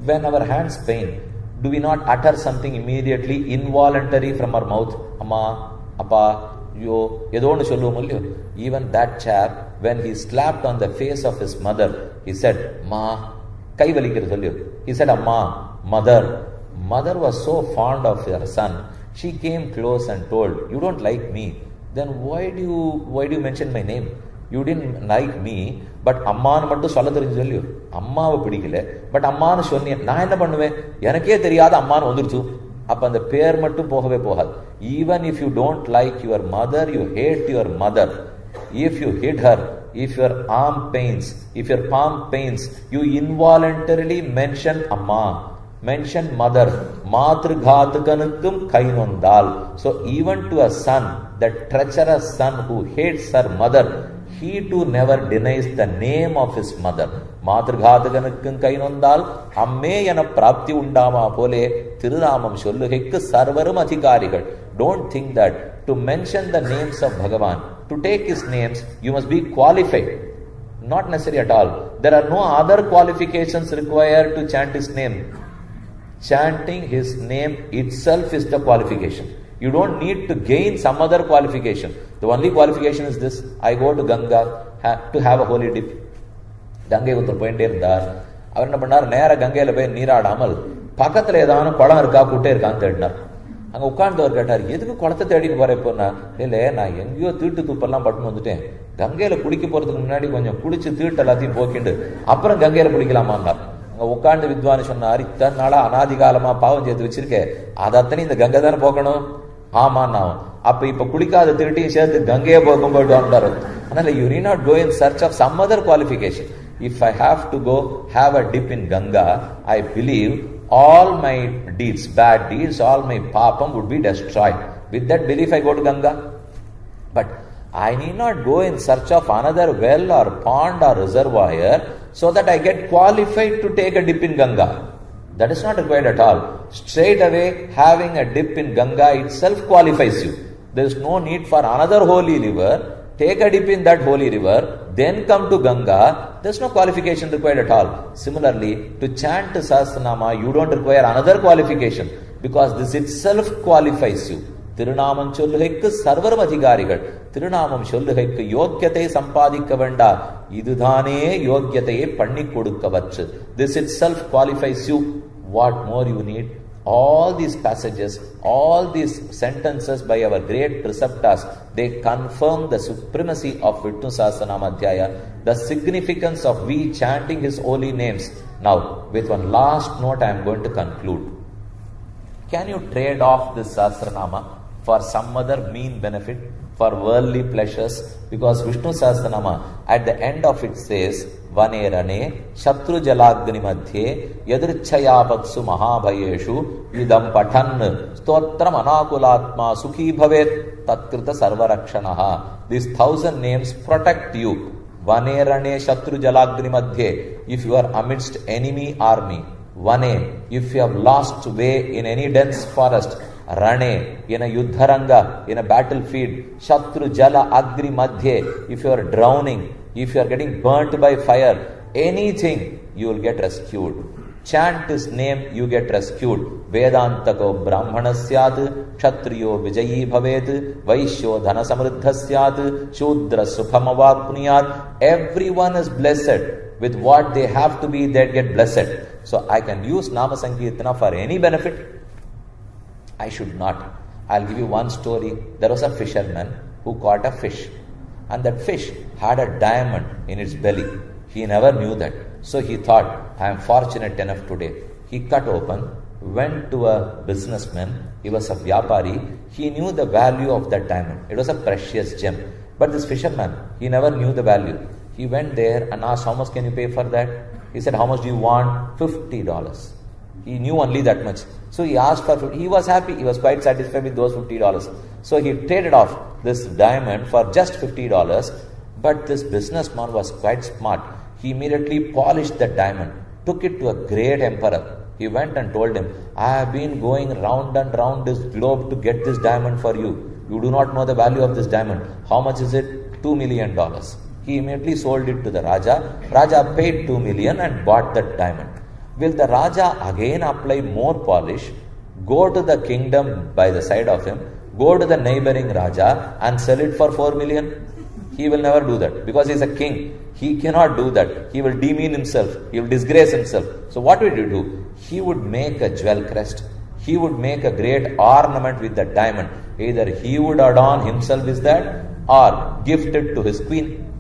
When our hands pain, do we not utter something immediately, involuntary from our mouth? Amma, Appa, Yo, Yedonu Sholumulyo. Even that chap, when he slapped on the face of his mother, he said, Ma, he said, Amma, mother. Mother was so fond of her son. She came close and told, you don't like me. Then why do you mention my name? You didn't like me, but Amma mattu solla therinjallyo. Amma pidikile, but Amma nu sonniye. Na enna pannuven? Enake theriyada Amma nu vandiruchu. Appa and the pair mattu pogave pohad. Even if you don't like your mother, you hate your mother. If you hit her, if your arm pains, if your palm pains, you involuntarily mention Amma, mention mother. Matrughataganukkam kainondal. So even to a son, that treacherous son who hates her mother, he too never denies the name of his mother. Matrughataganukkam kainondal, Amme yana prapti undama pole, Tirunamam solluhekku sarvarum adhikarigal. Don't think that to mention the names of Bhagavan, to take his names, you must be qualified. Not necessary at all. There are no other qualifications required to chant his name. Chanting his name itself is the qualification. You don't need to gain some other qualification. The only qualification is this: I go to Ganga to have a holy dip. Ganga ஒருத்தர் போயிட்டே இருந்தார். அவர் என்ன பண்ணார்? நேர கங்கையில போய் நீராடாமல் பக்கத்துல ஏதாவது குளம் இருக்கா, குட்டை இருக்கான்னு தேடினார். அங்க உட்கார்ந்தவர் கேட்டார், எதுக்கு குளத்தை தேடின்னு போற? இப்போனா இல்ல, நான் எங்கேயோ தீட்டு தூப்பெல்லாம் பட்டுன்னு வந்துட்டேன். கங்கையில குளிக்க போறதுக்கு முன்னாடி கொஞ்சம் குளிச்சு தீட்டு எல்லாத்தையும் போக்கிண்டு அப்புறம் கங்கையில குளிக்கலாமான்னார். அங்க உட்கார்ந்து வித்வான் சொன்னார், இத்தனை நாளா அனாதிகாலமா பாவம் சேர்த்து வச்சிருக்கேன், அது அத்தனை இந்த கங்கை தானே போக்கணும். ஆமான்னா அப்ப இப்ப குளிக்காத திருட்டியும் சேர்த்து கங்கையை போக்கும் போயிட்டு வந்தாரு. அதனால you need not go in search of some other qualification. If I have to go have a dip in Ganga, I believe all my deeds, bad deeds, all my papam would be destroyed. With that belief I go to Ganga. But I need not go in search of another well or pond or reservoir so that I get qualified to take a dip in Ganga. That is not required at all. Straight away, having a dip in Ganga itself qualifies you. There is no need for another holy river. Take a dip in that holy river, then come to Ganga. There is no qualification required at all. Similarly, to chant Sahasranama, you don't require another qualification because this itself qualifies you. Tirunamam solluhekku sarvarum adhikarigal. Tirunamam solluhekku yogyate sampadikka venda. Idudhane yogyate panni kodukkavatru. This itself qualifies you. What more you need? All these passages, all these sentences by our great preceptors, they confirm the supremacy of Vishnu Sahasranama Adhyaya, the significance of we chanting his holy names. Now, with one last note, I am going to conclude. Can you trade off this Sahasranama for some other mean benefit, for worldly pleasures, because Vishnu Sahasranama at the end of it says, Vane Rane, Shatru Jalagni Madhye, Yadrichayapatsu Mahabhayeshu, Idam Patan, Stotram Anakulatma, Sukhi Bhavet, Tatkrita Sarvarakshanaha. These 1,000 names protect you. Vane Rane, Shatru Jalagni Madhye, if you are amidst enemy army. Vane, if you have lost way in any dense forest. Rane, in a yuddharanga, in a battlefield. Shatru Jala Agri Madhye, if you are drowning, if you are getting burnt by fire, anything, you will get rescued. Chant his name, you get rescued. Vedantako Brahmana Syat, Kshatriyo Vijayi Bhavet, Vaishyo Dhana Samriddha Syat, Shudra Sukhamavapniyat. Everyone is blessed. With what they have to be, they get blessed. So I can use Nama Sankirtana for any benefit. I should not. I'll give you one story. There was a fisherman who caught a fish. And that fish had a diamond in its belly. He never knew that. So he thought, I am fortunate enough today. He cut open, went to a businessman. He was a vyapari. He knew the value of that diamond. It was a precious gem. But this fisherman, he never knew the value. He went there and asked, how much can you pay for that? He said, how much do you want? $50. He knew only that much. So he asked for 50. He was happy. He was quite satisfied with those $50. So he traded off this diamond for just $50. But this businessman was quite smart. He immediately polished that diamond, took it to a great emperor. He went and told him, I have been going round and round this globe to get this diamond for you. You do not know the value of this diamond. How much is it? $2 million. He immediately sold it to the Raja. Raja paid $2 million and bought that diamond. Will the Raja again apply more polish, go to the kingdom by the side of him, go to the neighboring Raja and sell it for $4 million? He will never do that because he is a king. He cannot do that. He will demean himself. He will disgrace himself. So what would he do? He would make a jewel crest. He would make a great ornament with the diamond. Either he would adorn himself with that or gift it to his queen.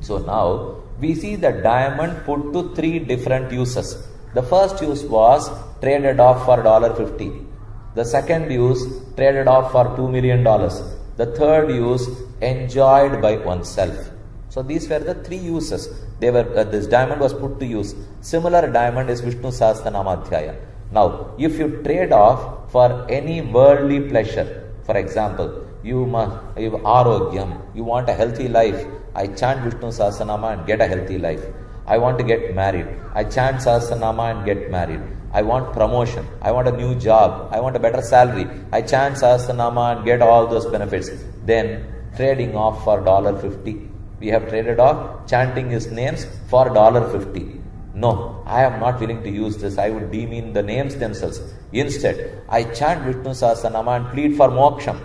So now we see the diamond put to 3 different uses. The first use was traded off for $50. The second use traded off for $2 million. The third use enjoyed by oneself. So these were the 3 uses. They were this diamond was put to use. Similar diamond is Vishnu Sahasranama Adhyaya. Now, if you trade off for any worldly pleasure, for example, you have arogyam, you want a healthy life. I chant Vishnu Sahasranama and get a healthy life. I want to get married. I chant Sahasranama and get married. I want promotion. I want a new job. I want a better salary. I chant Sahasranama and get all those benefits. Then trading off for $50. We have traded off chanting his names for $50. No, I am not willing to use this. I would demean the names themselves. Instead, I chant Vishnu Sahasranama and plead for moksham.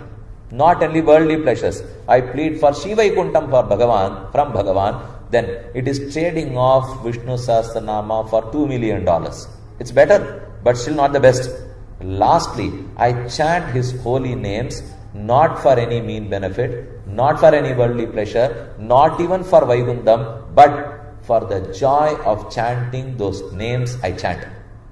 Not only worldly pleasures. I plead for Shri Vaikuntham for Bhagavan, from Bhagavan. Then it is trading off Vishnu Sahasranama for $2 million. It's better, but still not the best. Lastly, I chant his holy names not for any mean benefit, not for any worldly pleasure, not even for Vaikuntham, but for the joy of chanting those names I chant.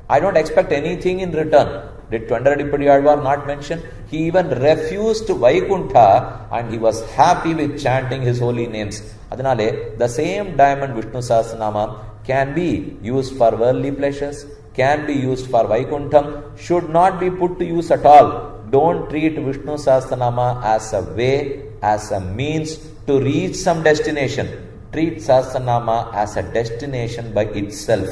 I don't expect anything in return. Did Twendaradippadi not mention? He even refused Vaikuntha and he was happy with chanting his holy names. Adanale, the same diamond Vishnu Sahasranama can be used for worldly pleasures, can be used for Vaikuntham, should not be put to use at all. Don't treat Vishnu Sahasranama as a way, as a means to reach some destination. Treat Sahasranama as a destination by itself.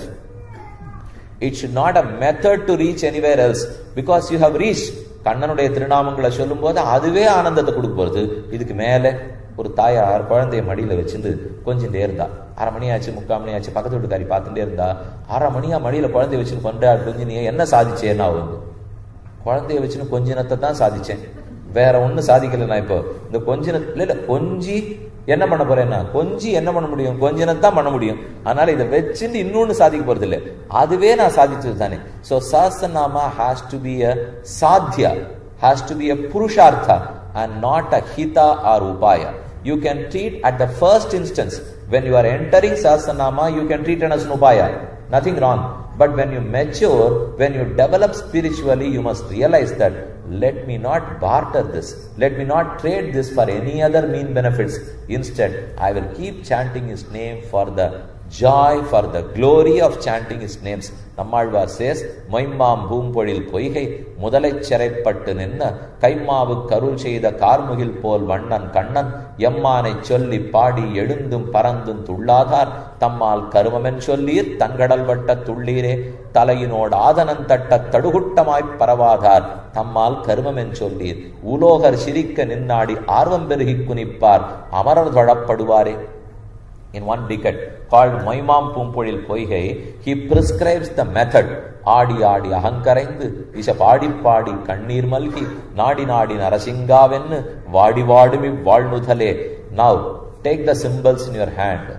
It should not a method to reach anywhere else because you have reached. கண்ணனுடைய திருநாமங்களை சொல்லும் போது அதுவே ஆனந்தத்தை கொடுக்க போறது. இதுக்கு மேல ஒரு தாயார் குழந்தைய மடியில வச்சிருந்து கொஞ்சிட்டே இருந்தா, 1/2 மணி ஆச்சு, 3/4 மணி ஆச்சு, பக்கத்து வீட்டுக்காரி பார்த்துட்டே இருந்தா, 1/2 மணியா மடியில குழந்தைய வச்சுன்னு கொண்டாடு கொஞ்சி நீ என்ன சாதிச்சேன்னா வந்து குழந்தைய வச்சுன்னு கொஞ்சினத்தை தான் சாதிச்சேன், வேற ஒன்னும் சாதிக்கல. நான் இப்போ இந்த கொஞ்சின கொஞ்சி என்ன பண்ண போறேன்னா, கொஞ்சி என்ன பண்ண முடியும், கொஞ்சினத்தான் பண்ண முடியும். அதனால இதை வச்சுட்டு இன்னொன்னு சாதிக்க போறது இல்லை, அதுவே நான் சாதிச்சது தானே. So Sahasranama has to be a sadhya, has to be a purushartha and not a hita or upaya. You can treat at the first instance when you are entering Sahasranama, you can treat it as an upaya. Nothing wrong. But when you mature, when you develop spiritually, you must realize that let me not barter this. Let me not trade this for any other mean benefits. Instead, I will keep chanting His name for the joy, for the glory of chanting His names. Nammalvar says, Moimmam Boompodil Poigai, Mudalai Chereppattu Ninna, Kaimavu Karul Cheida Karmugil Pol Vannan Kannan, Yammane Cholli Padi, Yedundum Parandum Tulladhar, Tammal Karumamen Chollir, Tangadal Vatta Tullire, Talayinod Adanantatta Taduguttamai Paravadhar, Tammal Karumamen Chollir, Ulohar Shirikka Ninnadi, Arvamberhi Kunipar, Amarar Paduvare. In one decade called Moimam Pumpodil Poigai, he prescribes the method. Adi Adi Ahankaraind, Isha Padi Padi, Kannir Malki, Nadi Nadi Narasingaven, Vadi Vadimi Valnuthale. Now, take the symbols in your hand.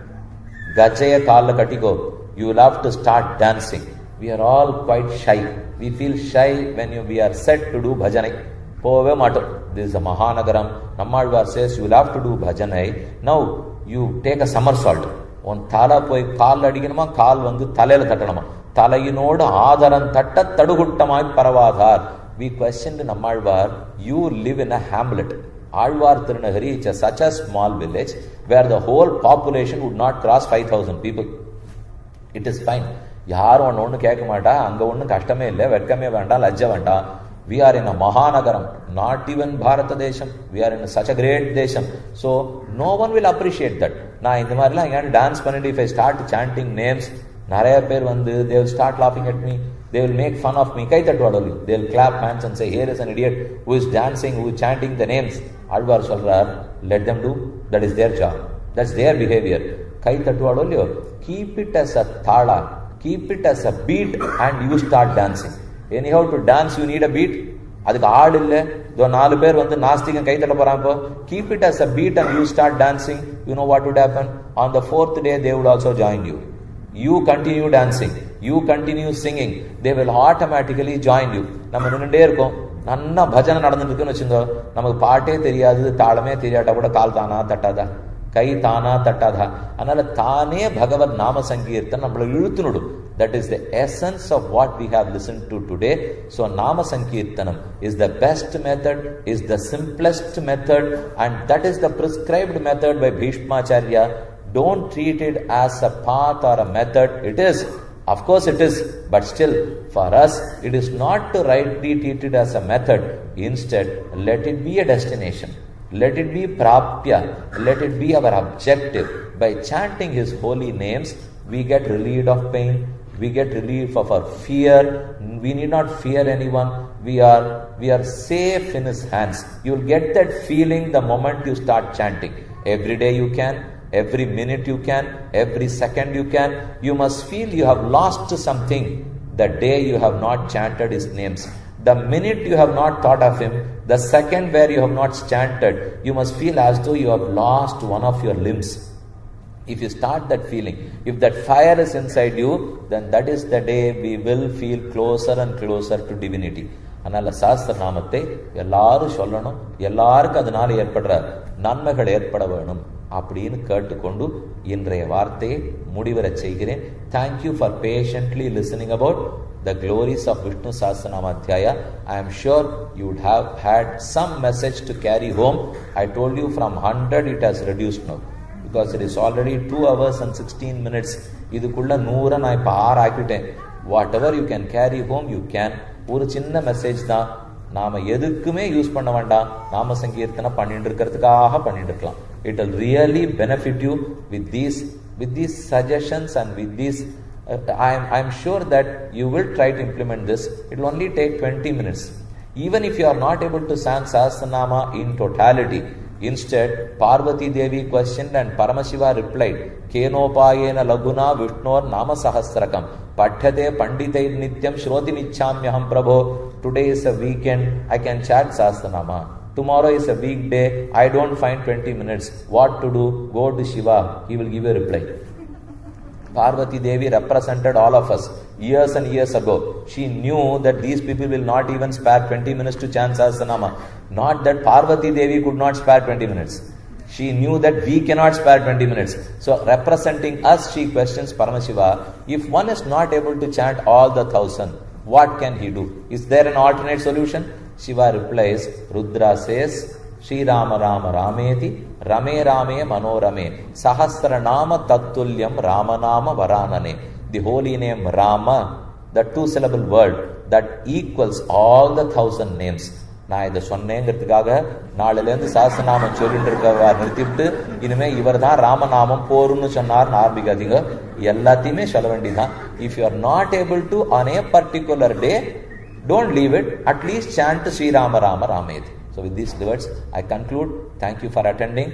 Gajaya Kala Katigo, you will have to start dancing. We are all quite shy. We feel shy when we are set to do bhajanai. Pove Mato. This is a Mahanagaram. Nammalvar says you will have to do bhajanai. Now, you take a somersault. On thala poi kaal adiganama, kaal vandu thalayila tattanama. Talayinodu aadaran tatta taduguttamai paravadhar. We questioned Nammalvar, you live in a hamlet. Alvar Tirunagari is such a small village where the whole population would not cross 5,000 people. It is fine. Yaru onnu kekkamata, anga onnu kashtame illa, vetkame venda, lajja venda. We are in a Mahanagaram, not even Bharata Desham. We are in such a great Desham. So, no one will appreciate that. Na indha marila I can dance panidi. If I start chanting names, Naraya per vandu, they will start laughing at me. They will make fun of me. Kai tattu they will clap hands and say, here is an idiot who is dancing, who is chanting the names. Alvar solrar, let them do. That is their job. That's their behavior. Kai tattu keep it as a thala. Keep it as a beat and you start dancing. Anyhow, to dance you need a beat. Adukku aad illa. Though 4 பேர் வந்து நாஸ்திகம் கை தட்ட போறாங்க. Keep it as a beat and you start dancing. You know what would happen? On the 4th day they would also join you. You continue dancing. You continue singing. They will automatically join you. நம்ம நின்னுட்டே இருக்கோம். நன்னா பஜனை நடந்துட்டு இருக்குன்னு வெச்சுங்க. நமக்கு பாட்டே தெரியாது, தாளமே தெரியாட்டா கூட கால் தானா தட்டாதா, கை தானா தட்டாதா. அதனால தானே பகவத் நாம சங்கீர்த்தனம் நம்மள இழுத்துனுடும். That is the essence of what we have listened to today. So Nama Sankirtanam is the best method, is the simplest method, and that is the prescribed method by Bhishmacharya. Don't treat it as a path or a method. It is, of course it is, but still for us it is not to rightly treat it as a method. Instead, let it be a destination. Let it be prapya. Let it be our objective. By chanting His holy names, we get relieved of pain. We get relief of our fear. We need not fear anyone. We are safe in His hands. You will get that feeling the moment you start chanting. Every day you can, every minute you can, every second you can. You must feel you have lost something the day you have not chanted His names. The minute you have not thought of Him, the second where you have not chanted, you must feel as though you have lost one of your limbs. If you start that feeling, if that fire is inside you, then that is the day we will feel closer and closer to divinity. அதனால சாஸ்திரநாமத்தை எல்லாரும் சொல்லணும், எல்லாருக்கும் அதனால ஏற்படுற நன்மைகள் ஏற்பட வேணும் அப்படின்னு கேட்டுக்கொண்டு இன்றைய வார்த்தையை முடிவரச் செய்கிறேன். Thank you for patiently listening about the glories of Vishnu Sahasranama Adhyaya. I am sure you would have had some message to carry home. I told you from 100 it has reduced now. Because it is already 2 hours and 16 minutes. இதுக்குள்ள 100 நான் இப்ப 6 ஆக்கிட்டேன். Whatever you can carry home, you can. ஒரு சின்ன message தான். நாம எதுக்குமே use பண்ண வேண்டாம். நாம சங்கீர்த்தனை பண்ணிட்டு இருக்கிறதுக்காக பண்ணிட்டு இருக்கலாம். It will really benefit you with these suggestions and with these. I am sure that you will try to implement this. It will only take 20 minutes. Even if you are not able to chant Sahasranama in totality, instead, Parvati Devi questioned and Paramashiva replied, Kenopayena laguna Vishnor nama sahasrakam Pathyate panditay nityam shroti nicchamyaham prabho. Today is a weekend, I can chant Sahasranama. Tomorrow is a weekday, I don't find 20 minutes. What to do? Go to Shiva, he will give you a reply. Parvati Devi represented all of us years and years ago. She knew that these people will not even spare 20 minutes to chant Sahasranama. Not that Parvati Devi could not spare 20 minutes. She knew that we cannot spare 20 minutes. So representing us, she questions Paramashiva, if one is not able to chant all the 1,000, what can he do? Is there an alternate solution? Shiva replies, Rudra says, Shri Rama Rama Rameti, Rame Rame Manorame, Sahasranama Tattulyam Ramanama Varanane. The holy name Rama, the two-syllable word that equals all the 1,000 names. நான் இதை சொன்னேங்கிறதுக்காக நாளிலேருந்து சஹஸ்ரநாமம் சொல்லிட்டு இருக்கவா நிறுத்திவிட்டு இனிமே இவர் தான் ராமநாமம் போருன்னு சொன்னார் ஆரம்பிக்காதீங்க. எல்லாத்தையுமே சொல்ல வேண்டியதான். If you are not able to on a particular day, don't leave it. At least chant Sri Rama Rama Rameti. So with these words, I conclude. Thank you for attending.